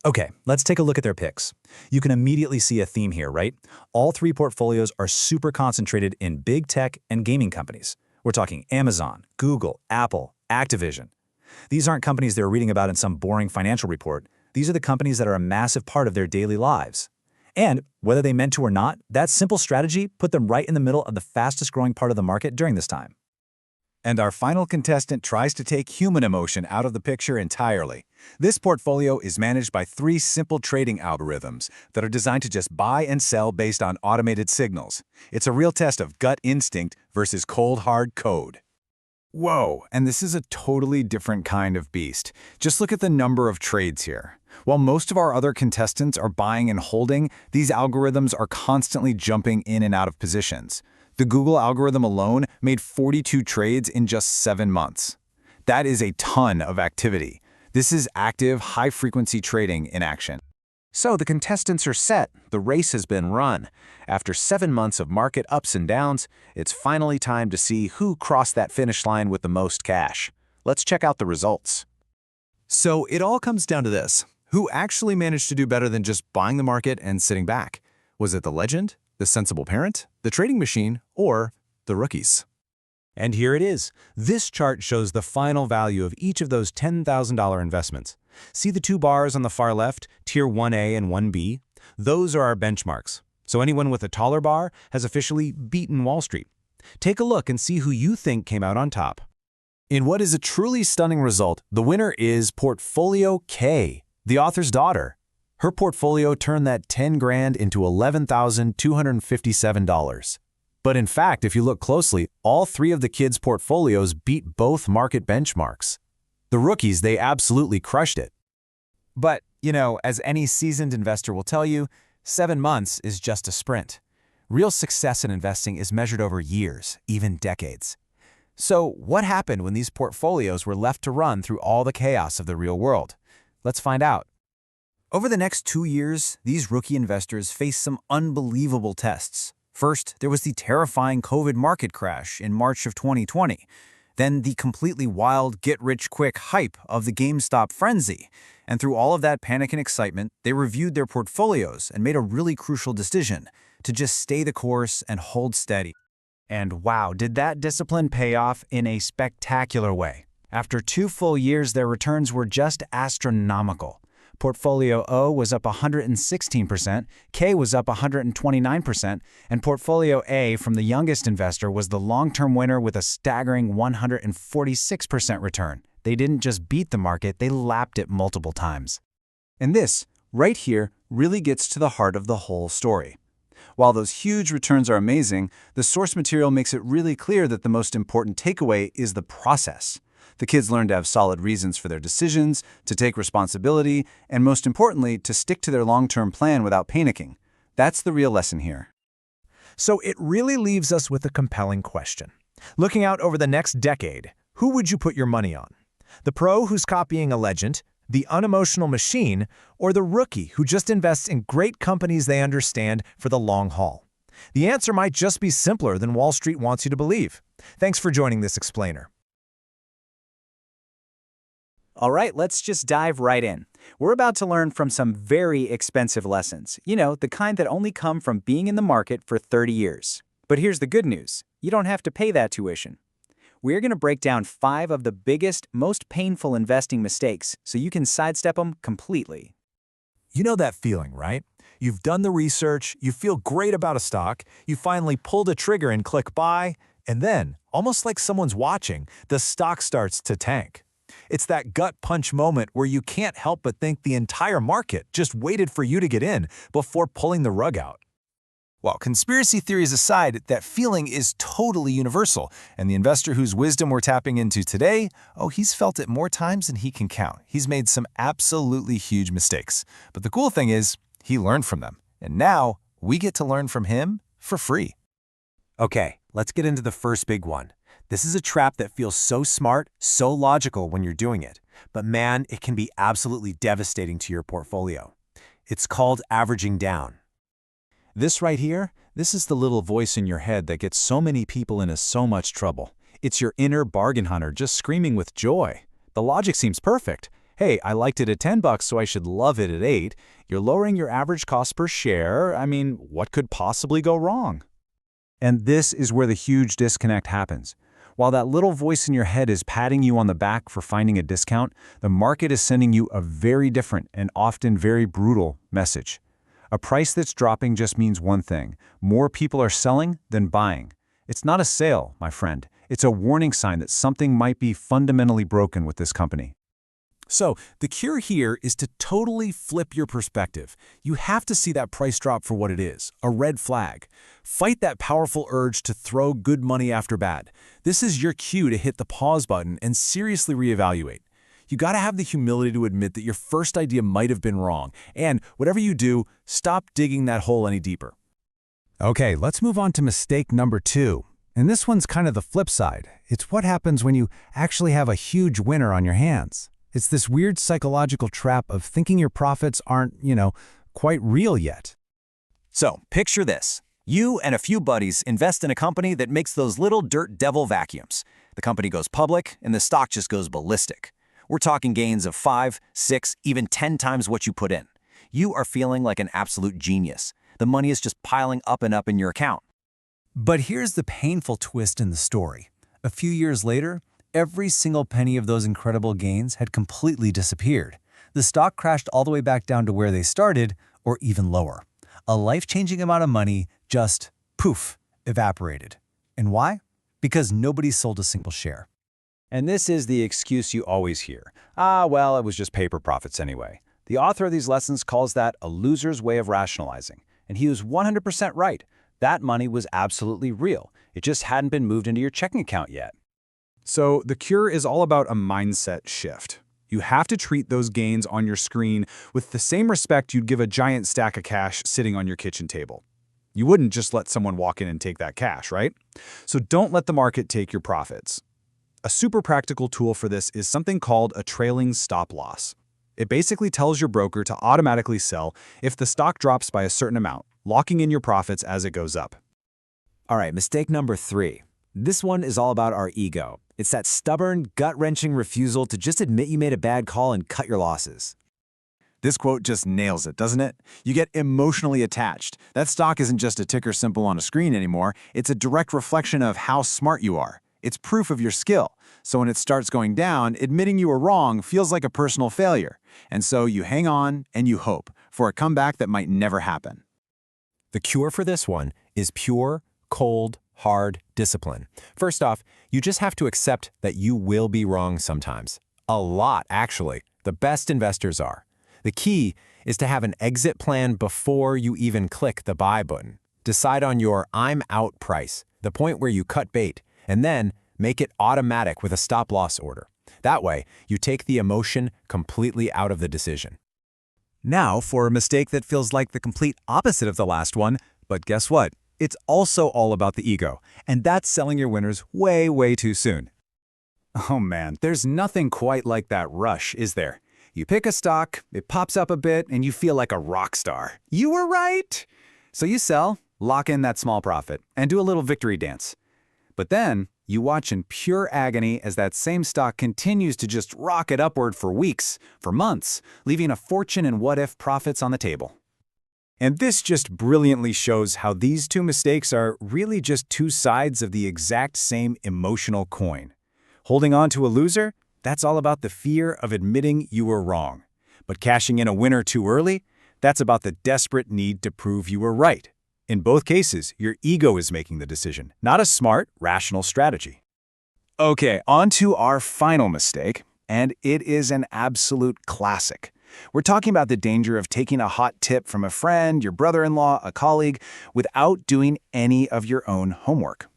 Okay, let's take a look at their picks. You can immediately see a theme here, right? All 3 portfolios are super concentrated in big tech and gaming companies. We're talking Amazon, Google, Apple, Activision. These aren't companies they're reading about in some boring financial report. These are the companies that are a massive part of their daily lives. And whether they meant to or not, that simple strategy put them right in the middle of the fastest growing part of the market during this time. And our final contestant tries to take human emotion out of the picture entirely. This portfolio is managed by 3 simple trading algorithms that are designed to just buy and sell based on automated signals. It's a real test of gut instinct versus cold, hard code. Whoa, and this is a totally different kind of beast. Just look at the number of trades here. While most of our other contestants are buying and holding, these algorithms are constantly jumping in and out of positions. The Google algorithm alone made 42 trades in just 7 months. That is a ton of activity. This is active, high-frequency trading in action. So the contestants are set. The race has been run. After 7 months of market ups and downs, it's finally time to see who crossed that finish line with the most cash. Let's check out the results. So it all comes down to this. Who actually managed to do better than just buying the market and sitting back? Was it the legend, the sensible parent, the trading machine, or the rookies? And here it is. This chart shows the final value of each of those $10,000 investments. See the 2 bars on the far left, Tier 1A and 1B? Those are our benchmarks. So anyone with a taller bar has officially beaten Wall Street. Take a look and see who you think came out on top. In what is a truly stunning result, the winner is Portfolio K, the author's daughter. Her portfolio turned that 10 grand into $11,257. But in fact, if you look closely, all 3 of the kids' portfolios beat both market benchmarks. The rookies, they absolutely crushed it. But, as any seasoned investor will tell you, 7 months is just a sprint. Real success in investing is measured over years, even decades. So what happened when these portfolios were left to run through all the chaos of the real world? Let's find out. Over the next 2 years, these rookie investors faced some unbelievable tests. First, there was the terrifying COVID market crash in March of 2020. Then the completely wild get-rich-quick hype of the GameStop frenzy. And through all of that panic and excitement, they reviewed their portfolios and made a really crucial decision to just stay the course and hold steady. And wow, did that discipline pay off in a spectacular way. After 2 full years, their returns were just astronomical. Portfolio O was up 116%, K was up 129%, and Portfolio A from the youngest investor was the long-term winner with a staggering 146% return. They didn't just beat the market, they lapped it multiple times. And this, right here, really gets to the heart of the whole story. While those huge returns are amazing, the source material makes it really clear that the most important takeaway is the process. The kids learn to have solid reasons for their decisions, to take responsibility, and most importantly, to stick to their long-term plan without panicking. That's the real lesson here. So it really leaves us with a compelling question. Looking out over the next decade, who would you put your money on? The pro who's copying a legend, the unemotional machine, or the rookie who just invests in great companies they understand for the long haul? The answer might just be simpler than Wall Street wants you to believe. Thanks for joining this explainer. All right, let's just dive right in. We're about to learn from some very expensive lessons. The kind that only come from being in the market for 30 years. But here's the good news. You don't have to pay that tuition. We're going to break down 5 of the biggest, most painful investing mistakes so you can sidestep them completely. You know that feeling, right? You've done the research, you feel great about a stock, you finally pulled a trigger and click buy, and then, almost like someone's watching, the stock starts to tank. It's that gut punch moment where you can't help but think the entire market just waited for you to get in before pulling the rug out. Well, conspiracy theories aside, that feeling is totally universal, and the investor whose wisdom we're tapping into today, he's felt it more times than he can count. He's made some absolutely huge mistakes. But the cool thing is, he learned from them, and now we get to learn from him for free. Okay, let's get into the first big one. This is a trap that feels so smart, so logical when you're doing it. But man, it can be absolutely devastating to your portfolio. It's called averaging down. This right here, this is the little voice in your head that gets so many people into so much trouble. It's your inner bargain hunter just screaming with joy. The logic seems perfect. Hey, I liked it at $10, so I should love it at $8. You're lowering your average cost per share. I mean, what could possibly go wrong? And this is where the huge disconnect happens. While that little voice in your head is patting you on the back for finding a discount, the market is sending you a very different and often very brutal message. A price that's dropping just means one thing: more people are selling than buying. It's not a sale, my friend. It's a warning sign that something might be fundamentally broken with this company. So, the cure here is to totally flip your perspective. You have to see that price drop for what it is, a red flag. Fight that powerful urge to throw good money after bad. This is your cue to hit the pause button and seriously reevaluate. You gotta have the humility to admit that your first idea might have been wrong. And whatever you do, stop digging that hole any deeper. Okay, let's move on to mistake number 2. And this one's kind of the flip side. It's what happens when you actually have a huge winner on your hands. It's this weird psychological trap of thinking your profits aren't, quite real yet. So, picture this. You and a few buddies invest in a company that makes those little dirt devil vacuums. The company goes public, and the stock just goes ballistic. We're talking gains of 5, 6, even 10 times what you put in. You are feeling like an absolute genius. The money is just piling up and up in your account. But here's the painful twist in the story. A few years later, every single penny of those incredible gains had completely disappeared. The stock crashed all the way back down to where they started, or even lower. A life-changing amount of money just, poof, evaporated. And why? Because nobody sold a single share. And this is the excuse you always hear. Well, it was just paper profits anyway. The author of these lessons calls that a loser's way of rationalizing. And he was 100% right. That money was absolutely real. It just hadn't been moved into your checking account yet. So the cure is all about a mindset shift. You have to treat those gains on your screen with the same respect you'd give a giant stack of cash sitting on your kitchen table. You wouldn't just let someone walk in and take that cash, right? So don't let the market take your profits. A super practical tool for this is something called a trailing stop loss. It basically tells your broker to automatically sell if the stock drops by a certain amount, locking in your profits as it goes up. All right, mistake number 3. This one is all about our ego. It's that stubborn, gut-wrenching refusal to just admit you made a bad call and cut your losses. This quote just nails it, doesn't it? You get emotionally attached. That stock isn't just a ticker symbol on a screen anymore. It's a direct reflection of how smart you are. It's proof of your skill. So when it starts going down, admitting you were wrong feels like a personal failure. And so you hang on and you hope for a comeback that might never happen. The cure for this one is pure, cold, hard discipline. First off, you just have to accept that you will be wrong sometimes. A lot, actually. The best investors are. The key is to have an exit plan before you even click the buy button. Decide on your I'm out price, the point where you cut bait, and then make it automatic with a stop-loss order. That way, you take the emotion completely out of the decision. Now for a mistake that feels like the complete opposite of the last one, but guess what? It's also all about the ego, and that's selling your winners way, way too soon. Oh man, there's nothing quite like that rush, is there? You pick a stock, it pops up a bit, and you feel like a rock star. You were right! So you sell, lock in that small profit, and do a little victory dance. But then, you watch in pure agony as that same stock continues to just rocket upward for weeks, for months, leaving a fortune in what-if profits on the table. And this just brilliantly shows how these two mistakes are really just two sides of the exact same emotional coin. Holding on to a loser? That's all about the fear of admitting you were wrong. But cashing in a winner too early? That's about the desperate need to prove you were right. In both cases, your ego is making the decision, not a smart, rational strategy. Okay, on to our final mistake, and it is an absolute classic. We're talking about the danger of taking a hot tip from a friend, your brother-in-law, a colleague, without doing any of your own homework.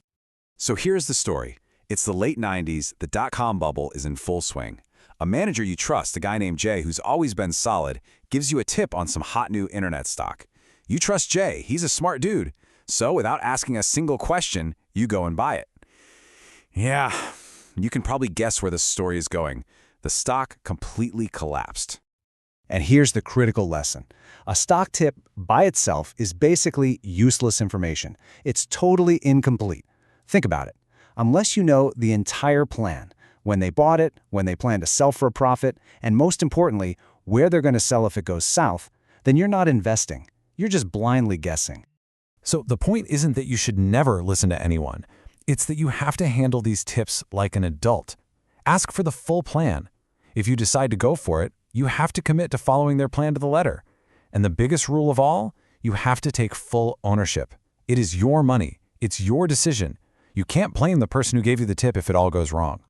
So here's the story. It's the late 90s, the dot-com bubble is in full swing. A manager you trust, a guy named Jay who's always been solid, gives you a tip on some hot new internet stock. You trust Jay, he's a smart dude. So without asking a single question, you go and buy it. Yeah, you can probably guess where the story is going. The stock completely collapsed. And here's the critical lesson. A stock tip by itself is basically useless information. It's totally incomplete. Think about it. Unless you know the entire plan, when they bought it, when they plan to sell for a profit, and most importantly, where they're going to sell if it goes south, then you're not investing. You're just blindly guessing. So the point isn't that you should never listen to anyone. It's that you have to handle these tips like an adult. Ask for the full plan. If you decide to go for it, you have to commit to following their plan to the letter. And the biggest rule of all, you have to take full ownership. It is your money. It's your decision. You can't blame the person who gave you the tip if it all goes wrong.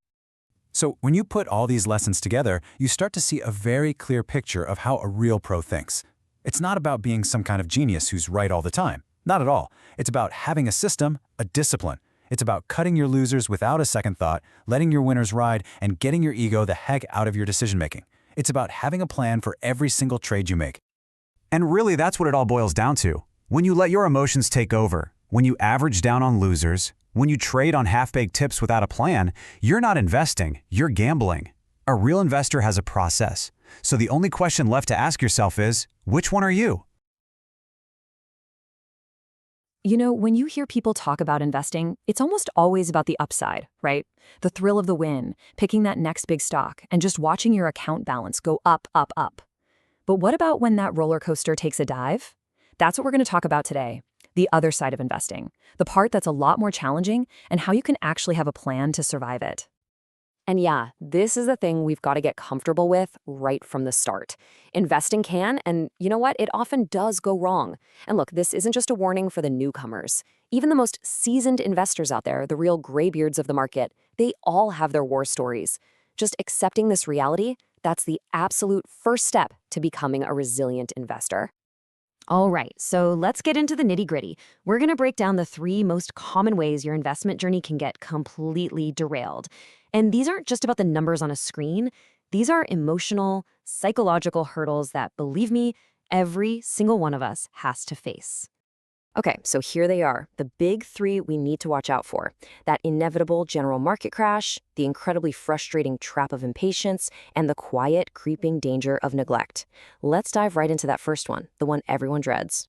So when you put all these lessons together, you start to see a very clear picture of how a real pro thinks. It's not about being some kind of genius who's right all the time. Not at all. It's about having a system, a discipline, It's about cutting your losers without a second thought, letting your winners ride, and getting your ego the heck out of your decision-making. It's about having a plan for every single trade you make. And really, that's what it all boils down to. When you let your emotions take over, when you average down on losers, when you trade on half-baked tips without a plan, you're not investing, you're gambling. A real investor has a process. So the only question left to ask yourself is, which one are you? You know, when you hear people talk about investing, it's almost always about the upside, right? The thrill of the win, picking that next big stock, and just watching your account balance go up, up, up. But what about when that roller coaster takes a dive? That's what we're going to talk about today. The other side of investing, the part that's a lot more challenging, and how you can actually have a plan to survive it. And yeah, this is the thing we've got to get comfortable with right from the start. Investing can, and you know what? It often does go wrong. And look, this isn't just a warning for the newcomers. Even the most seasoned investors out there, the real graybeards of the market, they all have their war stories. Just accepting this reality, that's the absolute first step to becoming a resilient investor. All right, so let's get into the nitty-gritty. We're going to break down the 3 most common ways your investment journey can get completely derailed. And these aren't just about the numbers on a screen. These are emotional, psychological hurdles that, believe me, every single one of us has to face. Okay, so here they are, the big 3 we need to watch out for. That inevitable general market crash, the incredibly frustrating trap of impatience, and the quiet, creeping danger of neglect. Let's dive right into that first one, the one everyone dreads.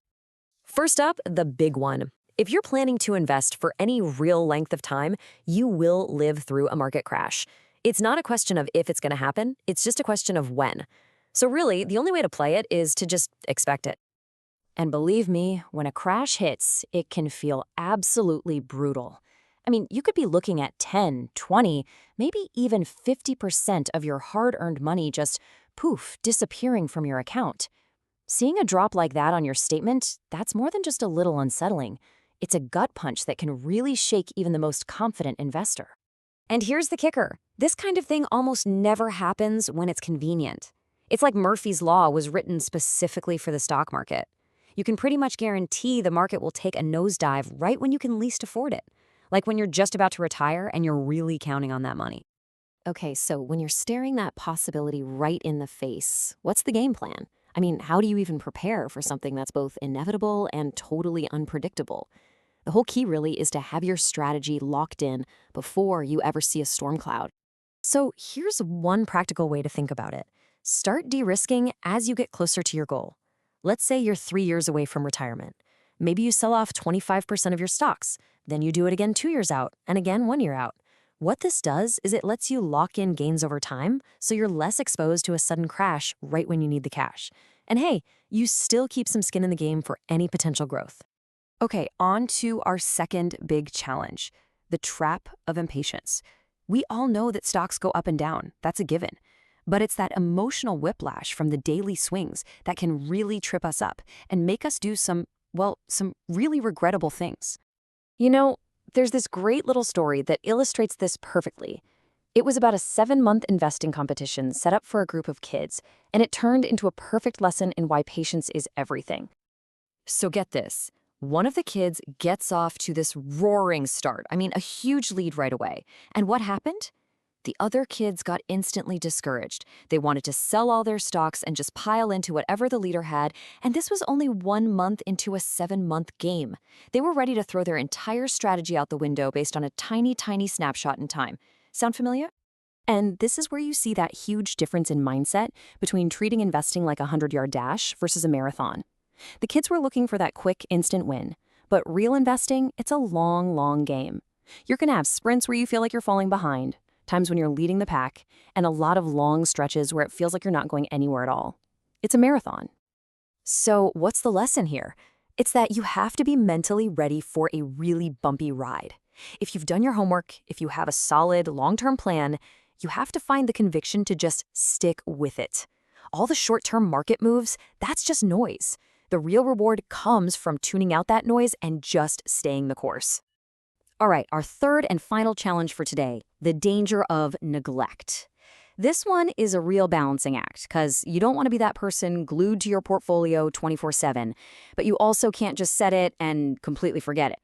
First up, the big one. If you're planning to invest for any real length of time, you will live through a market crash. It's not a question of if it's going to happen, it's just a question of when. So really, the only way to play it is to just expect it. And believe me, when a crash hits, it can feel absolutely brutal. I mean, you could be looking at 10, 20, maybe even 50% of your hard-earned money just, poof, disappearing from your account. Seeing a drop like that on your statement, that's more than just a little unsettling. It's a gut punch that can really shake even the most confident investor. And here's the kicker. This kind of thing almost never happens when it's convenient. It's like Murphy's Law was written specifically for the stock market. You can pretty much guarantee the market will take a nosedive right when you can least afford it, like when you're just about to retire and you're really counting on that money. Okay, so when you're staring that possibility right in the face, what's the game plan? I mean, how do you even prepare for something that's both inevitable and totally unpredictable? The whole key really is to have your strategy locked in before you ever see a storm cloud. So here's one practical way to think about it. Start de-risking as you get closer to your goal. Let's say you're 3 years away from retirement. Maybe you sell off 25% of your stocks, then you do it again 2 years out, and again 1 year out. What this does is it lets you lock in gains over time, so you're less exposed to a sudden crash right when you need the cash. And hey, you still keep some skin in the game for any potential growth. Okay, on to our second big challenge, the trap of impatience. We all know that stocks go up and down, that's a given. But it's that emotional whiplash from the daily swings that can really trip us up and make us do some really regrettable things. You know, there's this great little story that illustrates this perfectly. It was about a 7-month investing competition set up for a group of kids, and it turned into a perfect lesson in why patience is everything. So get this. One of the kids gets off to this roaring start. I mean, a huge lead right away. And what happened? The other kids got instantly discouraged. They wanted to sell all their stocks and just pile into whatever the leader had, and this was only 1 month into a 7-month game. They were ready to throw their entire strategy out the window based on a tiny, tiny snapshot in time. Sound familiar? And this is where you see that huge difference in mindset between treating investing like a 100-yard dash versus a marathon. The kids were looking for that quick, instant win. But real investing, it's a long, long game. You're going to have sprints where you feel like you're falling behind, times when you're leading the pack, and a lot of long stretches where it feels like you're not going anywhere at all. It's a marathon. So what's the lesson here? It's that you have to be mentally ready for a really bumpy ride. If you've done your homework, if you have a solid long-term plan, you have to find the conviction to just stick with it. All the short-term market moves, that's just noise. The real reward comes from tuning out that noise and just staying the course. All right, our third and final challenge for today, the danger of neglect. This one is a real balancing act because you don't want to be that person glued to your portfolio 24/7, but you also can't just set it and completely forget it.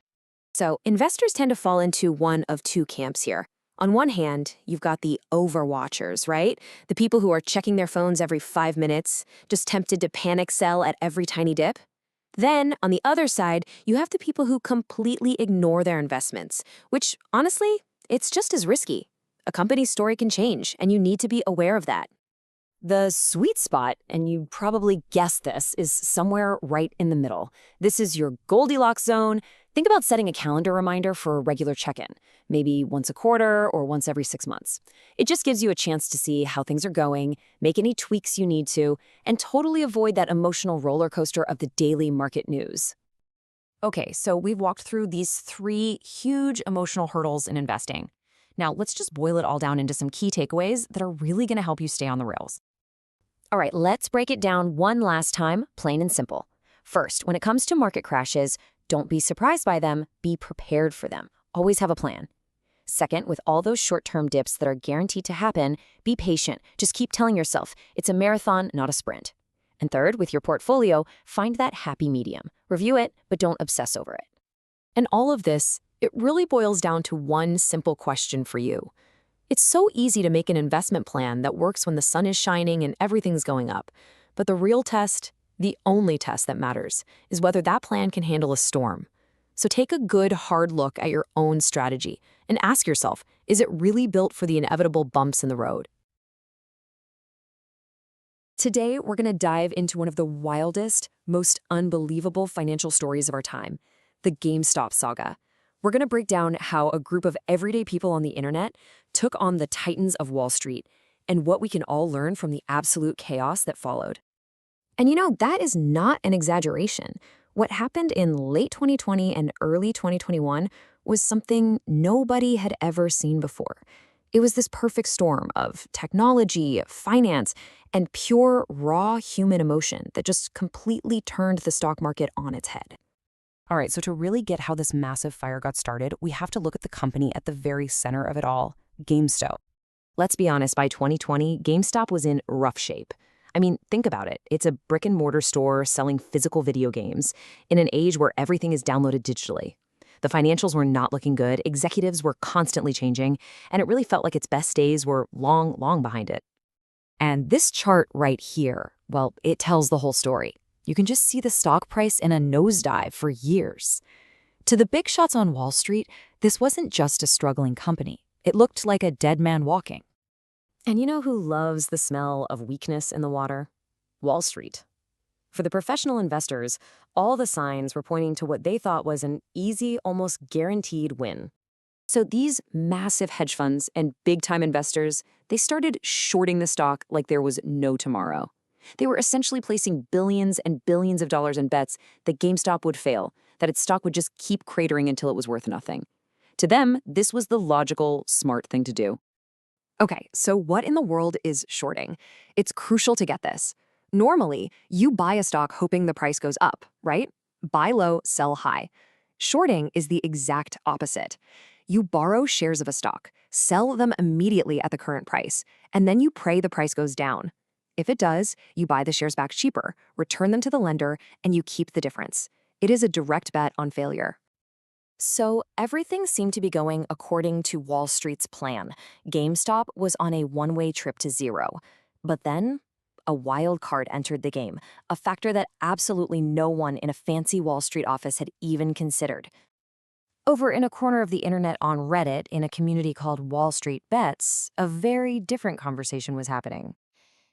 So investors tend to fall into one of two camps here. On one hand, you've got the overwatchers, right? The people who are checking their phones every 5 minutes, just tempted to panic sell at every tiny dip. Then, on the other side, you have the people who completely ignore their investments, which, honestly, it's just as risky. A company's story can change, and you need to be aware of that. The sweet spot, and you probably guessed this, is somewhere right in the middle. This is your Goldilocks zone. Think about setting a calendar reminder for a regular check-in, maybe once a quarter or once every 6 months. It just gives you a chance to see how things are going, make any tweaks you need to, and totally avoid that emotional roller coaster of the daily market news. Okay, so we've walked through these 3 huge emotional hurdles in investing. Now, let's just boil it all down into some key takeaways that are really going to help you stay on the rails. All right, let's break it down one last time, plain and simple. First, when it comes to market crashes, don't be surprised by them, be prepared for them. Always have a plan. Second, with all those short-term dips that are guaranteed to happen, be patient. Just keep telling yourself it's a marathon, not a sprint. And third, with your portfolio, find that happy medium. Review it, but don't obsess over it. And all of this, it really boils down to one simple question for you. It's so easy to make an investment plan that works when the sun is shining and everything's going up. But the real test, the only test that matters, is whether that plan can handle a storm. So take a good, hard look at your own strategy and ask yourself, is it really built for the inevitable bumps in the road? Today, we're going to dive into one of the wildest, most unbelievable financial stories of our time, the GameStop saga. We're going to break down how a group of everyday people on the internet took on the titans of Wall Street and what we can all learn from the absolute chaos that followed. And you know, that is not an exaggeration. What happened in late 2020 and early 2021 was something nobody had ever seen before. It was this perfect storm of technology, finance, and pure, raw human emotion that just completely turned the stock market on its head. All right, so to really get how this massive fire got started, we have to look at the company at the very center of it all, GameStop. Let's be honest, by 2020, GameStop was in rough shape. I mean, think about it. It's a brick-and-mortar store selling physical video games in an age where everything is downloaded digitally. The financials were not looking good, executives were constantly changing, and it really felt like its best days were long, long behind it. And this chart right here, well, it tells the whole story. You can just see the stock price in a nosedive for years. To the big shots on Wall Street, this wasn't just a struggling company. It looked like a dead man walking. And you know who loves the smell of weakness in the water? Wall Street. For the professional investors, all the signs were pointing to what they thought was an easy, almost guaranteed win. So these massive hedge funds and big-time investors, they started shorting the stock like there was no tomorrow. They were essentially placing billions and billions of dollars in bets that GameStop would fail, that its stock would just keep cratering until it was worth nothing. To them, this was the logical, smart thing to do. Okay, so what in the world is shorting? It's crucial to get this. Normally, you buy a stock hoping the price goes up, right? Buy low, sell high. Shorting is the exact opposite. You borrow shares of a stock, sell them immediately at the current price, and then you pray the price goes down. If it does, you buy the shares back cheaper, return them to the lender, and you keep the difference. It is a direct bet on failure. So everything seemed to be going according to Wall Street's plan. GameStop was on a one-way trip to zero. But then, a wild card entered the game, a factor that absolutely no one in a fancy Wall Street office had even considered. Over in a corner of the internet on Reddit, in a community called Wall Street Bets, a very different conversation was happening.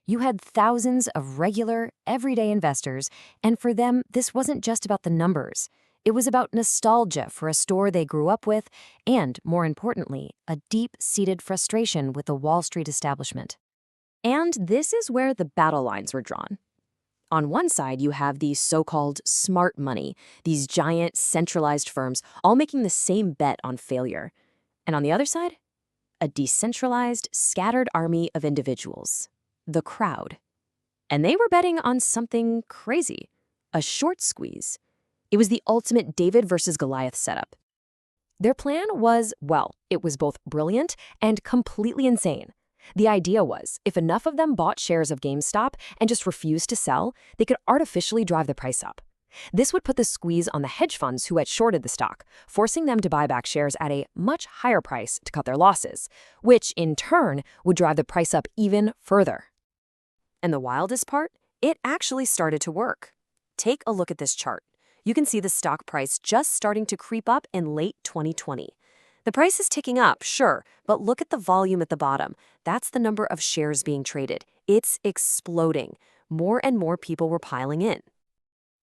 You had thousands of regular, everyday investors, and for them, this wasn't just about the numbers. It was about nostalgia for a store they grew up with, and, more importantly, a deep-seated frustration with the Wall Street establishment. And this is where the battle lines were drawn. On one side, you have the so-called smart money, these giant, centralized firms all making the same bet on failure. And on the other side, a decentralized, scattered army of individuals. The crowd. And they were betting on something crazy, a short squeeze. It was the ultimate David versus Goliath setup. Their plan was, well, it was both brilliant and completely insane. The idea was, if enough of them bought shares of GameStop and just refused to sell, they could artificially drive the price up. This would put the squeeze on the hedge funds who had shorted the stock, forcing them to buy back shares at a much higher price to cut their losses, which in turn would drive the price up even further. And the wildest part? It actually started to work. Take a look at this chart. You can see the stock price just starting to creep up in late 2020. The price is ticking up, sure, but look at the volume at the bottom. That's the number of shares being traded. It's exploding. More and more people were piling in.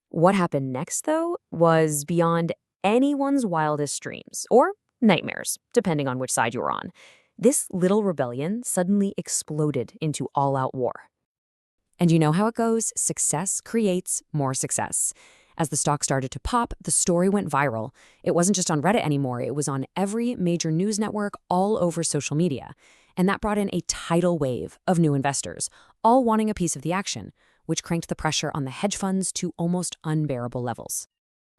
What happened next, though, was beyond anyone's wildest dreams, or nightmares, depending on which side you were on. This little rebellion suddenly exploded into all-out war. And you know how it goes? Success creates more success. As the stock started to pop, the story went viral. It wasn't just on Reddit anymore. It was on every major news network all over social media. And that brought in a tidal wave of new investors, all wanting a piece of the action, which cranked the pressure on the hedge funds to almost unbearable levels.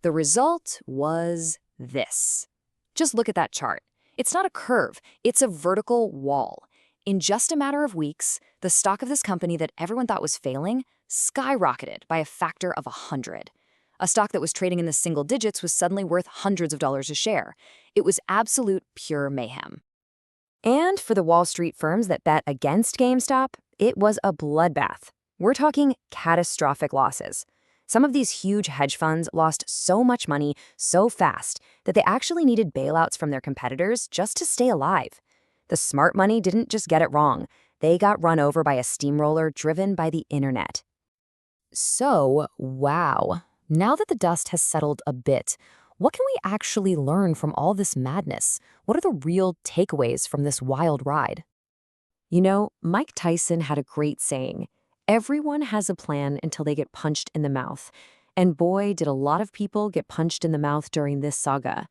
The result was this. Just look at that chart. It's not a curve, it's a vertical wall. In just a matter of weeks, the stock of this company that everyone thought was failing skyrocketed by a factor of 100. A stock that was trading in the single digits was suddenly worth hundreds of dollars a share. It was absolute pure mayhem. And for the Wall Street firms that bet against GameStop, it was a bloodbath. We're talking catastrophic losses. Some of these huge hedge funds lost so much money so fast that they actually needed bailouts from their competitors just to stay alive. The smart money didn't just get it wrong. They got run over by a steamroller driven by the internet. So, wow. Now that the dust has settled a bit, what can we actually learn from all this madness? What are the real takeaways from this wild ride? You know, Mike Tyson had a great saying, "Everyone has a plan until they get punched in the mouth." And boy, did a lot of people get punched in the mouth during this saga.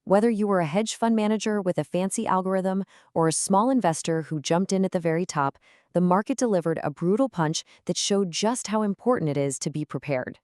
Whether you were a hedge fund manager with a fancy algorithm or a small investor who jumped in at the very top, the market delivered a brutal punch that showed just how important it is to be prepared.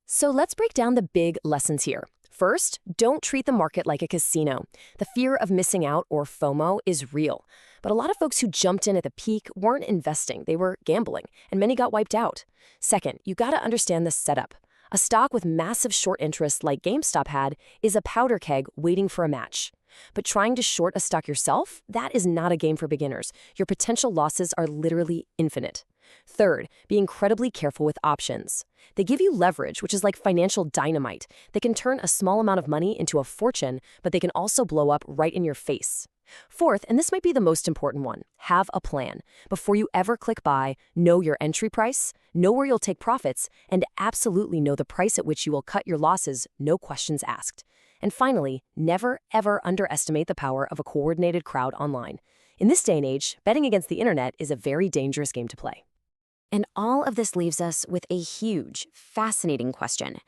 So let's break down the big lessons here. First, don't treat the market like a casino. The fear of missing out, or FOMO, is real. But a lot of folks who jumped in at the peak weren't investing, they were gambling, and many got wiped out. Second, you gotta understand the setup. A stock with massive short interest like GameStop had is a powder keg waiting for a match. But trying to short a stock yourself, that is not a game for beginners. Your potential losses are literally infinite. Third, be incredibly careful with options. They give you leverage, which is like financial dynamite. They can turn a small amount of money into a fortune, but they can also blow up right in your face. Fourth, and this might be the most important one, have a plan. Before you ever click buy, know your entry price, know where you'll take profits, and absolutely know the price at which you will cut your losses, no questions asked. And finally, never ever underestimate the power of a coordinated crowd online. In this day and age, betting against the internet is a very dangerous game to play. And all of this leaves us with a huge, fascinating question.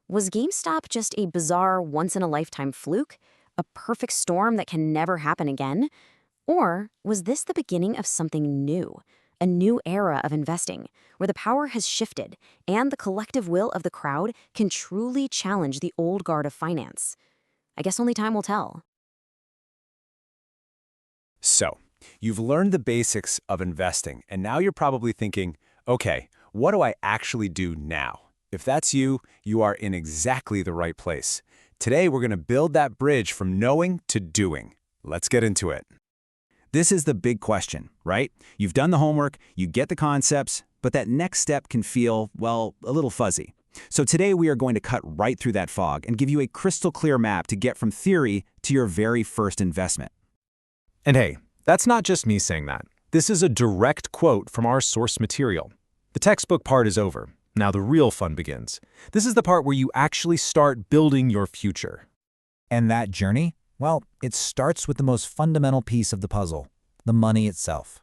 Was GameStop just a bizarre, once-in-a-lifetime fluke? A perfect storm that can never happen again? Or was this the beginning of something new? A new era of investing, where the power has shifted and the collective will of the crowd can truly challenge the old guard of finance? I guess only time will tell. So, you've learned the basics of investing, and now you're probably thinking, okay, what do I actually do now? If that's you, you are in exactly the right place. Today, we're going to build that bridge from knowing to doing. Let's get into it. This is the big question, right? You've done the homework, you get the concepts, but that next step can feel, well, a little fuzzy. So today we are going to cut right through that fog and give you a crystal clear map to get from theory to your very first investment. And hey, that's not just me saying that. This is a direct quote from our source material. The textbook part is over. Now the real fun begins. This is the part where you actually start building your future. And that journey? Well, it starts with the most fundamental piece of the puzzle, the money itself.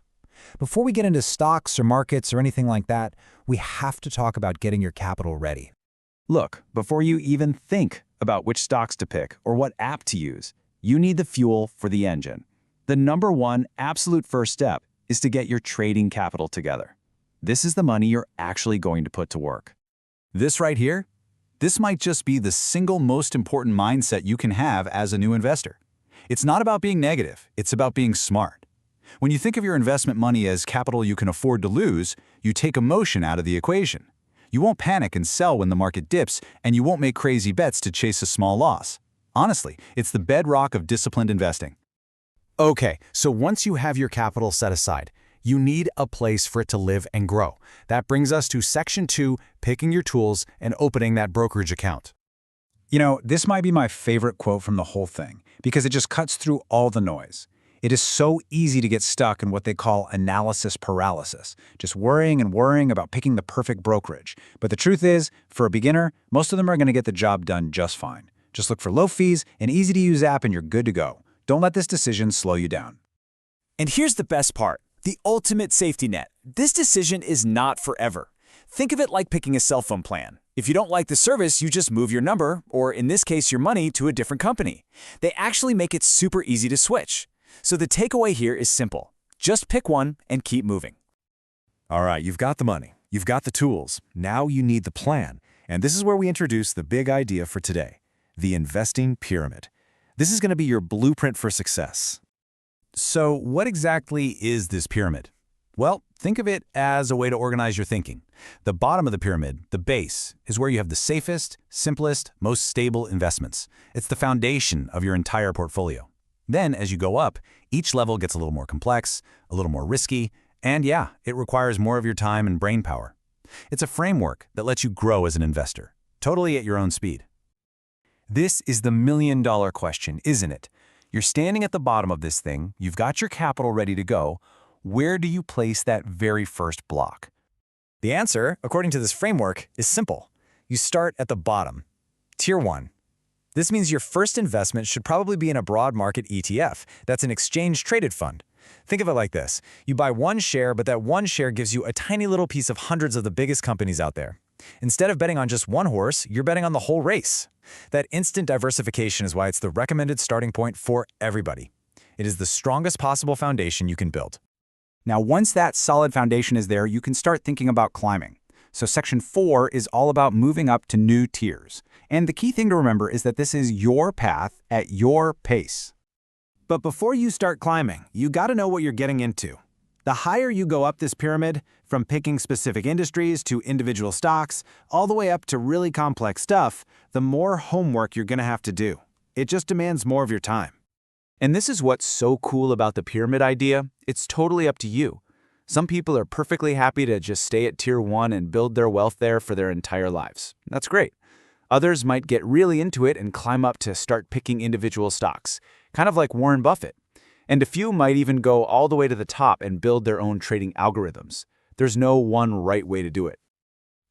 Before we get into stocks or markets or anything like that, we have to talk about getting your capital ready. Look, before you even think about which stocks to pick or what app to use, you need the fuel for the engine. The number one absolute first step is to get your trading capital together. This is the money you're actually going to put to work. This right here, this might just be the single most important mindset you can have as a new investor. It's not about being negative, it's about being smart. When you think of your investment money as capital you can afford to lose, you take emotion out of the equation. You won't panic and sell when the market dips, and you won't make crazy bets to chase a small loss. Honestly, it's the bedrock of disciplined investing. Okay, so once you have your capital set aside, you need a place for it to live and grow. That brings us to Section 2, picking your tools and opening that brokerage account. You know, this might be my favorite quote from the whole thing, because it just cuts through all the noise. It is so easy to get stuck in what they call analysis paralysis, just worrying and worrying about picking the perfect brokerage. But the truth is, for a beginner, most of them are going to get the job done just fine. Just look for low fees, an easy-to-use app, and you're good to go. Don't let this decision slow you down. And here's the best part, the ultimate safety net. This decision is not forever. Think of it like picking a cell phone plan. If you don't like the service, you just move your number, or in this case, your money, to a different company. They actually make it super easy to switch. So the takeaway here is simple. Just pick one and keep moving. All right, you've got the money, you've got the tools, now you need the plan. And this is where we introduce the big idea for today, the investing pyramid. This is going to be your blueprint for success. So what exactly is this pyramid? Well, think of it as a way to organize your thinking. The bottom of the pyramid, the base, is where you have the safest, simplest, most stable investments. It's the foundation of your entire portfolio. Then, as you go up, each level gets a little more complex, a little more risky, and yeah, it requires more of your time and brain power. It's a framework that lets you grow as an investor, totally at your own speed. This is the million-dollar question, isn't it? You're standing at the bottom of this thing, you've got your capital ready to go. Where do you place that very first block? The answer, according to this framework, is simple. You start at the bottom. Tier 1. This means your first investment should probably be in a broad market ETF. That's an exchange-traded fund. Think of it like this. You buy one share, but that one share gives you a tiny little piece of hundreds of the biggest companies out there. Instead of betting on just one horse, you're betting on the whole race. That instant diversification is why it's the recommended starting point for everybody. It is the strongest possible foundation you can build. Now, once that solid foundation is there, you can start thinking about climbing. So Section 4 is all about moving up to new tiers. And the key thing to remember is that this is your path at your pace. But before you start climbing, you got to know what you're getting into. The higher you go up this pyramid, from picking specific industries to individual stocks, all the way up to really complex stuff, the more homework you're going to have to do. It just demands more of your time. And this is what's so cool about the pyramid idea. It's totally up to you. Some people are perfectly happy to just stay at Tier 1 and build their wealth there for their entire lives. That's great. Others might get really into it and climb up to start picking individual stocks, kind of like Warren Buffett. And a few might even go all the way to the top and build their own trading algorithms. There's no one right way to do it.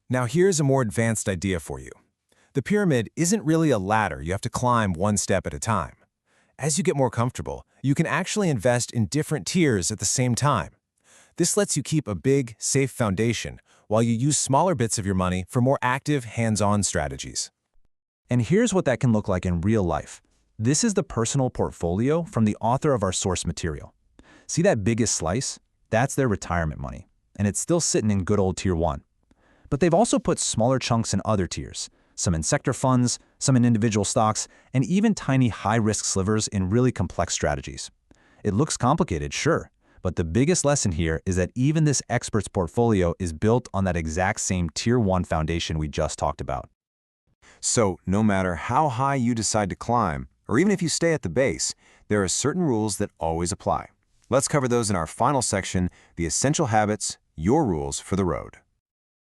Now here's a more advanced idea for you. The pyramid isn't really a ladder you have to climb one step at a time. As you get more comfortable, you can actually invest in different tiers at the same time. This lets you keep a big, safe foundation while you use smaller bits of your money for more active, hands-on strategies. And here's what that can look like in real life. This is the personal portfolio from the author of our source material. See that biggest slice? That's their retirement money, and it's still sitting in good old Tier 1. But they've also put smaller chunks in other tiers, some in sector funds, some in individual stocks, and even tiny high-risk slivers in really complex strategies. It looks complicated, sure, but the biggest lesson here is that even this expert's portfolio is built on that exact same Tier 1 foundation we just talked about. So, no matter how high you decide to climb, or even if you stay at the base, there are certain rules that always apply. Let's cover those in our final section, the essential habits, your rules for the road.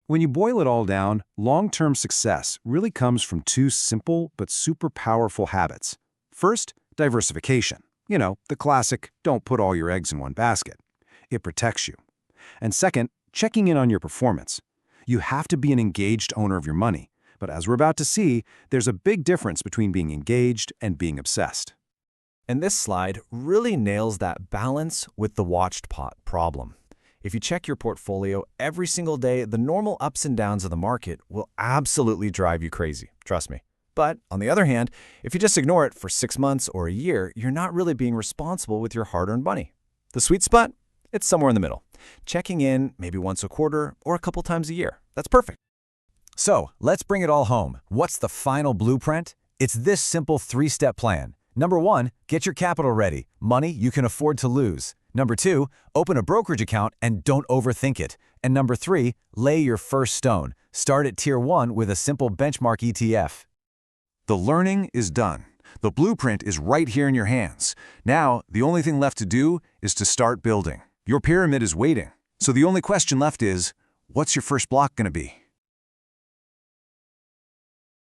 When you boil it all down, long-term success really comes from two simple but super powerful habits. First, diversification. You know, the classic, don't put all your eggs in one basket. It protects you. And second, checking in on your performance. You have to be an engaged owner of your money. But as we're about to see, there's a big difference between being engaged and being obsessed. And this slide really nails that balance with the watched pot problem. If you check your portfolio every single day, the normal ups and downs of the market will absolutely drive you crazy, trust me. But on the other hand, if you just ignore it for 6 months or a year, you're not really being responsible with your hard-earned money. The sweet spot? It's somewhere in the middle. Checking in maybe once a quarter or a couple times a year. That's perfect. So let's bring it all home. What's the final blueprint? It's this simple 3-step plan. Number 1, get your capital ready. Money you can afford to lose. Number 2, open a brokerage account and don't overthink it. And number 3, lay your first stone. Start at Tier 1 with a simple benchmark ETF. The learning is done. The blueprint is right here in your hands. Now, the only thing left to do is to start building. Your pyramid is waiting. So the only question left is, what's your first block going to be?